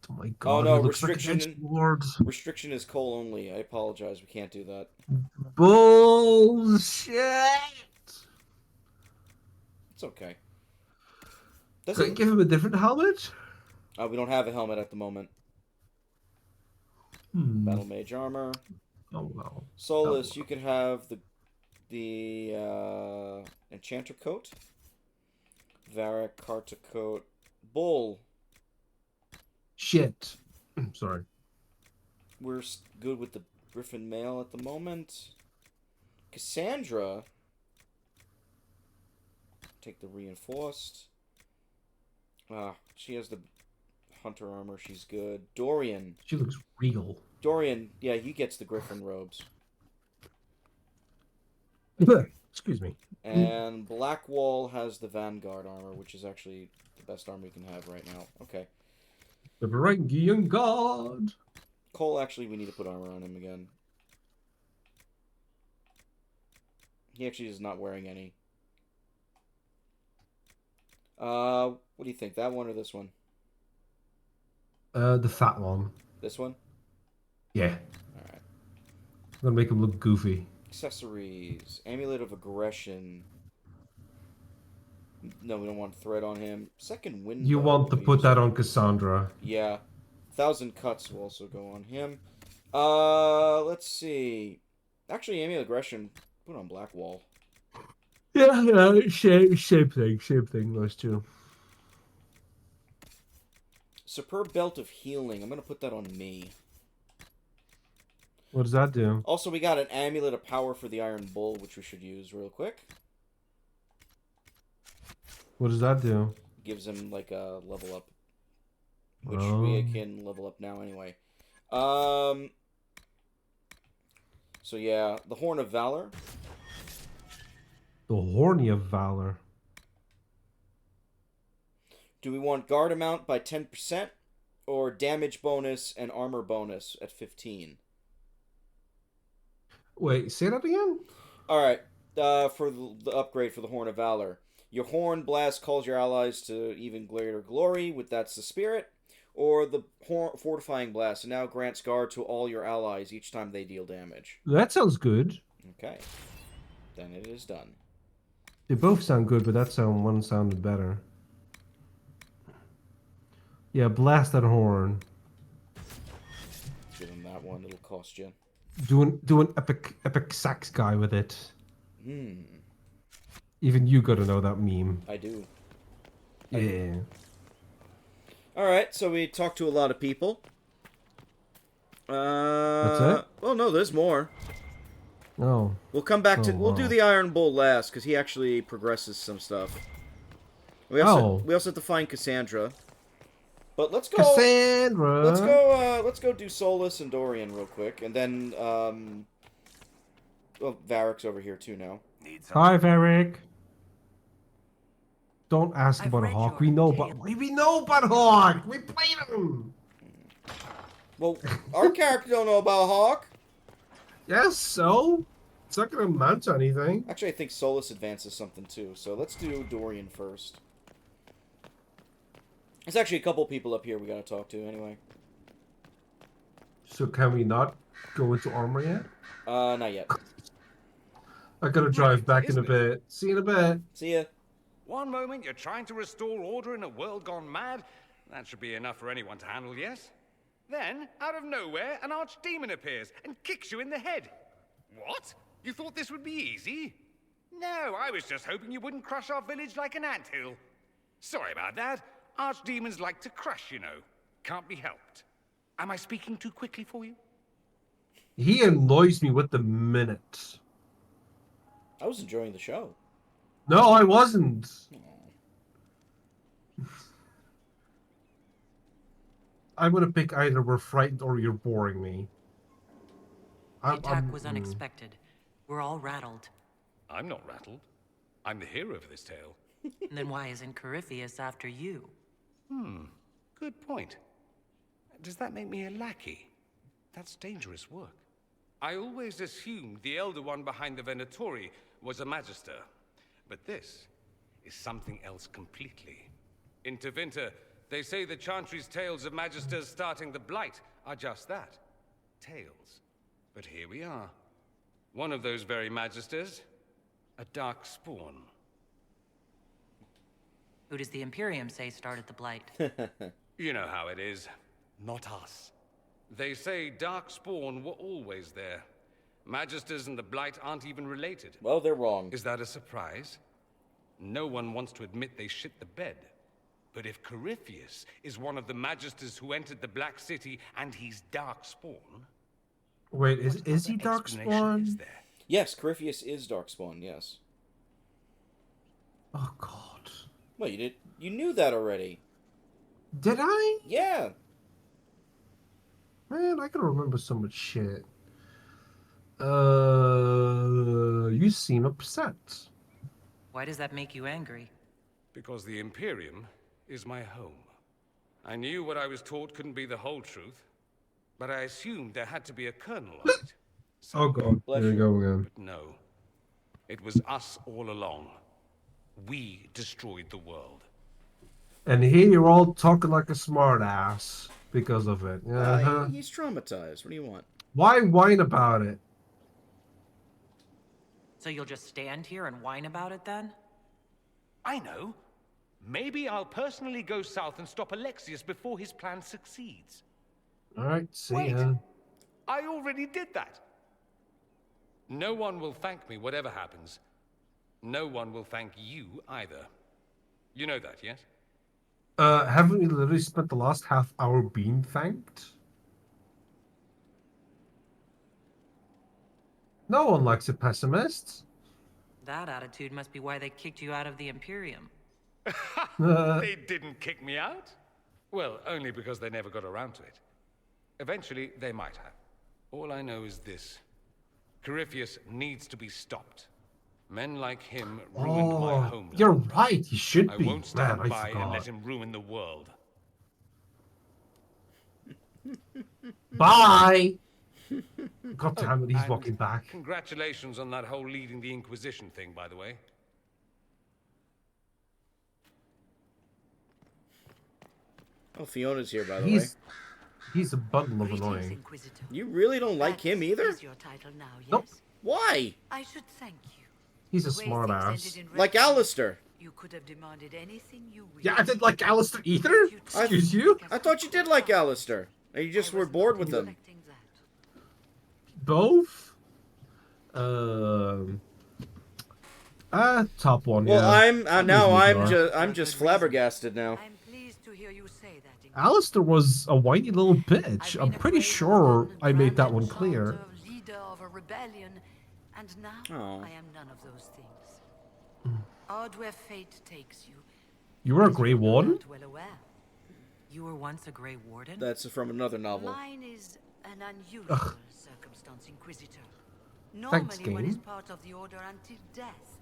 Oh my god! Oh no, he looks restriction. like an edgelord. Restriction is Cole only. I apologize. We can't do that. Bullshit. It's okay. Could I give him a different helmet? We don't have a helmet at the moment. Battle mage armor. Oh well. Solus, you can have the enchanter coat. Varric, Carta coat. Bull. Shit. Sorry. We're good with the Griffin mail at the moment. Cassandra. Take the reinforced. She has the hunter armor. She's good. Dorian. She looks regal. Dorian, yeah, he gets the Griffin robes. Excuse me. And Blackwall has the Vanguard armor, which is actually the best armor you can have right now. Okay. The Varangian God. Cole, actually, we need to put armor on him again. He actually is not wearing any. What do you think? That one or this one? The fat one. This one? Yeah. Alright. I'm gonna make him look goofy. Accessories. Amulet of Aggression. No, we don't want thread on him. Second window. You want to put that on Cassandra. Yeah. 1,000 cuts will also go on him. Let's see. Actually, Amulet of Aggression, put on Blackwall. Yeah, same thing, those two. Superb Belt of Healing. I'm going to put that on me. What does that do? Also, we got an Amulet of Power for the Iron Bull, which we should use real quick. What does that do? Gives him, like, a level up. Which we can level up now anyway. So, yeah. The Horn of Valor. The Horny of Valor. Do we want guard amount by 10% or damage bonus and armor bonus at 15? Wait, say that again? Alright, for the upgrade for the Horn of Valor. Your Horn Blast calls your allies to even greater glory, that's the spirit. Or the Fortifying Blast, and now grants guard to all your allies each time they deal damage. That sounds good. Okay. Then it is done. They both sound good, but one sounded better. Yeah, blast that horn. Give him that one, it'll cost you. Do an epic sax guy with it. Even you gotta know that meme. I do. Yeah. Alright, so we talked to a lot of people. That's it? Oh no, there's more. Oh. We'll come back to... We'll do the Iron Bull last, because he actually progresses some stuff. We also have to find Cassandra. But let's go... Cassandra! Let's go do Solus and Dorian real quick, and then, well, Varric's over here too now. Hi, Varric. Don't ask about Hawk. We know about Hawk. We played him. Well, our character don't know about Hawk. Yes, so it's not gonna amount to anything. Actually, I think Solus advances something too. So let's do Dorian first. There's actually a couple people up here we gotta talk to anyway. So can we not go into armor yet? Not yet. I gotta drive back in a bit. See you in a bit. See ya. One moment you're trying to restore order in a world gone mad. That should be enough for anyone to handle, yes? Then, out of nowhere, an archdemon appears and kicks you in the head. What? You thought this would be easy? No, I was just hoping you wouldn't crush our village like an anthill. Sorry about that. Archdemons like to crush, you know. Can't be helped. Am I speaking too quickly for you? He annoys me with the minute. I was enjoying the show. No, I wasn't. I'm gonna pick either we're frightened or you're boring me. The attack was unexpected. We're all rattled. I'm not rattled. I'm the hero of this tale. Then why isn't Corypheus after you? Good point. Does that make me a lackey? That's dangerous work. I always assumed the Elder One behind the Venatori was a Magister. But this is something else completely. In Tevinter, they say the Chantry's tales of Magisters starting the Blight are just that. Tales. But here we are. One of those very Magisters, a dark spawn. Who does the Imperium say started the Blight? You know how it is. Not us. They say Darkspawn were always there. Magisters and the Blight aren't even related. Well, they're wrong. Is that a surprise? No one wants to admit they shit the bed. But if Corypheus is one of the Magisters who entered the Black City and he's Darkspawn... Wait, is he Darkspawn? Yes, Corypheus is Darkspawn, yes. Oh, God. Well, you knew that already. Did I? Yeah. Man, I can remember so much shit. You seem upset. Why does that make you angry? Because the Imperium is my home. I knew what I was taught couldn't be the whole truth, but I assumed there had to be a kernel of it. Oh, God. There you go again. But no. It was us all along. We destroyed the world. And here you're all talking like a smart ass because of it. He's traumatized. What do you want? Why whine about it? So you'll just stand here and whine about it then? I know. Maybe I'll personally go south and stop Alexius before his plan succeeds. Alright, see Wait. ya. I already did that. No one will thank me, whatever happens. No one will thank you either. You know that, yes? Haven't we literally spent the last half hour being thanked? No one likes a pessimist. That attitude must be why they kicked you out of the Imperium. They didn't kick me out? Well, only because they never got around to it. Eventually, they might have. All I know is this. Corypheus needs to be stopped. Men like him ruined my homeland. You're right, he should be. I won't stand Man, by and forgot. let him ruin the world. Bye! God damn it, he's and walking back. Congratulations on that whole leading the Inquisition thing, by the way. Oh, Fiona's here, by the way. He's a bundle of annoying. You really don't like him either? Your title now, yes? Nope. Why? I should thank you. He's a The way smart things ass. ended in Like Redfall, Alistair. You could have demanded anything you wished. Yeah, I didn't like Alistair either? Excuse you? I thought you did like Alistair. And you just were bored with him. Both? Top one, Well, yeah. I'm just flabbergasted now. Alistair was a whiny little bitch. I'm pretty sure I made that one clear. Leader of a rebellion, and now Oh. I am none of those things. Odd where fate takes you. You were a Grey Warden? Well aware. You were once a Grey Warden? That's from another novel. Mine is an unusual circumstance, Inquisitor. Thanks, Normally one game. is part of the Order until death.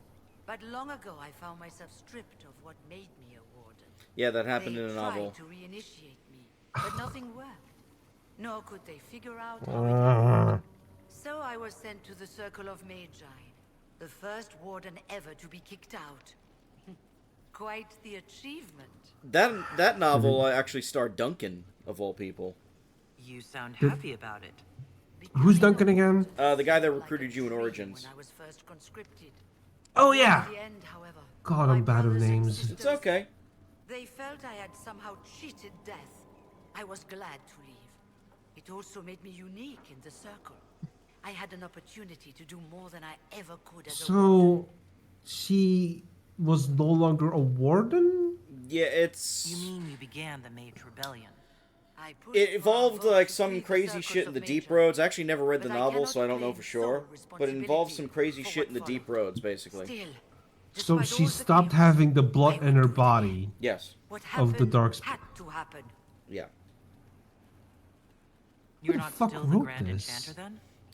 But long ago I found myself stripped of what made me a warden. Yeah, that happened They in a novel. tried to reinitiate me, but nothing worked. Nor could they figure out how it happened. So I was sent to the Circle of Magi, the first warden ever to be kicked out. Quite the achievement. That novel actually starred Duncan, of all people. You sound happy about it. Who's Duncan again? The guy that recruited you in Origins. Oh yeah. God, I'm bad with names. It's okay. They felt I had somehow cheated death. I was glad to leave. It also made me unique in the circle. I had an opportunity to do more than I ever could as a warden. So, she was no longer a warden? Yeah, it's... You mean you began the Mage Rebellion? It involved like some crazy shit in the Deep Roads. I actually never read the novel, so I don't know for sure. But it involves some crazy shit in the Deep Roads, basically. So she stopped having the blood in her body. Yes. Of the dark spirit. Yeah. You're Who the not fuck still the wrote Grand this? Enchanter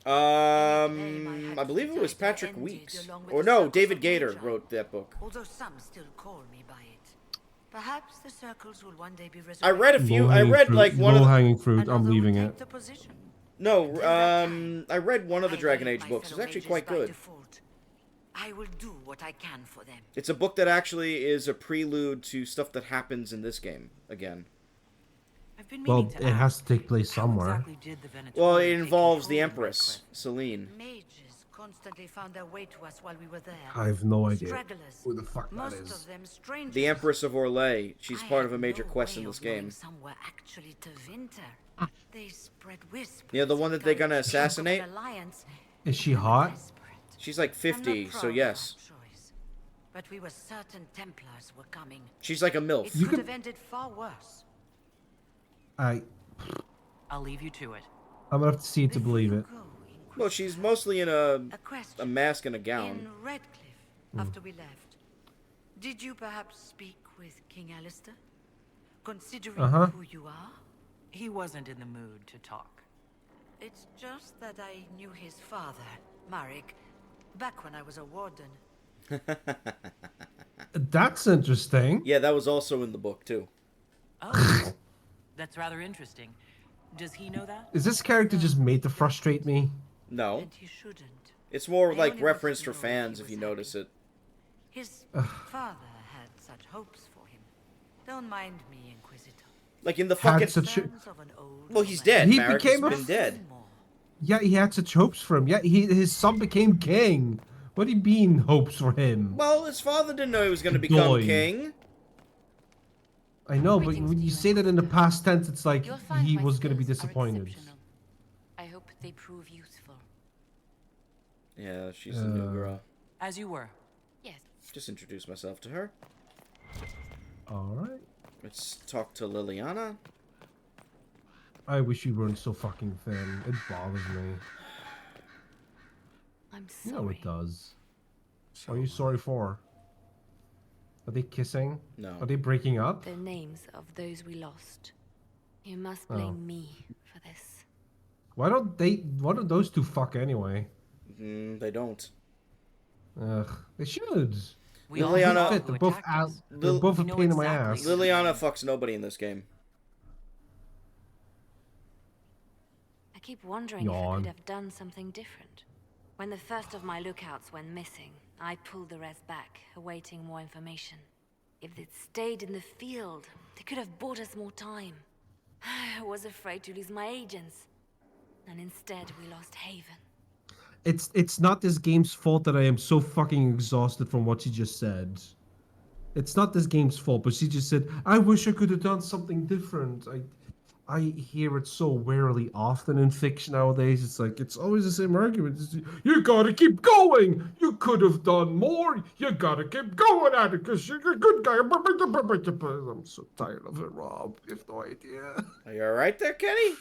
then? I believe it was Patrick Weeks. Or no, David Gator wrote that book. Although some still call me by it. Perhaps the circles will one day be resurrected. I read a few. I read like one of the low-hanging fruit. I'm leaving it. No, I read one of the Dragon Age books. It's actually quite good. I will do what I can for them. It's a book that actually is a prelude to stuff that happens in this game again. Well, it has to take place somewhere. Well, it involves the Empress, Celine. Mages constantly found their way to us while we were there. I have no idea Stragglers. who the fuck that Most is. of them strangers. The Empress of Orlais. She's part of a major quest in this game. Somewhere actually to winter. They spread whispers. Yeah, the one that they're gonna assassinate? Is she hot? She's like 50, so yes. But we were certain Templars were coming. She's like a MILF. It could have ended far worse. I'll leave you to it. I'm gonna have to see it to believe it. Well, she's mostly in a mask and a gown. In Redcliffe, after we left, did you perhaps speak with King Alistair? Considering who you are? He wasn't in the mood to talk. It's just that I knew his father, Marek, back when I was a warden. That's interesting. Yeah, that was also in the book, too. Oh, that's rather interesting. Does he know that? Is this character just made to frustrate me? No. And he shouldn't. It's more like referenced for fans, if you notice it. His father had such hopes for him. Don't mind me, Inquisitor. Like in the fucking... Well, he's dead. He Marek became has been dead. Yeah, he had such hopes for him. Yeah, his son became king. What do you mean, hopes for him? Well, his father didn't know he was going to become king. I know, but when you say that in the past tense, it's like he was going to be disappointed. I hope they prove useful. Yeah, she's a new girl. As you were. Yes. Just introduce myself to her. Alright. Let's talk to Liliana. I wish you weren't so fucking thin. It bothers me. I'm sorry. You know it does. What are you sorry for? Are they kissing? No. Are they breaking up? The names of those we lost. You must blame me for this. Why don't those two fuck anyway? They don't. Ugh, they should. Liliana, they're both a pain in my ass. Liliana fucks nobody in this game. I keep wondering if I could have done something different. When the first of my lookouts went missing, I pulled the rest back, awaiting more information. If they'd stayed in the field, they could have bought us more time. I was afraid to lose my agents. And instead, we lost Haven. It's not this game's fault that I am so fucking exhausted from what she just said. It's not this game's fault, but she just said, I wish I could have done something different. I hear it so rarely often in fiction nowadays. It's like, it's always the same argument. You gotta keep going! You could have done more! You gotta keep going at it, because you're a good guy. I'm so tired of it, Rob. You have no idea. Are you alright there, Kenny?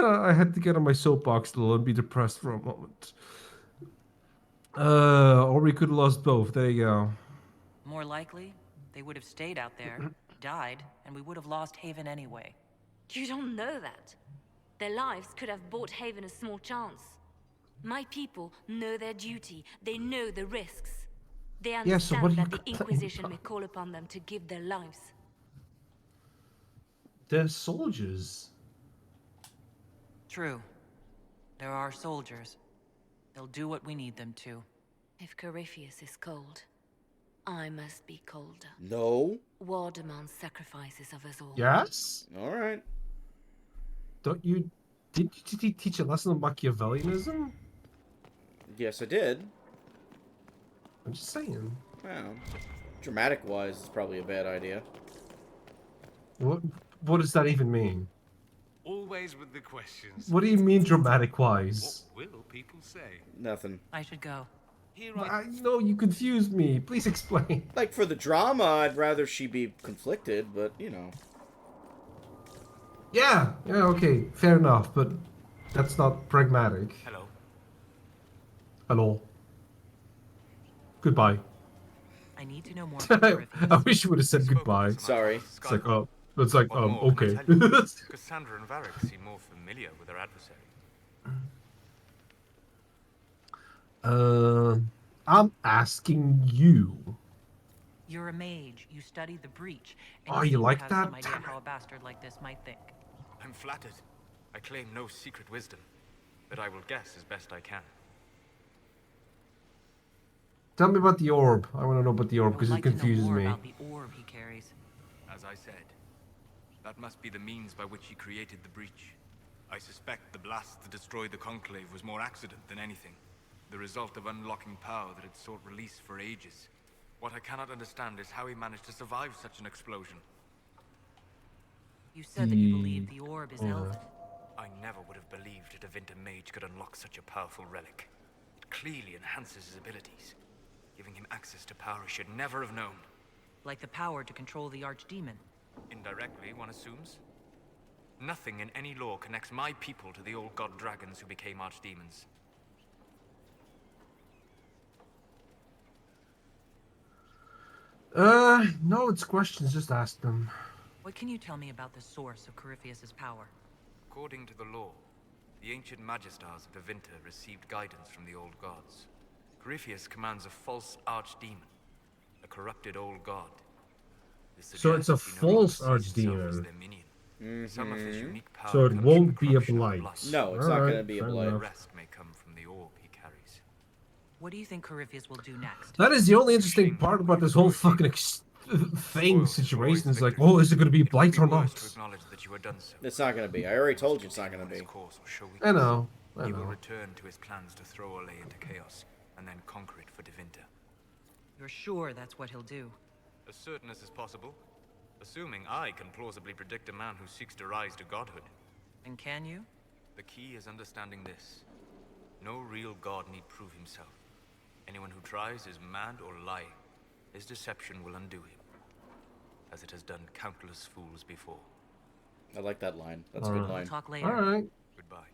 I had to get on my soapbox a little and be depressed for a moment. Or we could have lost both. There you go. More likely, they would have stayed out there, died, and we would have lost Haven anyway. You don't know that. Their lives could have bought Haven a small chance. My people know their duty. They know the risks. They understand that the Inquisition may call upon them to give their lives. They're soldiers. True. There are soldiers. They'll do what we need them to. If Corypheus is cold, I must be colder. No. War demands sacrifices of us all. Yes? Alright. Don't you Did you teach a lesson on Machiavellianism? Yes, I did. I'm just saying. Well, dramatic-wise, it's probably a bad idea. What does that even mean? Always with the questions. What do you mean dramatic-wise? What will people say? Nothing. I should go. No, you confused me. Please explain. Like, for the drama, I'd rather she be conflicted, but, you know. Yeah, okay, fair enough, but that's not pragmatic. Hello. Hello. Goodbye. I need to know more. I wish you would have said goodbye. Sorry. It's like, oh, it's like, okay. Cassandra and Varric seem more familiar with their adversary. I'm asking you. You're a mage. You studied the breach. Oh, And you seem to like have that? some idea how a bastard like this might think. I'm flattered. I claim no secret wisdom, but I will guess as best I can. Tell me about the orb. I want to know about the orb because it confuses me. About the orb he carries. As I said, that must be the means by which he created the breach. I suspect the blast that destroyed the Conclave was more accident than anything. The result of unlocking power that had sought release for ages. What I cannot understand is how he managed to survive such an explosion. You said that you believe the orb is elven. I never would have believed a Devinter mage could unlock such a powerful relic. It clearly enhances his abilities, giving him access to power he should never have known. Like the power to control the archdemon. Indirectly, one assumes. Nothing in any law connects my people to the old god dragons who became archdemons. No, it's questions. Just ask them. What can you tell me about the source of Corypheus's power? According to the law, the ancient Magistars of Devinter received guidance from the old gods. Corypheus commands a false archdemon, a corrupted old god. So it's a false archdemon. Some of his unique power So it comes won't from be a corruption of blight. blood. No, it's not going to be a fair blight. The enough. rest may come from the orb he carries. What do you think Corypheus will do next? That is the only interesting part about this whole fucking thing situation. Is like, oh, is it going to be blight or not? That you had done so. It's not going to be. I already told you it's not going to be. I know. He will return to his plans to throw Olay into chaos, and then conquer it for Devinter. You're sure that's what he'll do? As certain as is possible. Assuming I can plausibly predict a man who seeks to rise to godhood. And can you? The key is understanding this. No real god need prove himself. Anyone who tries is mad or lying. His deception will undo him, as it has done countless fools before. I like that line. That's a good line. We'll talk later. All right. Goodbye.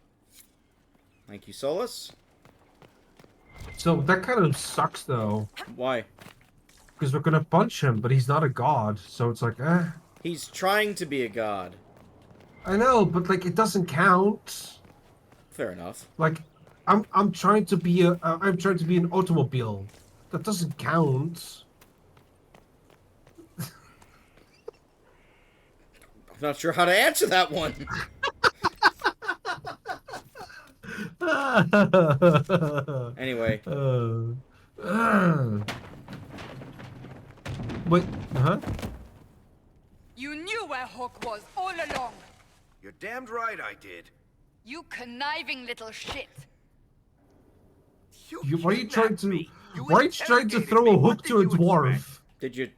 Thank you, Solus. So that kind of sucks, though. Why? Because we're gonna punch him, but he's not a god, so it's like, eh. He's trying to be a god. I know, but like, it doesn't count. Fair enough. Like, I'm trying to be I'm trying to be an automobile. That doesn't count. I'm not sure how to answer that one. Anyway. Wait, huh? You knew where Hawk was all along. You're damned right I did. You conniving little shit. Why are you trying to? Why are you trying to throw a hook to a dwarf? Did you?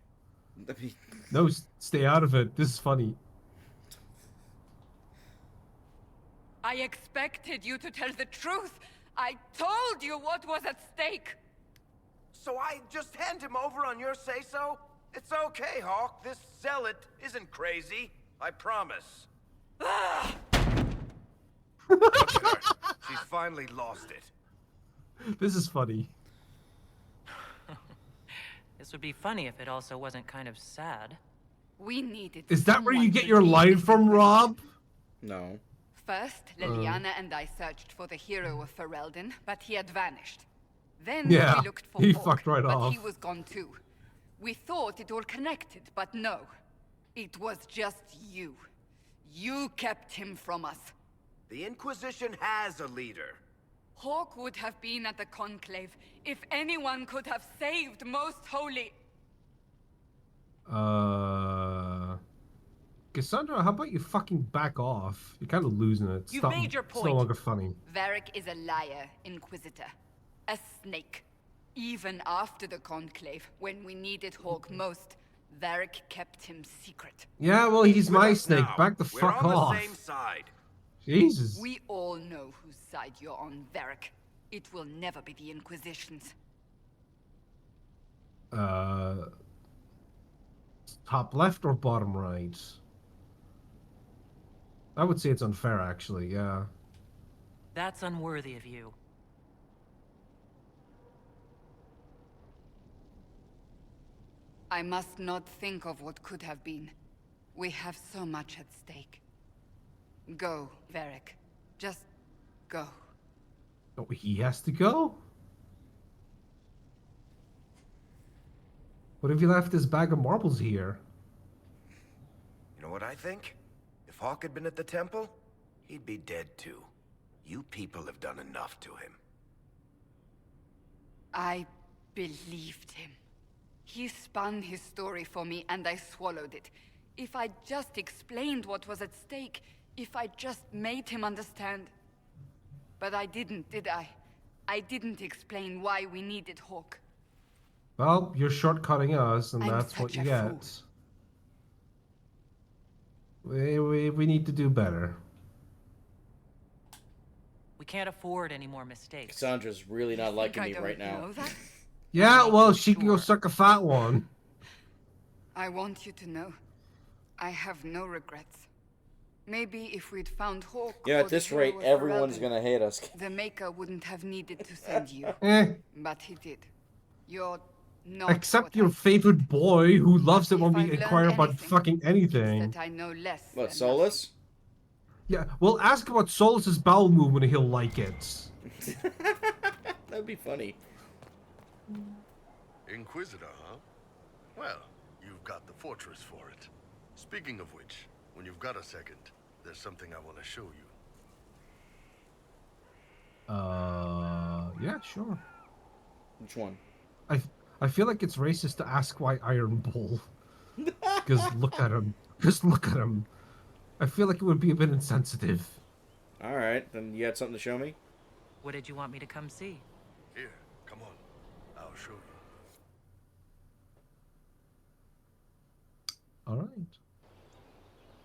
No, stay out of it. This is funny. I expected you to tell the truth. I told you what was at stake. So I just hand him over on your say-so? It's okay, Hawk. This zealot isn't crazy. I promise. Look at her. She's finally lost it. This is funny. This would be funny if it also wasn't kind of sad. We needed. Is that where you someone get to your lead line this from, Rob? No. First, Liliana and I searched for the hero of Ferelden, but he had vanished. Then Yeah, we looked for he Hawk, fucked right but off. he was gone too. We thought it all connected, but no. It was just you. You kept him from us. The Inquisition has a leader. Hawk would have been at the Conclave if anyone could have saved Most Holy. Cassandra, how about you fucking back off? You're kind of losing it. You've Stop, made your It's no point. longer funny. Varric is a liar, Inquisitor. A snake. Even after the Conclave, when we needed Hawk most, Varric kept him secret. Yeah, well, he's my With us snake. now. Back the We're fuck on off. the same side. Jesus. We all know whose side you're on, Varric. It will never be the Inquisition's. Top left or bottom right? I would say it's unfair, actually, yeah. That's unworthy of you. I must not think of what could have been. We have so much at stake. Go, Varric. Just go. Oh, he has to go? What if he left his bag of marbles here? You know what I think? If Hawk had been at the temple, he'd be dead too. You people have done enough to him. I believed him. He spun his story for me, and I swallowed it. If I just explained what was at stake, if I just made him understand. But I didn't, did I? I didn't explain why we needed Hawk. Well, you're shortcutting us, and I'm that's what such you a get. We need to do better. We can't afford any more mistakes. Cassandra's really not liking me right now. Yeah, well, she can go suck a fat one. I want you to know, I have no regrets. Maybe if we'd found Hawk. Yeah, or at the this hero rate, was everyone's Ferelden, gonna hate us. The Maker wouldn't have needed to send you. But he did. You're not Except your favorite boy who loves it when we I've inquire learned about anything, fucking anything. that I know less. What, Solus? Yeah, well, ask about Solus's bowel movement and he'll like it. That'd be funny. Inquisitor, huh? Well, you've got the fortress for it. Speaking of which, when you've got a second, there's something I want to show you. Yeah, sure. Which one? I feel like it's racist to ask why Iron Bull. Because look at him. Just look at him. I feel like it would be a bit insensitive. Alright, then you had something to show me? What did you want me to come see? Here, come on. I'll show you. Alright.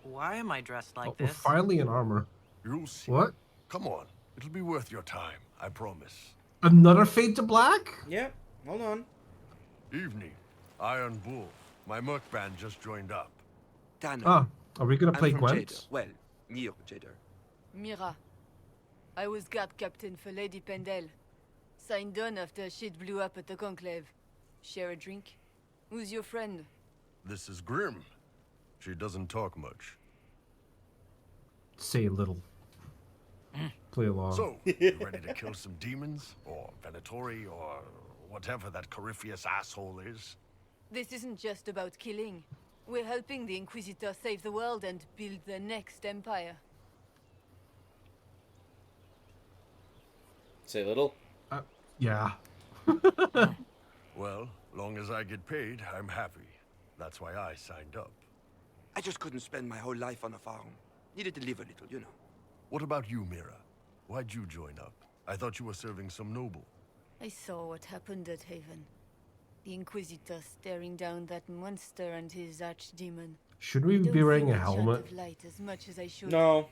Why am I dressed like We're this? finally in armor. You'll see. What? Come on. It'll be worth your time, I promise. Another Fade to Black? Yeah, hold on. Evening. Iron Bull. My merc band just joined up. Tanner. Ah, are we gonna I'm play from Gwent? Jader. Well, near Jader. Mira. I was guard captain for Lady Pendel. Signed on after shit blew up at the Conclave. Share a drink? Who's your friend? This is Grim. She doesn't talk much. Say a little. Play along. So, you ready to kill some demons? Or Venatori? Or whatever that Corypheus asshole is? This isn't just about killing. We're helping the Inquisitor save the world and build the next empire. Say little? Yeah. Well, long as I get paid, I'm happy. That's why I signed up. I just couldn't spend my whole life on a farm. Needed to live a little, you know. What about you, Mira? Why'd you join up? I thought you were serving some noble. I saw what happened at Haven. The Inquisitor staring down that monster and his archdemon. Should we I don't be wearing see a the chant helmet? of light as much as I should. No.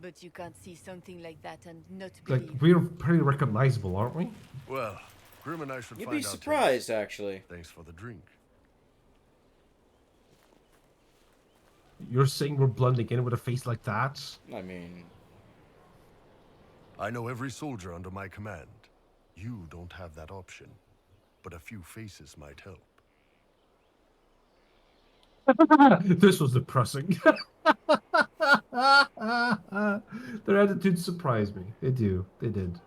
But you can't see something like that and not Like, believe. we're pretty recognizable, aren't we? Well, Grim and I should You'd find be out surprised, today. actually. Thanks for the drink. You're saying we're blending in with a face like that? I mean... I know every soldier under my command. You don't have that option. But a few faces might help. This was depressing. Their attitudes surprised me. They do. They did.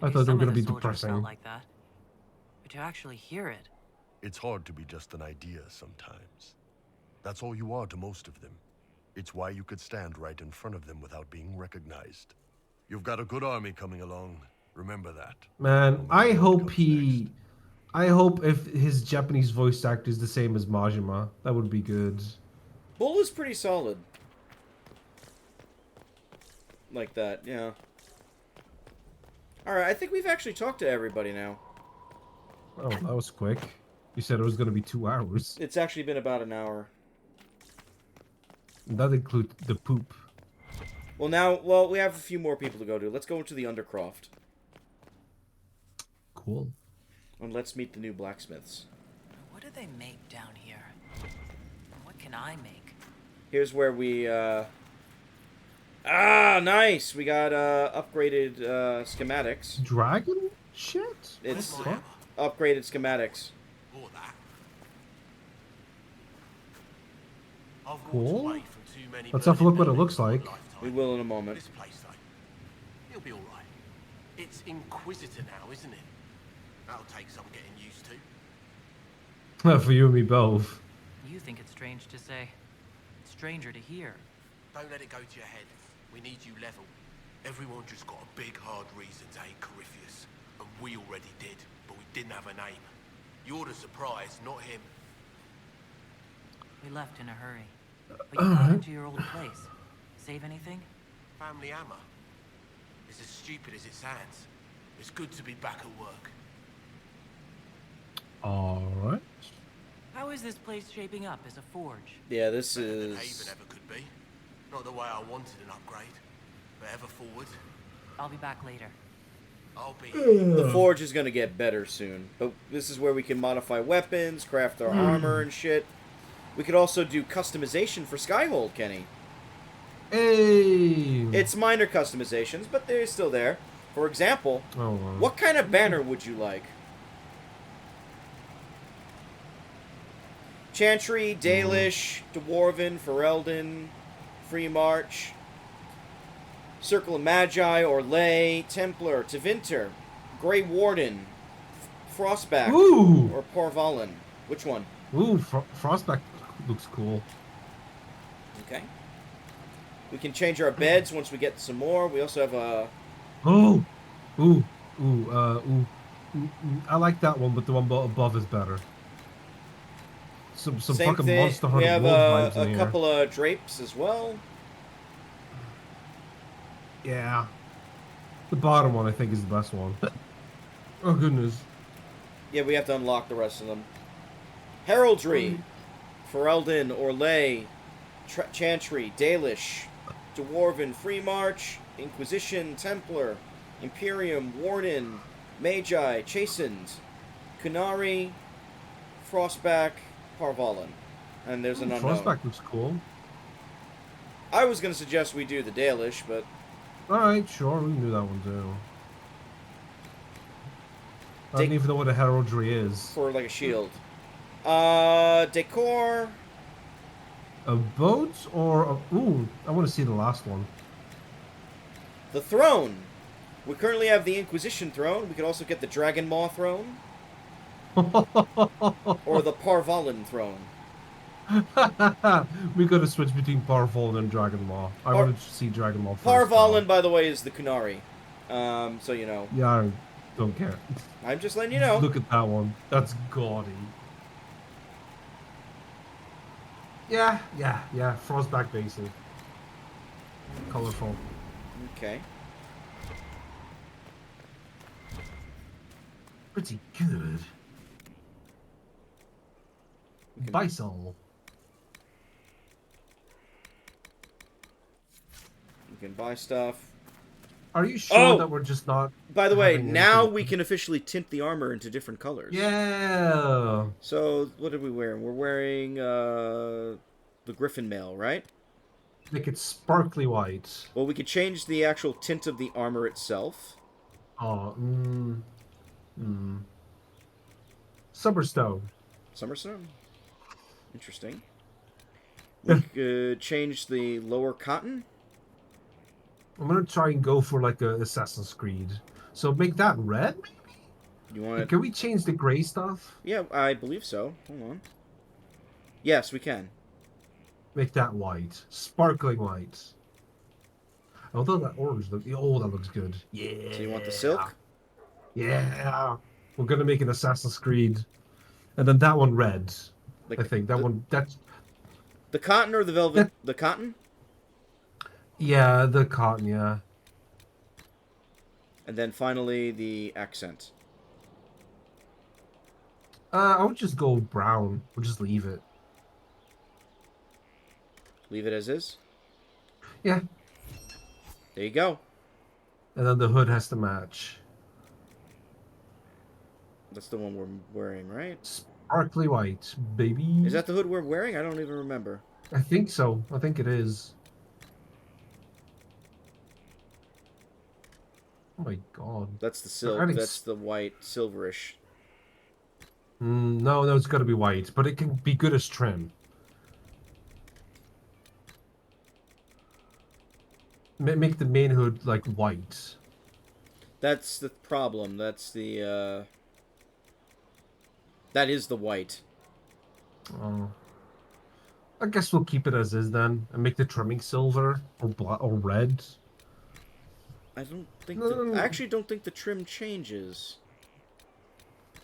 I thought they were going to be depressing. Like that. But to actually hear it. It's hard to be just an idea sometimes. That's all you are to most of them. It's why you could stand right in front of them without being recognized. You've got a good army coming along. Remember that. Man, I hope he... I hope if his Japanese voice actor is the same as Majima. That would be good. Bull is pretty solid. like that. Yeah. All right, I think we've actually talked to everybody now. Oh, that was quick. You said it was going to be 2 hours. It's actually been about an hour. That includes the poop. Well, we have a few more people to go to. Let's go into the Undercroft. Cool. And let's meet the new blacksmiths. What do they make down here? What can I make? Here's where we, Ah, nice! We got, upgraded, schematics. Dragon shit? It's What? upgraded schematics. Cool. Let's have a look what it looks like. We will in a moment. This place, though, it'll be all right. It's Inquisitor now, isn't it? That'll take some getting used to. For you and me both. You think it's strange to say. Stranger to hear. Don't let it go to your head. We need you level. Everyone just got a big, hard reason to hate Corypheus. And we already did, but we didn't have a name. You're the surprise, not him. We left in a hurry. But you got into your old place. Save anything? Family hammer. It's as stupid as it sounds. It's good to be back at work. Alright. How is this place shaping up as a forge? Yeah, this Better than is... Haven ever could be. Not the way I wanted an upgrade, but ever forward. I'll be back later. I'll be... The forge is going to get better soon. But this is where we can modify weapons, craft our armor and shit. We could also do customization for Skyhold, Kenny. Hey! It's minor customizations, but they're still there. For example, what kind of banner would you like? Chantry, Dalish, Dwarven, Ferelden, Free March, Circle of Magi, Orlais, Templar, Tevinter, Grey Warden, Frostback, Ooh. or Porvalin. Which one? Ooh, Frostback looks cool. Okay. We can change our beds once we get some more. We also have a... Oh! Ooh. I like that one, but the one above is better. Some Same fucking thing. Monster Hunter We have wolf vibes in a here. couple of drapes as well. Yeah. The bottom one, I think, is the best one. Oh, goodness. Yeah, we have to unlock the rest of them. Heraldry. Ferelden, Orlais, Chantry, Dalish, Dwarven, Free March, Inquisition, Templar, Imperium, Warden, Magi, Chastened, Kunari, Frostback, Parvalin. And there's an unknown. Frostback looks cool. I was going to suggest we do the Dalish, but... Alright, sure, we can do that one too. I don't even know what a heraldry is. For like a shield. Decor. A boat or a... Ooh, I want to see the last one. The throne. We currently have the Inquisition throne. We could also get the Dragon Maw throne. Or the Parvalin throne. We gotta switch between Parvalin and Dragon Maw. I wanted to see Dragon Maw first. Parvalin, by the way, is the Kunari. So you know. Yeah, I don't care. I'm just letting you know. Look at that one. That's gaudy. Yeah. Frostback basic. Colorful. Okay. Pretty good. Bisol. You can buy stuff. Are you sure that we're just not... By the way, having now anything? we can officially tint the armor into different colors. Yeah. So, what did we wear? We're wearing the Griffin mail, right? Make it sparkly white. Well, we could change the actual tint of the armor itself. Oh, Summerstone. Summerstone? Interesting. We could change the lower cotton. I'm gonna try and go for like a Assassin's Creed. So make that red, maybe? You want? Can we change the gray stuff? Yeah, I believe so. Hold on. Yes, we can. Make that white, sparkling white. Although that orange look, oh, that looks good. Yeah. So you want the silk? Yeah. We're gonna make an Assassin's Creed, and then that one red. I think that one. That's the cotton or the velvet. The cotton. Yeah, the cotton, yeah. And then finally, the accent. I would just go brown. We'll just leave it. Leave it as is? Yeah. There you go. And then the hood has to match. That's the one we're wearing, right? Sparkly white, baby. Is that the hood we're wearing? I don't even remember. I think so. I think it is. Oh my god. That's the silk. That's the white, silverish. No, it's got to be white, but it can be good as trim. Make the main hood like white. That's the problem. That's the that is the white. Oh. I guess we'll keep it as is then, and make the trimming silver or black or red. I don't think. I actually don't think the trim changes.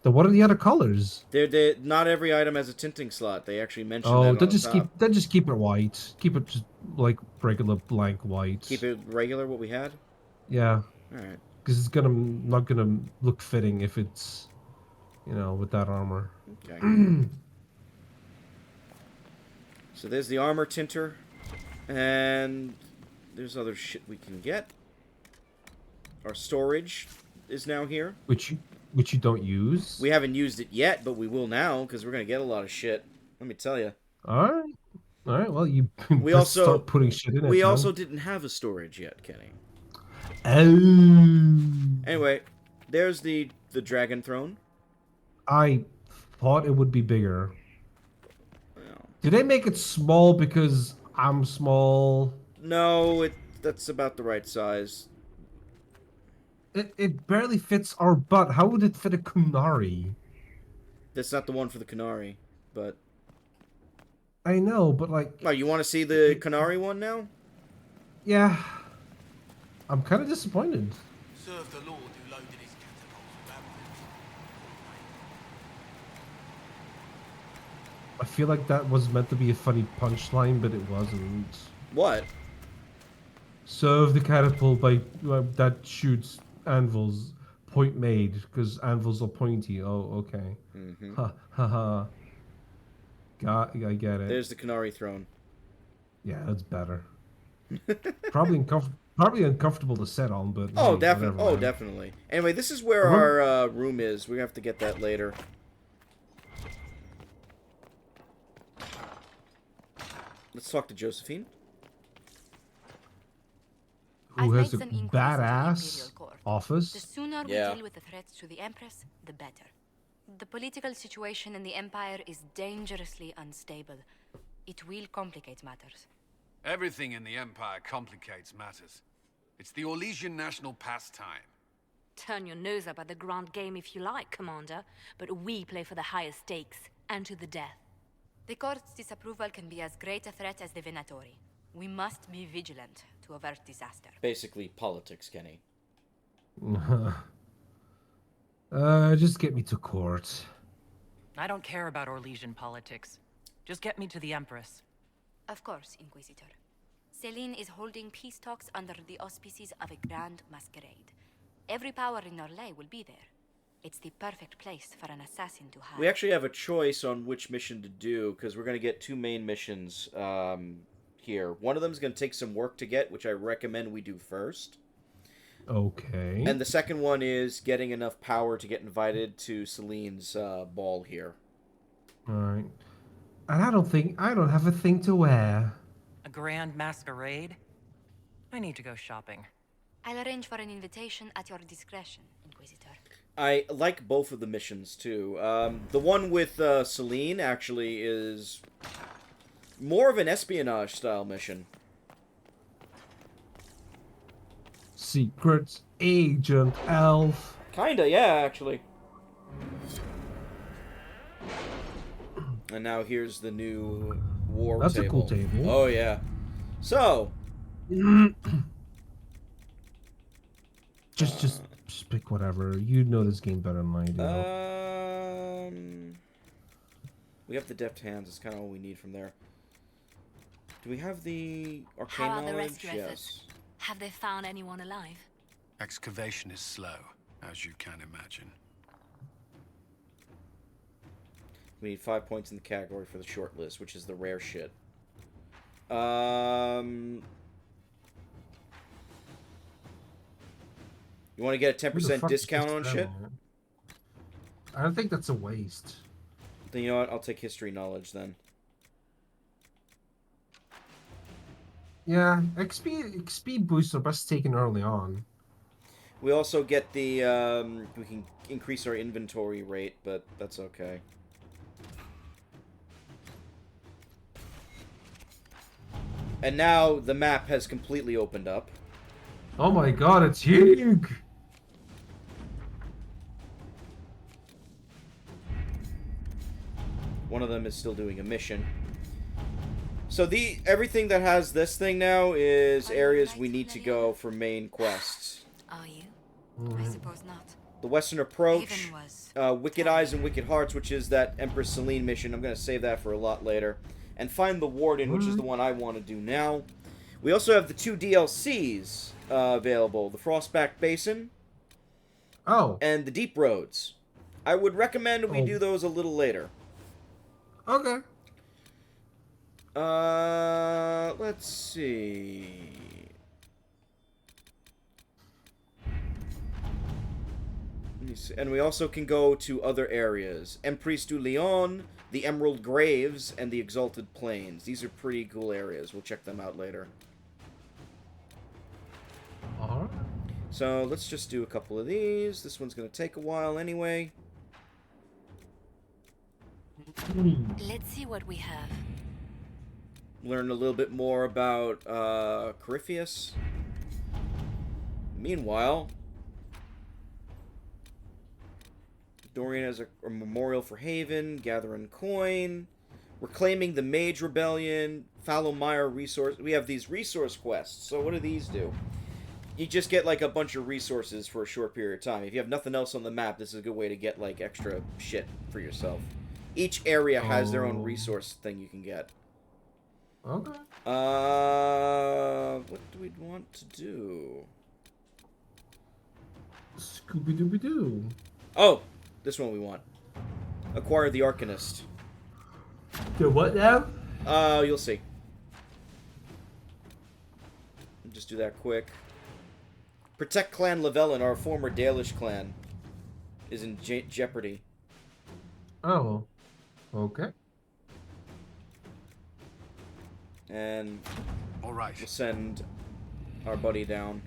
Then what are the other colors? They're not every item has a tinting slot. They actually mention that Oh, on then top. just keep it white. Keep it just like regular blank white. Keep it regular, what we had. Yeah. All right. Because it's not gonna look fitting if it's, with that armor. Okay. So there's the armor tinter, and there's other shit we can get. Our storage is now here. Which you don't use. We haven't used it yet, but we will now because we're gonna get a lot of shit. Let me tell you. All right. Well, you we also start putting shit in it. We also didn't have a storage yet, Kenny. Oh. Anyway, there's the dragon throne. I thought it would be bigger. Did they make it small because I'm small? No, that's about the right size. It barely fits our butt. How would it fit a Kunari? That's not the one for the Kunari, but... I know, but like... Oh, you want to see the Kunari one now? Yeah. I'm kind of disappointed. Serve the Lord who loaded his catapults with arrows. I feel like that was meant to be a funny punchline, but it wasn't. What? Serve the catapult by that shoots anvils. Point made, because anvils are pointy. Oh, okay. Mm-hmm. Ha ha ha. I get it. There's the Kunari throne. Yeah, that's better. Probably uncomfortable to sit on, but oh, hey, definitely. Whatever, Oh, man. definitely. Anyway, this is where our room is. We have to get that later. Let's talk to Josephine. Who has a badass office? The sooner we deal with the threats to the Empress, the better. The political situation in the Empire is dangerously unstable. It will complicate matters. Everything in the Empire complicates matters. It's the Orlesian national pastime. Turn your nose up at the grand game if you like, Commander, but we play for the higher stakes, and to the death. The court's disapproval can be as great a threat as the Venatori. We must be vigilant to avert disaster. Basically, politics, Kenny. Just get me to court. I don't care about Orlesian politics. Just get me to the Empress. Of course, Inquisitor. Celine is holding peace talks under the auspices of a grand masquerade. Every power in Orlais will be there. It's the perfect place for an assassin to hide. We actually have a choice on which mission to do, because we're going to get two main missions here. One of them is going to take some work to get, which I recommend we do first. Okay. And the second one is getting enough power to get invited to Celine's ball here. Alright. And I don't have a thing to wear. A grand masquerade? I need to go shopping. I'll arrange for an invitation at your discretion, Inquisitor. I like both of the missions, too. The one with Celine actually is more of an espionage-style mission. Secret Agent Elf. Kinda, yeah, actually. And now here's the new war table. That's a cool table. Oh, yeah. So. Just pick whatever. You know this game better than I do. We have the deft hands. That's kind of all we need from there. Do we have the arcane How are the knowledge? rescue Yes. efforts? Have they found anyone alive? Excavation is slow, as you can imagine. We need 5 points in the category for the short list, which is the rare shit. You want to get a 10% discount on shit? I don't think that's a waste. Then you know what? I'll take history knowledge then. Yeah, XP boosts are best taken early on. We also get the, we can increase our inventory rate, but that's okay. And now the map has completely opened up. Oh my god, it's huge! One of them is still doing a mission. So everything that has this thing now is areas we need to go for main quests. Are you? Mm-hmm. I suppose not. The Western Approach, Haven was Wicked Eyes and Wicked Hearts, which is that Empress Celine mission. I'm going to save that for a lot later. And Find the Warden, which is the one I want to do now. We also have the 2 DLCs available. The Frostback Basin. Oh. And the Deep Roads. I would recommend we do those a little later. Okay. Let's see. And we also can go to other areas. Emprise du Lion, the Emerald Graves, and the Exalted Plains. These are pretty cool areas. We'll check them out later. Alright. So let's just do a couple of these. This one's going to take a while anyway. Let's see what we have. Learn a little bit more about Corypheus. Meanwhile, Dorian has a memorial for Haven, gathering coin, reclaiming the Mage Rebellion, Fallow Mire resource. We have these resource quests. So what do these do? You just get like a bunch of resources for a short period of time. If you have nothing else on the map, this is a good way to get like extra shit for yourself. Each area has their own resource thing you can get. Okay. What do we want to do? Scooby-Dooby-Doo. Oh, this one we want. Acquire the Arcanist. The what now? You'll see. Just do that quick. Protect Clan Lavellan, our former Dalish clan, is in jeopardy. Oh. Okay. And all right, we'll send our buddy down.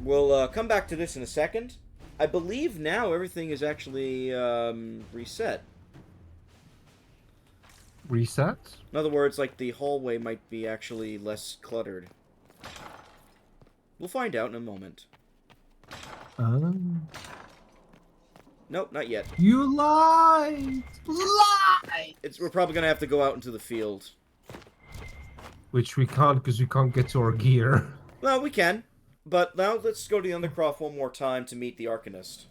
We'll come back to this in a second. I believe now everything is actually reset. Reset? In other words, like the hallway might be actually less cluttered. We'll find out in a moment. Nope, not yet. You lied! Lied! We're probably gonna have to go out into the field. Which we can't, because we can't get to our gear. Well, we can. But now let's go to the Undercroft one more time to meet the Arcanist.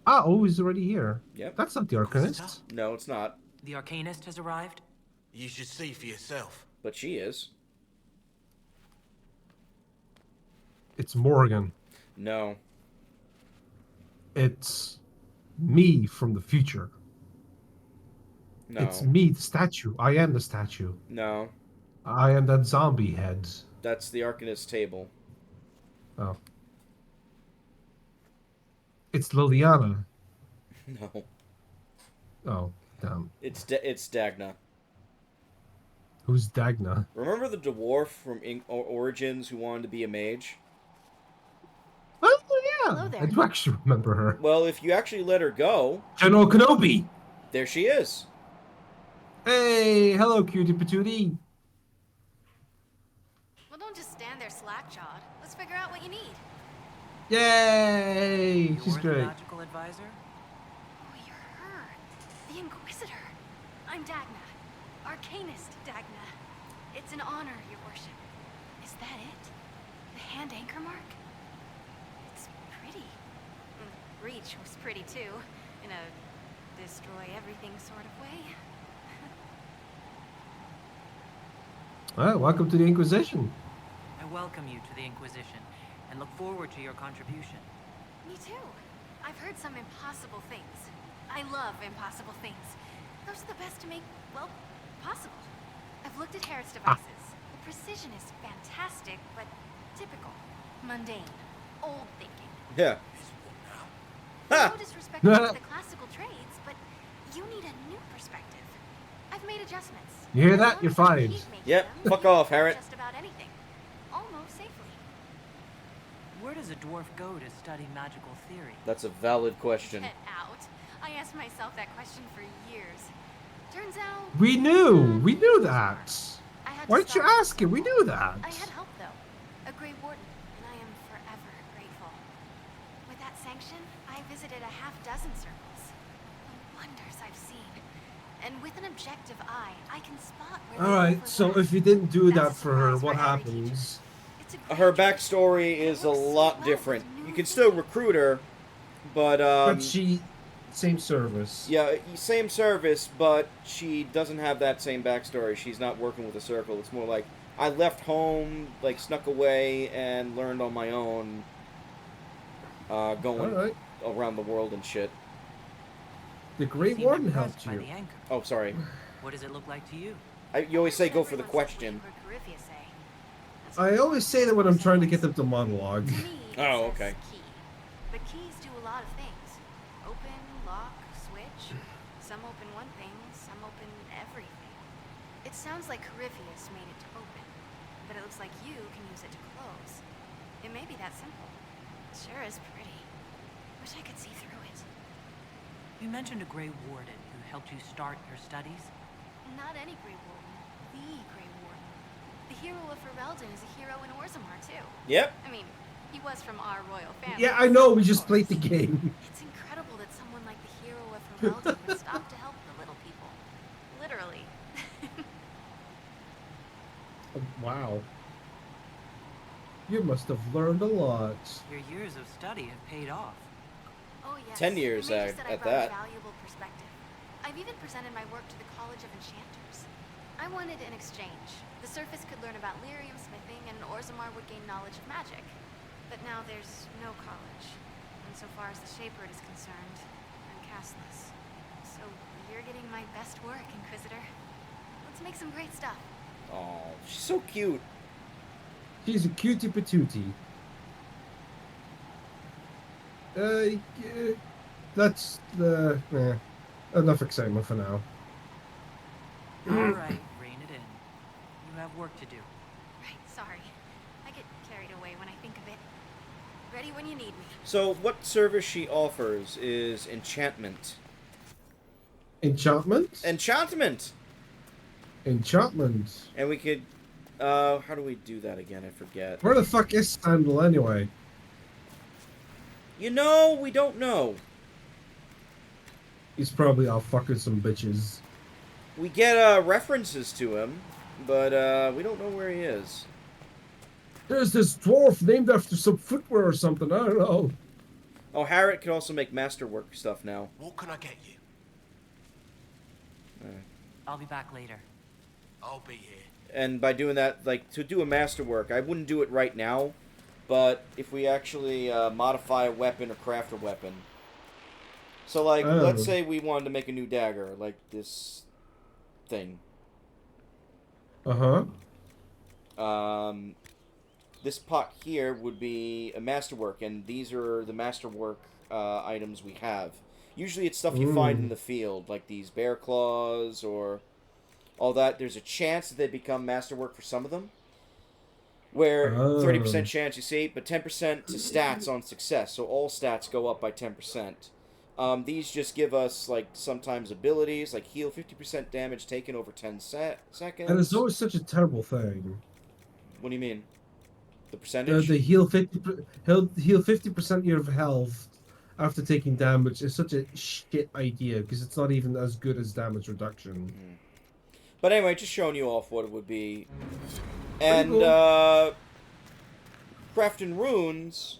Ah, oh, he's already here. Yep. That's not the Arcanist. No, it's not. The Arcanist has arrived? You should see for yourself. But she is. It's Morgan. No. It's me from the future. No. It's me, the statue. I am the statue. No. I am that zombie head. That's the Arcanist table. Oh. It's Liliana. No. Oh, damn. It's Dagna. Who's Dagna? Remember the dwarf from Origins who wanted to be a mage? Oh, yeah. Hello there. I do actually remember her. Well, if you actually let her go... General Kenobi! There she is. Hey, hello, cutie patootie. Well, don't just stand there slack-jawed. Let's figure out what you need. Yay! She's You're great. the magical advisor? Oh, you're her. The Inquisitor. I'm Dagna. Arcanist Dagna. It's an honor, your worship. Is that it? The hand anchor mark? It's pretty. Reach was pretty too, in a destroy everything sort of way. Well, welcome to the Inquisition. I welcome you to the Inquisition, and look forward to your contribution. Me too. I've heard some impossible things. I love impossible things. Those are the best to make, well, possible. I've looked at Harrod's devices. The precision is fantastic, but typical. Mundane. Old thinking. Yeah. No disrespect to the classical trades, but you need a new perspective. I've made adjustments. You hear that? You're fired. Yep. Fuck off, Harrod. Just about anything. Almost safely. Where does a dwarf go to study magical theory? That's a valid question. Get out. I asked myself that question for years. Turns out... We knew that. Why didn't you ask it? We knew that. I had help, though. A Grey Warden, and I am forever grateful. With that sanction, I visited a half-dozen circles. The wonders I've seen. And with an objective eye, I can spot where Alright, so if you didn't do that for her, what happens? Her backstory is a lot different. You can still recruit her, but she... Same service. Yeah, same service, but she doesn't have that same backstory. She's not working with a circle. It's more like, I left home, like, snuck away, and learned on my own, going around the world and shit. The Great Warden helped you. Oh, sorry. What does it look like to you? You always say go for the question. I always say that when I'm trying to get them to monologue. Oh, okay. The keys do a lot of things. Open, lock, switch. Some open one thing, some open everything. It sounds like Corypheus made it to open, but it looks like you can use it to close. It may be that simple. It sure is pretty. Wish I could see through it. You mentioned a Grey Warden who helped you start your studies. Not any Grey Warden. The Grey Warden. The hero of Ferelden is a hero in Orzammar, too. Yep. I mean, he was from our royal family. Yeah, I know, we just played the game. It's incredible that someone like the hero of Ferelden would stop to help the little people. Literally. Wow. You must have learned a lot. Your years of study have paid off. Oh, yes. 10 years The mage said I at brought that. a valuable perspective. I've even presented my work to the College of Enchanters. I wanted an exchange. The Surface could learn about lyrium smithing, and Orzammar would gain knowledge of magic. But now there's no college. And so far as the Shaper is concerned, I'm castless. So you're getting my best work, Inquisitor. Let's make some great stuff. Oh, she's so cute. She's a cutie patootie. Yeah, that's the enough excitement for now. All right, rein it in. You have work to do. Right, sorry. I get carried away when I think of it. Ready when you need me. So, what service she offers is enchantment. Enchantment? Enchantment! Enchantment. And we could, how do we do that again? I forget. Where the fuck is Sandal anyway? You know, we don't know. He's probably out fucking some bitches. We get, references to him, but, we don't know where he is. There's this dwarf named after some footwear or something, I don't know. Oh, Harrod can also make masterwork stuff now. What can I get you? I'll be back later. I'll be here. And by doing that, like, to do a masterwork, I wouldn't do it right now, but if we actually modify a weapon or craft a weapon. So, like, let's say we wanted to make a new dagger, like this thing. Uh-huh. This pot here would be a masterwork, and these are the masterwork items we have. Usually it's stuff you find in the field, like these bear claws or all that. There's a chance that they become masterwork for some of them. Where 30% chance, you see, but 10% to stats on success. So all stats go up by 10%. These just give us, like, sometimes abilities, like heal 50% damage taken over 10 seconds. And it's always such a terrible thing. What do you mean? The percentage? The heal 50% your health after taking damage is such a shit idea because it's not even as good as damage reduction. But anyway, just showing you off what it would be. And, crafting runes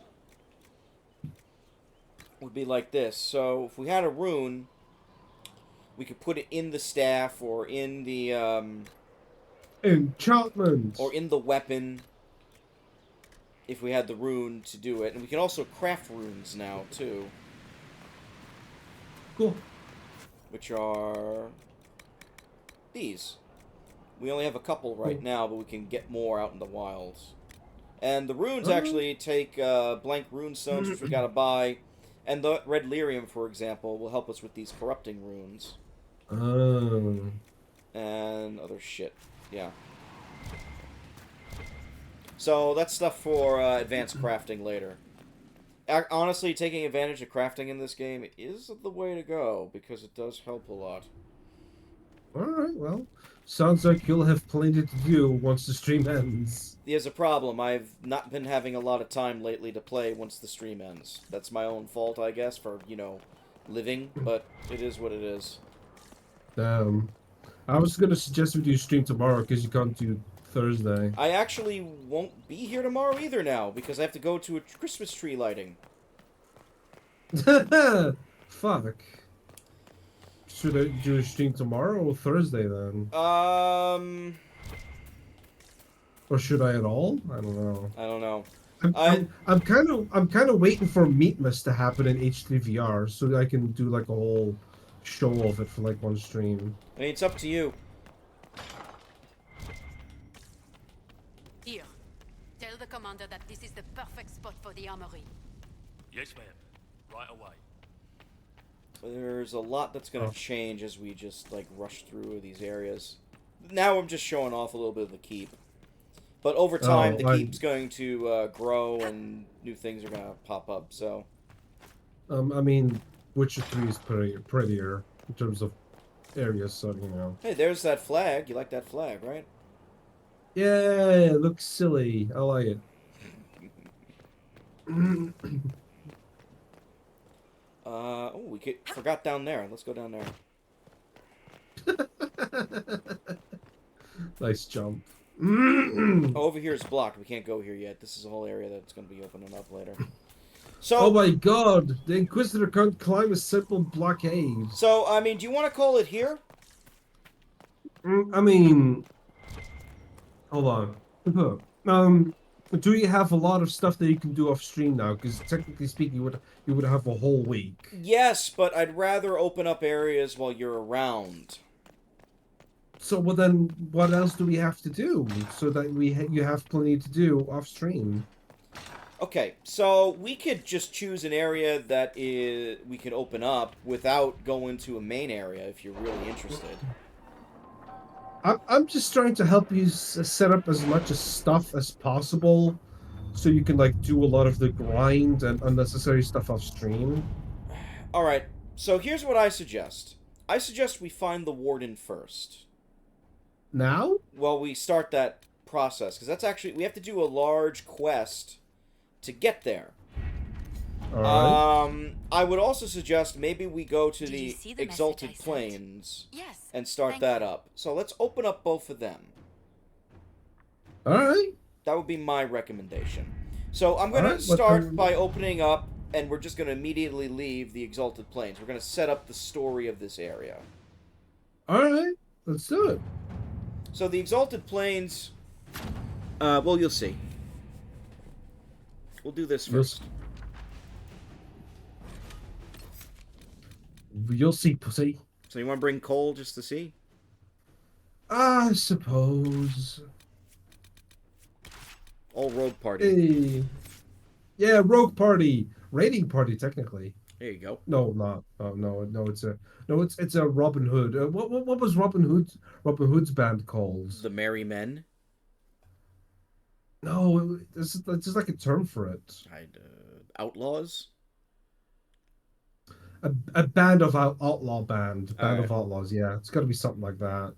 would be like this. So, if we had a rune, We could put it in the staff or in the enchantment or in the weapon if we had the rune to do it. And we can also craft runes now too. Cool. Which are these. We only have a couple right now, but we can get more out in the wilds. And the runes actually take blank rune stones, which we gotta buy. And the red lyrium, for example, will help us with these corrupting runes. Oh. And other shit. Yeah. So that's stuff for advanced crafting later. Honestly, taking advantage of crafting in this game is the way to go, because it does help a lot. Alright, well, sounds like you'll have plenty to do once the stream ends. There's a problem. I've not been having a lot of time lately to play once the stream ends. That's my own fault, I guess, for, you know, living, but it is what it is. Damn. I was gonna suggest we do stream tomorrow, because you can't do Thursday. I actually won't be here tomorrow either now, because I have to go to a Christmas tree lighting. Fuck. Should I do a stream tomorrow or Thursday then? Or should I at all? I don't know. I don't know. I'm kind of waiting for Meatmas to happen in H3VR so that I can do like a whole show of it for like one stream. I mean, it's up to you. Here, tell the commander that this is the perfect spot for the armory. Yes, ma'am. Right away. There's a lot that's going to change as we just, like, rush through these areas. Now I'm just showing off a little bit of the keep. But over time, the keep's going to grow and new things are going to pop up, so... I mean, Witcher 3 is prettier in terms of areas, so, you know. Hey, there's that flag. You like that flag, right? Yeah, it looks silly. I like it. Oh, we forgot down there. Let's go down there. Nice jump. Oh, over here is blocked. We can't go here yet. This is a whole area that's going to be opening up later. So, oh my god! The Inquisitor can't climb a simple blockade. So, I mean, do you want to call it here? I mean... Hold on. Do you have a lot of stuff that you can do off stream now? Because technically speaking, you would have a whole week. Yes, but I'd rather open up areas while you're around. So, well then, what else do we have to do so that you have plenty to do off stream? Okay, so we could just choose an area that we can open up without going to a main area if you're really interested. I'm just trying to help you set up as much stuff as possible so you can like do a lot of the grind and unnecessary stuff off stream. Alright, so here's what I suggest. I suggest we find the warden first. Now? Well, we start that process, because that's actually, we have to do a large quest to get there. Alright. I would also suggest maybe we go to the Exalted Plains and start that up. So let's open up both of them. Alright. That would be my recommendation. So I'm going to start by opening up, and we're just going to immediately leave the Exalted Plains. We're going to set up the story of this area. Alright, let's do it. So the Exalted Plains, well, you'll see. We'll do this first. You'll see, pussy. So you want to bring coal just to see? I suppose. All rogue party. Hey. Yeah, rogue party. Raiding party, technically. There you go. No, not. Oh, no. It's a Robin Hood. What was Robin Hood's band called? The Merry Men. No, it's just like a term for it. Outlaws. A band of outlaw band. Band of outlaws. Yeah, it's got to be something like that.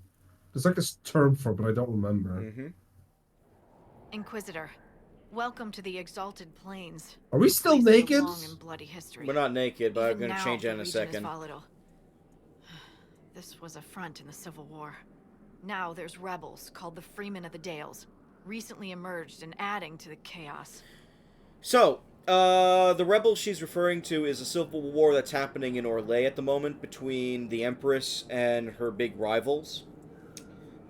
There's like a term for it, but I don't remember. Inquisitor, welcome to the Exalted Plains. Are we still naked? Long and bloody history. We're not naked, but I'm Even going to now, change that the in a region is second. volatile. This was a front in the Civil War. Now there's rebels called the Freemen of the Dales, recently emerged and adding to the chaos. So, The rebel she's referring to is a civil war that's happening in Orlais at the moment between the Empress and her big rivals.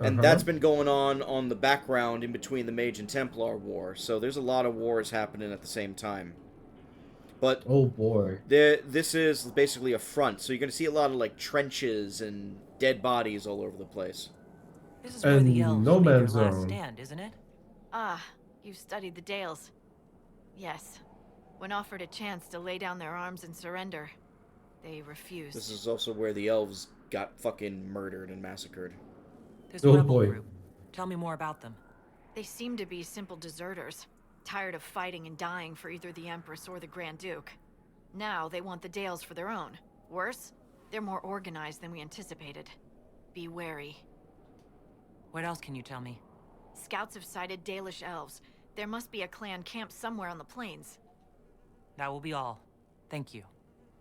And that's been going on the background in between the Mage and Templar War. So there's a lot of wars happening at the same time. But oh boy, this is basically a front. So you're going to see a lot of like trenches and dead bodies all over the place. This is where the elves no made their man's last zone. stand, isn't it? Ah, you've studied the Dales. Yes. When offered a chance to lay down their arms and surrender, they refused. This is also where the elves got fucking murdered and massacred. This rebel group. Tell me more about them. They seem to be simple deserters, tired of fighting and dying for either the Empress or the Grand Duke. Now they want the Dales for their own. Worse, they're more organized than we anticipated. Be wary. What else can you tell me? Scouts have sighted Dalish elves. There must be a clan camped somewhere on the plains. That will be all. Thank you.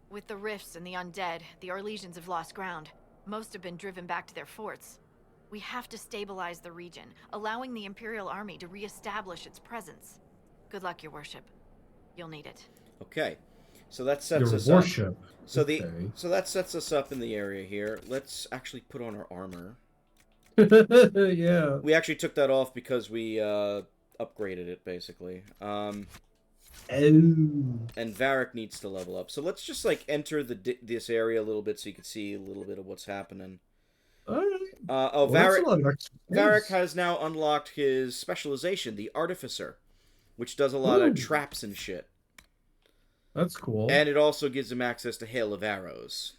With the rifts and the undead, the Orlesians have lost ground. Most have been driven back to their forts. We have to stabilize the region, allowing the Imperial Army to re-establish its presence. Good luck, Your Worship. You'll need it. Okay, so that sets Your us worship. up. So okay. so that sets us up in the area here. Let's actually put on our armor. Yeah. We actually took that off because we upgraded it basically. And Varric needs to level up. So let's just like enter this area a little bit so you can see a little bit of what's happening. Varric has now unlocked his specialization, the Artificer, which does a lot of traps and shit. That's cool. And it also gives him access to Hail of Arrows.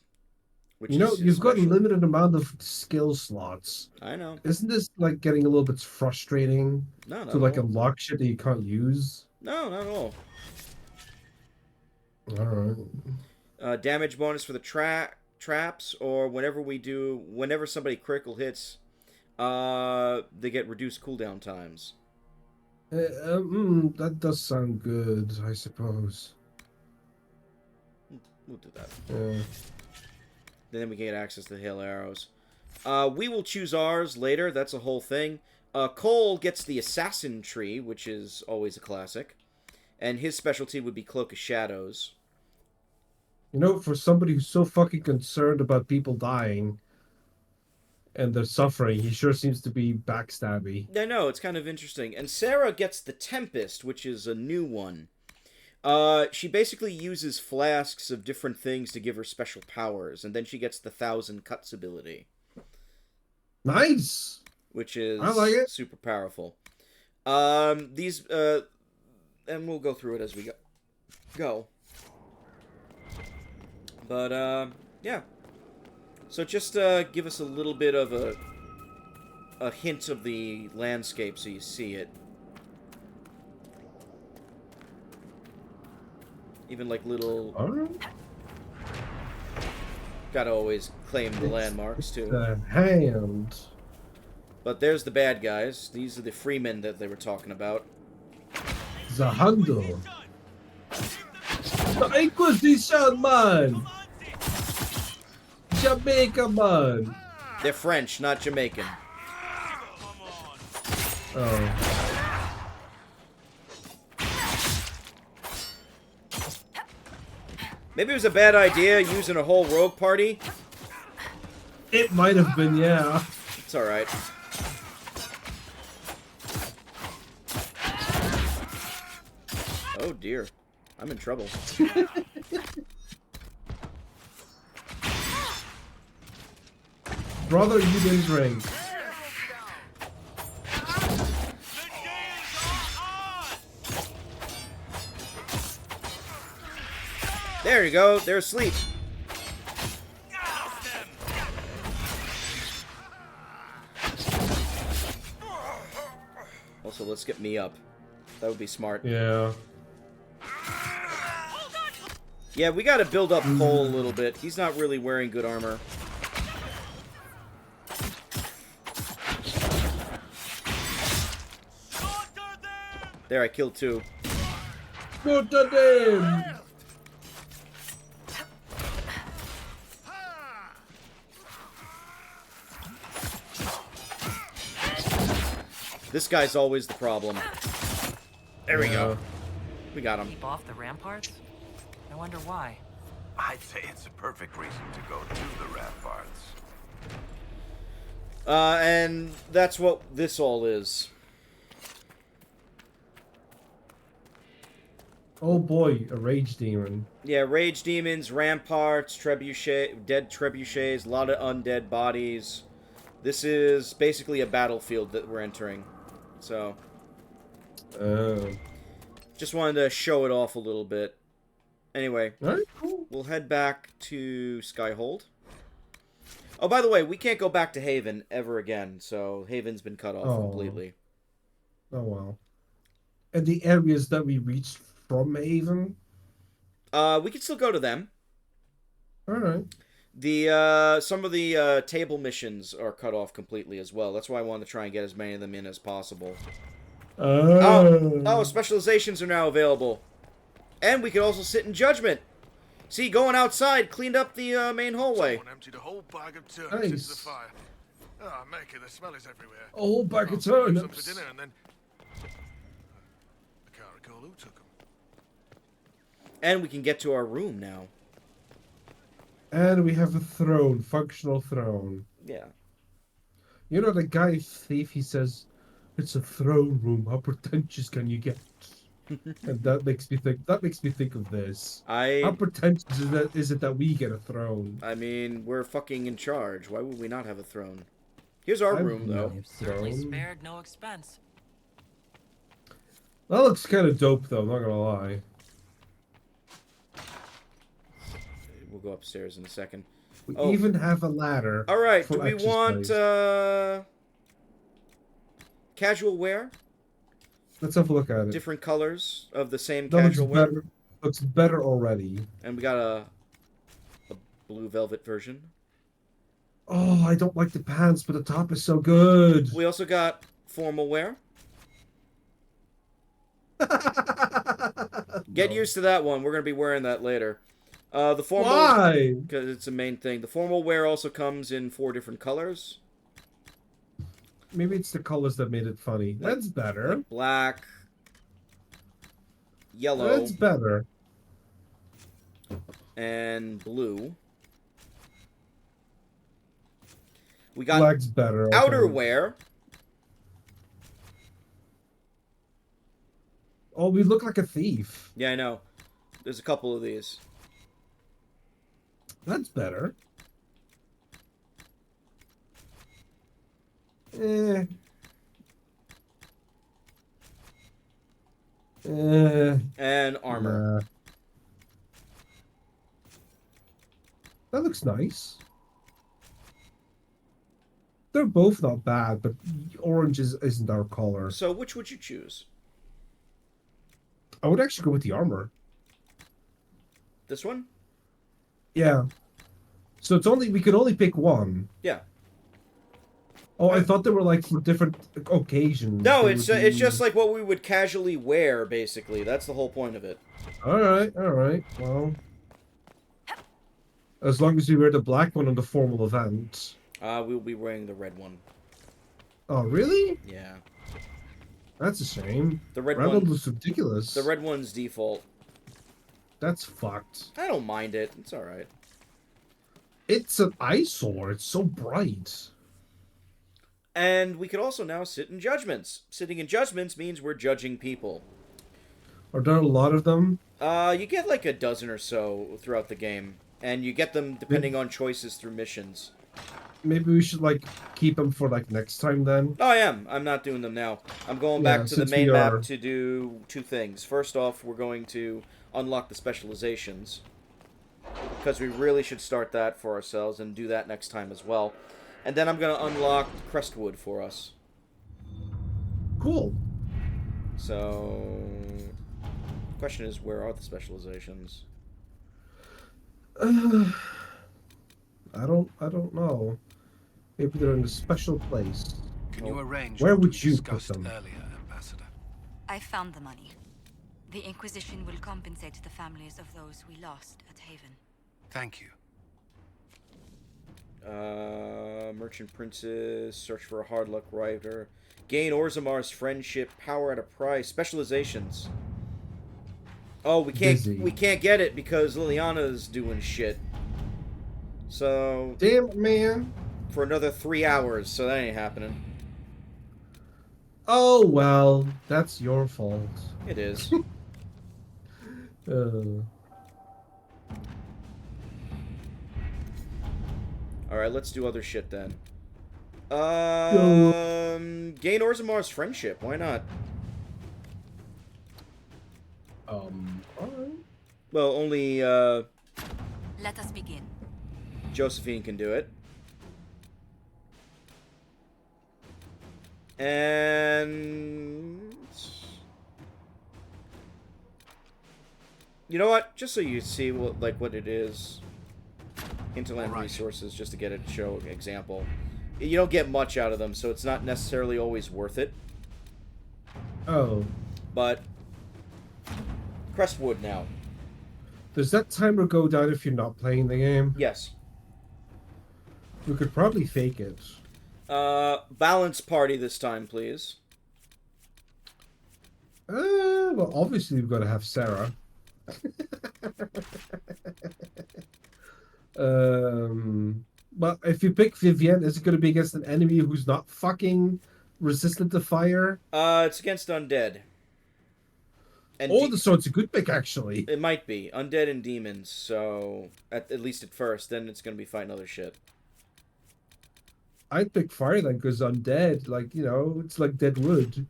Which you've got a limited amount of skill slots. I know. Isn't this like getting a little bit frustrating? No, to like unlock shit that you can't use? No, not at all. Alright. Damage bonus for the traps, or whenever somebody critical hits, they get reduced cooldown times. That does sound good, I suppose. We'll do that. Yeah. Then we can get access to the Hail Arrows. We will choose ours later. That's a whole thing. Cole gets the Assassin Tree, which is always a classic. And his specialty would be Cloak of Shadows. You know, for somebody who's so fucking concerned about people dying and their suffering, he sure seems to be backstabby. I know, it's kind of interesting. And Sarah gets the Tempest, which is a new one. She basically uses flasks of different things to give her special powers, and then she gets the 1,000 Cuts ability. Nice! Which is I like it. Super powerful. And we'll go through it as we go. But, yeah. So just give us a little bit of a hint of the landscape so you see it. Even like little... Gotta always claim the landmarks, too. The hand. But there's the bad guys. These are the freemen that they were talking about. The Hundo. The Inquisition, man! Jamaica, man! They're French, not Jamaican. Oh. Maybe it was a bad idea using a whole rogue party. It might have been, yeah. It's alright. Oh dear. I'm in trouble. Brother, you didn't drink. There you go. They're asleep. Also, let's get me up. That would be smart. Yeah. Yeah, we gotta build up Cole a little bit. He's not really wearing good armor. There, I killed two. Go to them! This guy's always the problem. There we go. We got him. Keep off the ramparts? I wonder why. I'd say it's a perfect reason to go to the ramparts. And that's what this all is. Oh boy, a rage demon. Yeah, rage demons, ramparts, trebuchet, dead trebuchets, a lot of undead bodies. This is basically a battlefield that we're entering. So, just wanted to show it off a little bit. Anyway, alright, cool. We'll head back to Skyhold. Oh, by the way, we can't go back to Haven ever again, so Haven's been cut off completely. Oh well. And the areas that we reached from Haven? We can still go to them. Alright. Some of the table missions are cut off completely as well. That's why I want to try and get as many of them in as possible. Oh, specializations are now available. And we can also sit in judgment. See, going outside cleaned up the main hallway. Someone emptied a whole bag of turnips into the fire. Oh, make it, the smell is everywhere. A whole bag of Some turnips. for dinner and then... I can't recall who took them. And we can get to our room now. And we have a throne, functional throne. Yeah. You know the guy thief, he says, it's a throne room, how pretentious can you get? And that makes me think of this. How pretentious is it that we get a throne? I mean, we're fucking in charge. Why would we not have a throne? Here's our room, though. Certainly spared no expense. That looks kind of dope, though, not gonna lie. We'll go upstairs in a second. We even have a ladder. All right, for do we want casual wear? Let's have a look at it. Different colors of the same That casual wear. Looks better already. And we got a blue velvet version. Oh, I don't like the pants, but the top is so good. We also got formal wear. Get used to that one. We're going to be wearing that later. The formal... Why? Because it's the main thing. The formal wear also comes in 4 different colors. Maybe it's the colors that made it funny. That's better. Like black. Yellow. That's better. And blue. We got Black's better. outerwear. Oh, we look like a thief. Yeah, I know. There's a couple of these. That's better. And armor. That looks nice. They're both not bad, but orange isn't our color. So which would you choose? I would actually go with the armor. This one? Yeah. So we can only pick one. Yeah. Oh, I thought they were like for different occasions. No, it's just like what we would casually wear, basically. That's the whole point of it. All right. Well, as long as we wear the black one on the formal event. We'll be wearing the red one. Oh, really? Yeah. That's a shame. The red one one looks ridiculous. The red one's default. That's fucked. I don't mind it. It's all right. It's an eyesore. It's so bright. And we could also now sit in judgments. Sitting in judgments means we're judging people. Are there a lot of them? You get like a dozen or so throughout the game. And you get them depending on choices through missions. Maybe we should like keep them for like next time then. Oh, I am. I'm not doing them now. I'm going back to the main map to do 2 things. First off, we're going to unlock the specializations. Because we really should start that for ourselves and do that next time as well. And then I'm going to unlock Crestwood for us. Cool. So, the question is, where are the specializations? I don't know. Maybe they're in a special place. Can you arrange where what would we you put discussed them? earlier, Ambassador? I found the money. The Inquisition will compensate the families of those we lost at Haven. Thank you. Merchant Princess, search for a hard luck writer, gain Orzamar's friendship, power at a price, specializations. Oh, we can't busy. we can't get it because Liliana's doing shit. So damn it, man. For another 3 hours, so that ain't happening. Oh well, that's your fault. It is. Alright, let's do other shit then. Gain Orzamar's friendship, why not? Alright. Well, only, Let us begin. Josephine can do it. And... You know what? Just so you see what it is. Hinterland resources, just to get a show example. You don't get much out of them, so it's not necessarily always worth it. Oh. But Crestwood now. Does that timer go down if you're not playing the game? Yes. We could probably fake it. Balance party this time, please. Well, obviously we've got to have Sarah. But if you pick Vivienne, is it going to be against an enemy who's not fucking resistant to fire? It's against undead. And so it's a good pick, actually. It might be. Undead and demons, so... At least at first, then it's going to be fighting other shit. I'd pick fire then, because undead, like, you know, it's like dead wood.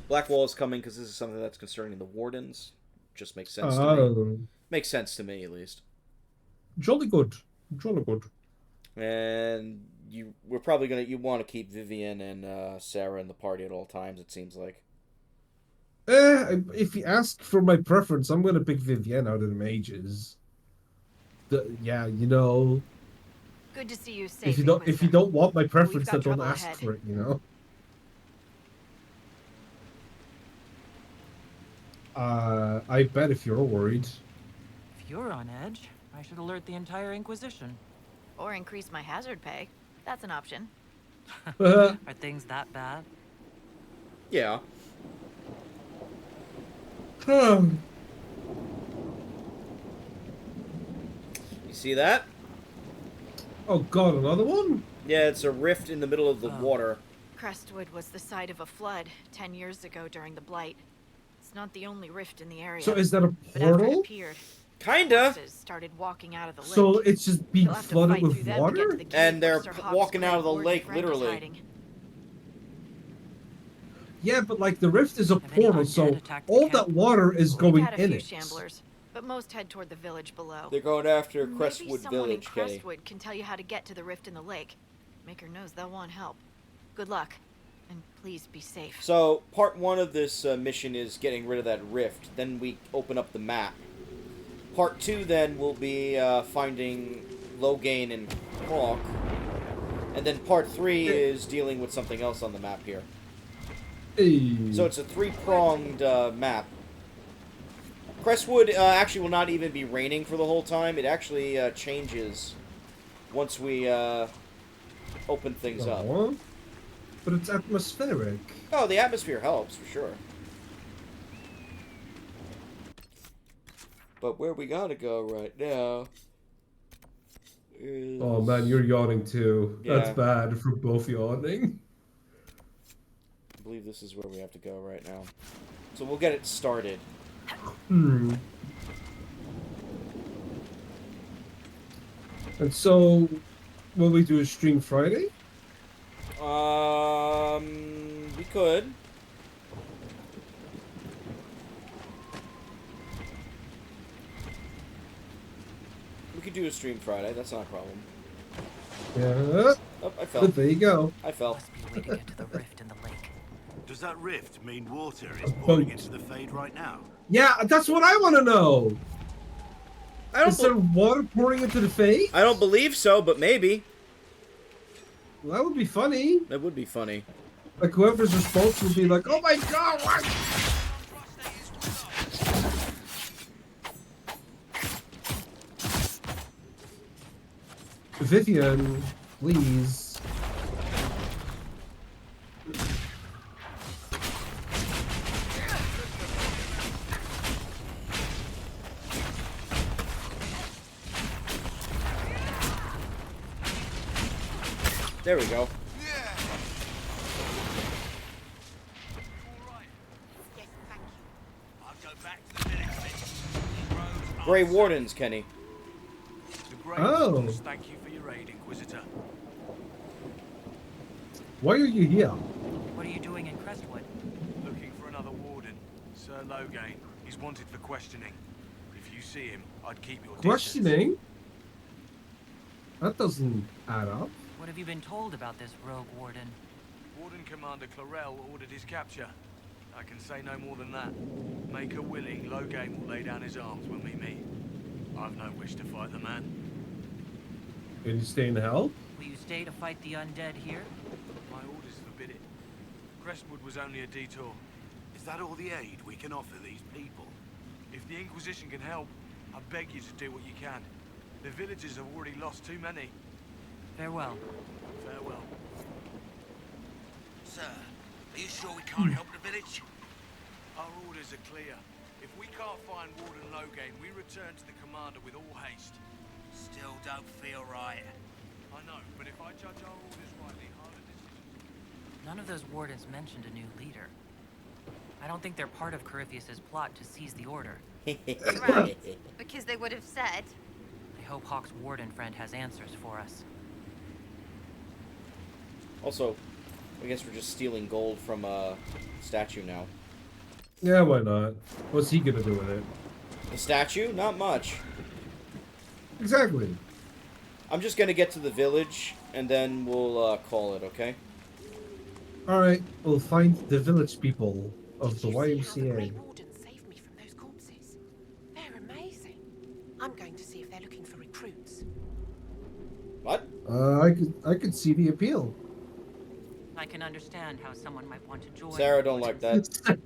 Black Wall is coming because this is something that's concerning the Wardens. Just makes sense to me. Makes sense to me, at least. Jolly good. Jolly good. And we're probably gonna... You want to keep Vivienne and Sarah in the party at all times, it seems like. If you ask for my preference, I'm going to pick Vivienne out of the mages. Yeah, you know... Good to see you safe. If you don't want my preference, then don't ask for it, you know? I bet if you're worried. If you're on edge, I should alert the entire Inquisition. Or increase my hazard pay. That's an option. Are things that bad? Yeah. You see that? Oh god, another one? Yeah, it's a rift in the middle of the water. Crestwood was the site of a flood 10 years ago during the Blight. It's not the only rift in the area. So is that a But after it portal? appeared, Kinda. forces started walking out of the lake. So it's just being You'll have to flooded fight with through them to get to water? the cave And they're where Sir Hobbs walking out of the Warden lake, Frank is literally. hiding. Yeah, but like the rift is a Have any portal, undead so attacked the all camp? that water is We've going had a in few it. shamblers, but most head toward the village below. They're going after Maybe Crestwood someone in Village, Kenny. Crestwood can tell you how to get to the rift in the lake. Maker knows they'll want help. Good luck, and please be safe. So, part 1 of this mission is getting rid of that rift. Then we open up the map. Part 2 then will be finding Logain and Hawk. And then part 3 is dealing with something else on the map here. Hey. So it's a 3-pronged map. Crestwood actually will not even be raining for the whole time. It actually changes once we open things up. But it's atmospheric. Oh, the atmosphere helps, for sure. But where we gotta go right now is... Oh man, you're yawning too. Yeah. That's bad for both yawning. I believe this is where we have to go right now. So we'll get it started. And so, will we do a stream Friday? We could. We could do a stream Friday, that's not a problem. Yeah. Oh, I fell. But there you go. I fell. Does that rift mean water is pouring into the Fade right now? Yeah, that's what I want to know. Is there water pouring into the Fade? I don't believe so, but maybe. Well, that would be funny. That would be funny. Like, whoever's responsible would be like, oh my god, what? Vivian, please. There we go. Grey Wardens, Kenny. Oh. Thank you for your aid, Inquisitor. Why are you here? What are you doing in Crestwood? Looking for another warden, Sir Loghain. He's wanted for questioning. If you see him, I'd keep your distance. Questioning? That doesn't add up. What have you been told about this rogue warden? Warden Commander Clarel ordered his capture. I can say no more than that. Make her willing, Loghain will lay down his arms when we meet. I've no wish to fight the man. Can you stay in hell? Will you stay to fight the undead here? My orders forbid it. Crestwood was only a detour. Is that all the aid we can offer these people? If the Inquisition can help, I beg you to do what you can. The villagers have already lost too many. Farewell. Farewell. Sir, are you sure we can't help the village? Our orders are clear. If we can't find Warden Loghain, we return to the commander with all haste. Still don't feel right. I know, but if I judge our orders rightly, harder decisions... None of those wardens mentioned a new leader. I don't think they're part of Corypheus's plot to seize the order. Right, because they would have said. I hope Hawk's warden friend has answers for us. Also, I guess we're just stealing gold from a statue now. Yeah, why not? What's he gonna do with it? The statue? Not much. Exactly. I'm just gonna get to the village, and then we'll call it, okay? Alright, we'll find the village people of the YMCA. Saved me from those corpses. They're amazing. I'm going to see if they're looking for recruits. What? I could see the appeal. I can understand how someone might want to join. Sarah don't like that. I'm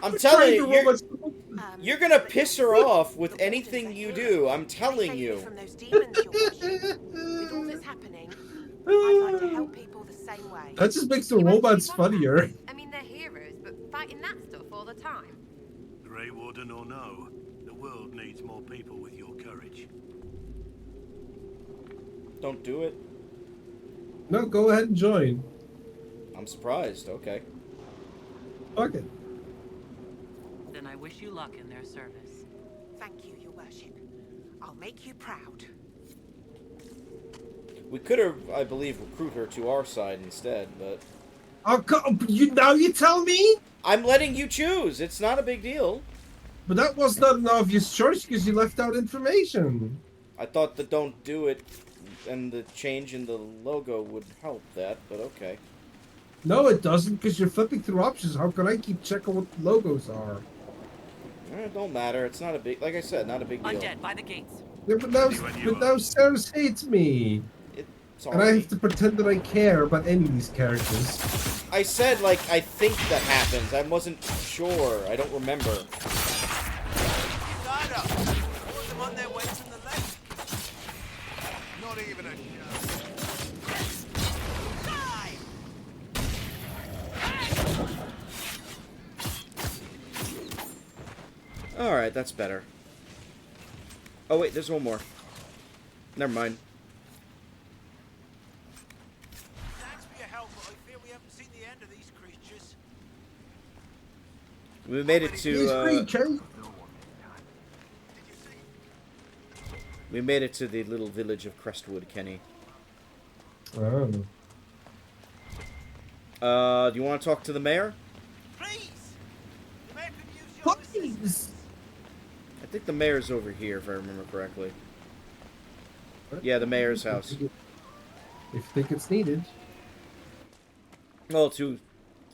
I'm telling you, you're gonna piss her off with anything you do. I'm telling you. From those demons, your worship. With all that's happening, I'd like to help people the same way. That just makes the robots funnier. I mean, they're heroes, but fighting that stuff all the time. Grey Warden or no, the world needs more people with your courage. Don't do it. No, go ahead and join. I'm surprised. Okay. Fuck it. Then I wish you luck in their service. Thank you, your worship. I'll make you proud. We could have, I believe, recruit her to our side instead, but... Oh, now you tell me? I'm letting you choose. It's not a big deal. But that was not an obvious choice because you left out information. I thought the don't do it and the change in the logo would help that, but okay. No, it doesn't because you're flipping through options. How can I keep checking what the logos are? It don't matter. It's not a big... Like I said, not a big deal. Undead, by the gates. Yeah, but now Sarah hates me. Sorry. And I have to pretend that I care about any of these characters. I said, like, I think that happens. I wasn't sure. I don't remember. Them on their way to the lake. Not even a Alright, that's better. Oh, wait, there's one more. Never mind. Thanks for your help, but I fear we haven't seen the end of these creatures. We made it to, we made it to the little village of Crestwood, Kenny. Oh. Do you want to talk to the mayor? Please! I think the mayor's over here, if I remember correctly. Yeah, the mayor's house. If you think it's needed. Well, to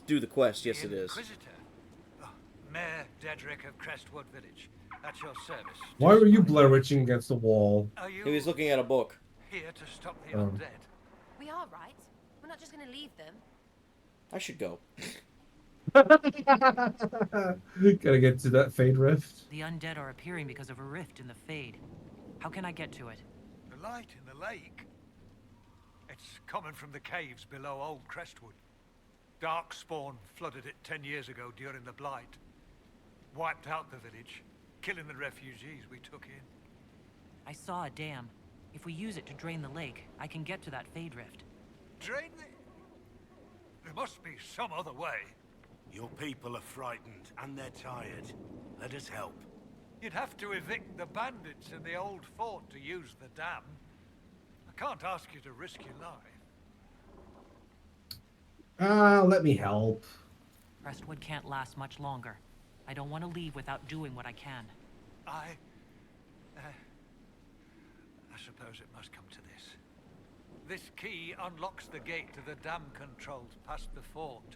do the quest, yes it is. Mayor Dedrick of Crestwood Village. At your service. Why were you blurwitching against the wall? He was looking at a book. Here to stop the undead. We are, right? We're not just going to leave them. I should go. Gotta get to that Fade Rift. The undead are appearing because of a rift in the Fade. How can I get to it? The light in the lake. It's coming from the caves below Old Crestwood. Darkspawn flooded it 10 years ago during the Blight. Wiped out the village, killing the refugees we took in. I saw a dam. If we use it to drain the lake, I can get to that Fade Rift. Drain the... There must be some other way. Your people are frightened, and they're tired. Let us help. You'd have to evict the bandits in the old fort to use the dam. I can't ask you to risk your life. Let me help. Crestwood can't last much longer. I don't want to leave without doing what I can. I suppose it must come to this. This key unlocks the gate to the dam controls past the fort.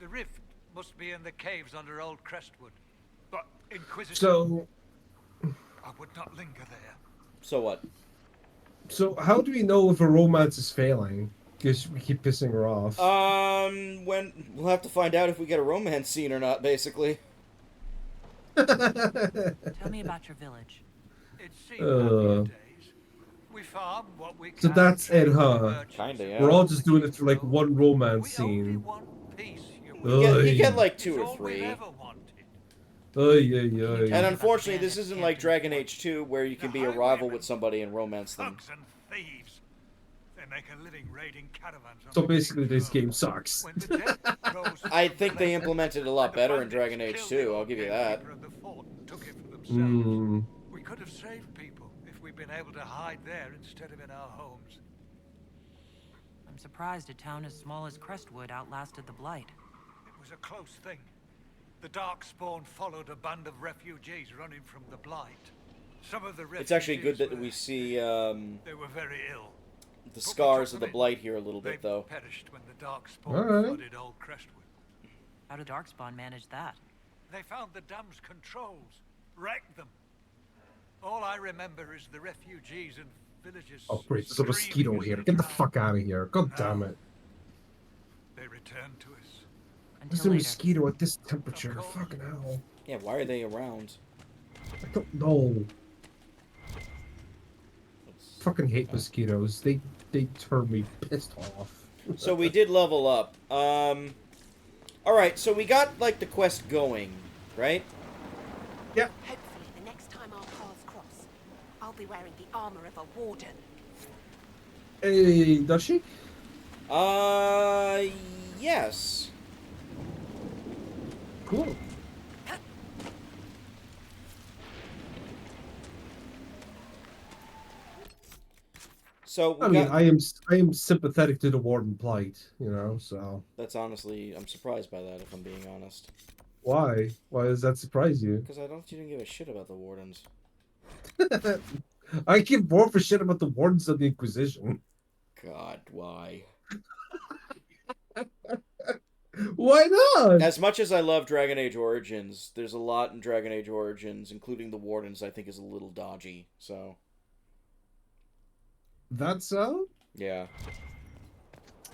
The rift must be in the caves under Old Crestwood. But Inquisition... So... I would not linger there. So what? So how do we know if a romance is failing? Because we keep pissing her off. When we'll have to find out if we get a romance scene or not, basically. Tell me about your village. It seemed days. We farm what we can. So that's it, huh? Kinda, yeah. We're all just doing it for like one romance scene. You get like 2 or 3. And unfortunately, this isn't like Dragon Age 2, where you can be a rival with somebody and romance them. And thieves. They make a living raiding caravans. So basically, this game sucks. I think they implemented it a lot better in Dragon Age 2, I'll give you that. We could have saved people if we'd been able to hide there instead of in our homes. I'm surprised a town as small as Crestwood outlasted the Blight. It was a close thing. The Darkspawn followed a band of refugees running from the Blight. Some of the refugees It's actually good that we see they were very ill. the scars of the Blight here a little bit, though. Perished when the Darkspawn flooded Old Crestwood. How did Darkspawn manage that? They found the dam's controls, wrecked them. All I remember is the refugees and villagers. Oh great, there's a mosquito here. Get the fuck out of here. God damn it. They returned to us. There's a mosquito at this temperature. Fucking hell. Yeah, why are they around? I don't know. Fucking hate mosquitoes. They turn me pissed off. So we did level up. Alright, so we got, like, the quest going, right? Yeah. Hopefully the next time our paths cross, I'll be wearing the armor of a warden. Hey, does she? Yes. Cool. So I am sympathetic to the warden plight, you know. So that's honestly, I'm surprised by that, if I'm being honest. Why? Why does that surprise you? Because I don't think you didn't give a shit about the wardens. I give more for shit about the wardens than the Inquisition. God, why? Why not? As much as I love Dragon Age Origins, there's a lot in Dragon Age Origins, including the wardens, I think is a little dodgy, so... That's so? Yeah.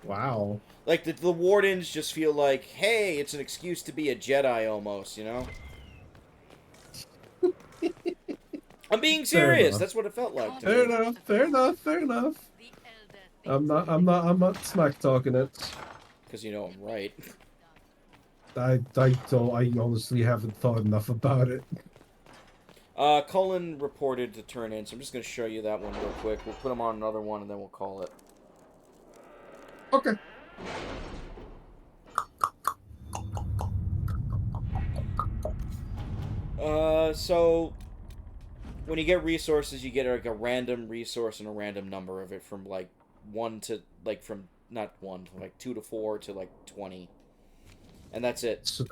Wow. Like, the wardens just feel like, hey, it's an excuse to be a Jedi, almost, you know? I'm being serious, that's what it felt like to Fair me. enough, fair enough, fair enough. I'm not smack talking it. Because you know I'm right. I honestly haven't thought enough about it. Cullen reported to turn in, so I'm just going to show you that one real quick. We'll put him on another one, and then we'll call it. Okay. So... when you get resources, you get, like, a random resource and a random number of it from, like, 1 to, like, from... not 1, like 2 to 4 to, like, 20. And that's it. So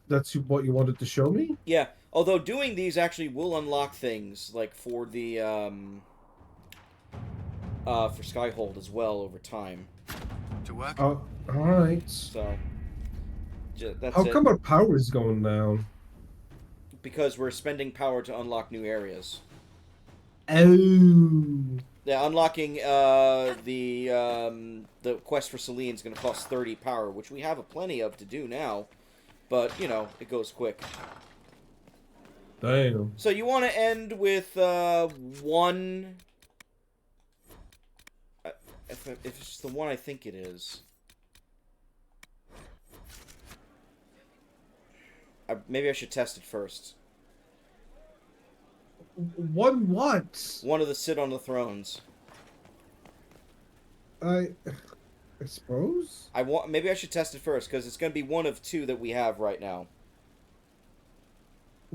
that's what you wanted to show me? Yeah. Although doing these actually will unlock things, like, for the, for Skyhold as well over time. To work? Alright. So, that's How it. come our power is going down? Because we're spending power to unlock new areas. Oh. Yeah, unlocking, the quest for Selene is going to cost 30 power, which we have a plenty of to do now. But, you know, it goes quick. Damn. So you want to end with, 1... if it's the one I think it is. Maybe I should test it first. One what? One of the sit on the thrones. I suppose. Maybe I should test it first because it's going to be one of two that we have right now.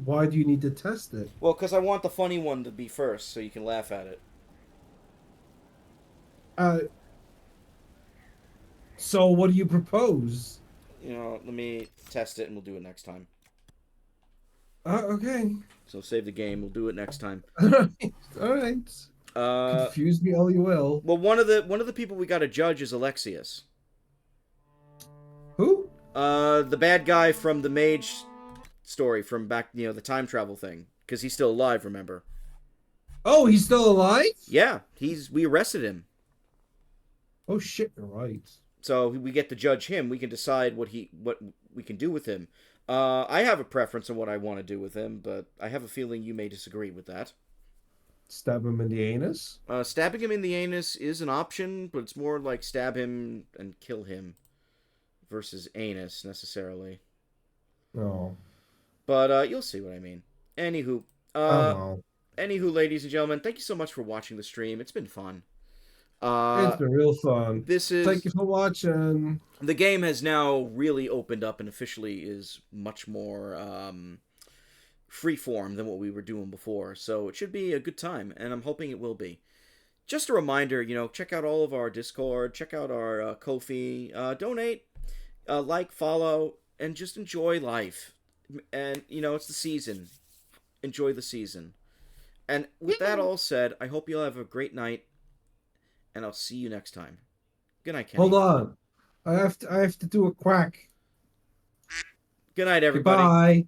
Why do you need to test it? Well, because I want the funny one to be first, so you can laugh at it. So what do you propose? You know, let me test it and we'll do it next time. Okay. So save the game. We'll do it next time. All right. Confuse me all you will. Well, one of the people we got to judge is Alexius. Who? The bad guy from the mage story from back, the time travel thing, because he's still alive. Remember? Oh, he's still alive? Yeah, we arrested him. Oh shit, you're right. So we get to judge him. We can decide what we can do with him. I have a preference on what I want to do with him, but I have a feeling you may disagree with that. Stab him in the anus? Stabbing him in the anus is an option, but it's more like stab him and kill him versus anus, necessarily. Oh. But you'll see what I mean. Anywho. Anywho, ladies and gentlemen, thank you so much for watching the stream. It's been fun. It's been real fun. Thank you for watching. The game has now really opened up and officially is much more freeform than what we were doing before. So it should be a good time, and I'm hoping it will be. Just a reminder, check out all of our Discord, check out our Ko-fi, donate, like, follow, and just enjoy life. And, it's the season. Enjoy the season. And with that all said, I hope you'll have a great night. And I'll see you next time. Good night, Kenny. Hold on. I have to do a quack. Good night, everybody. Goodbye.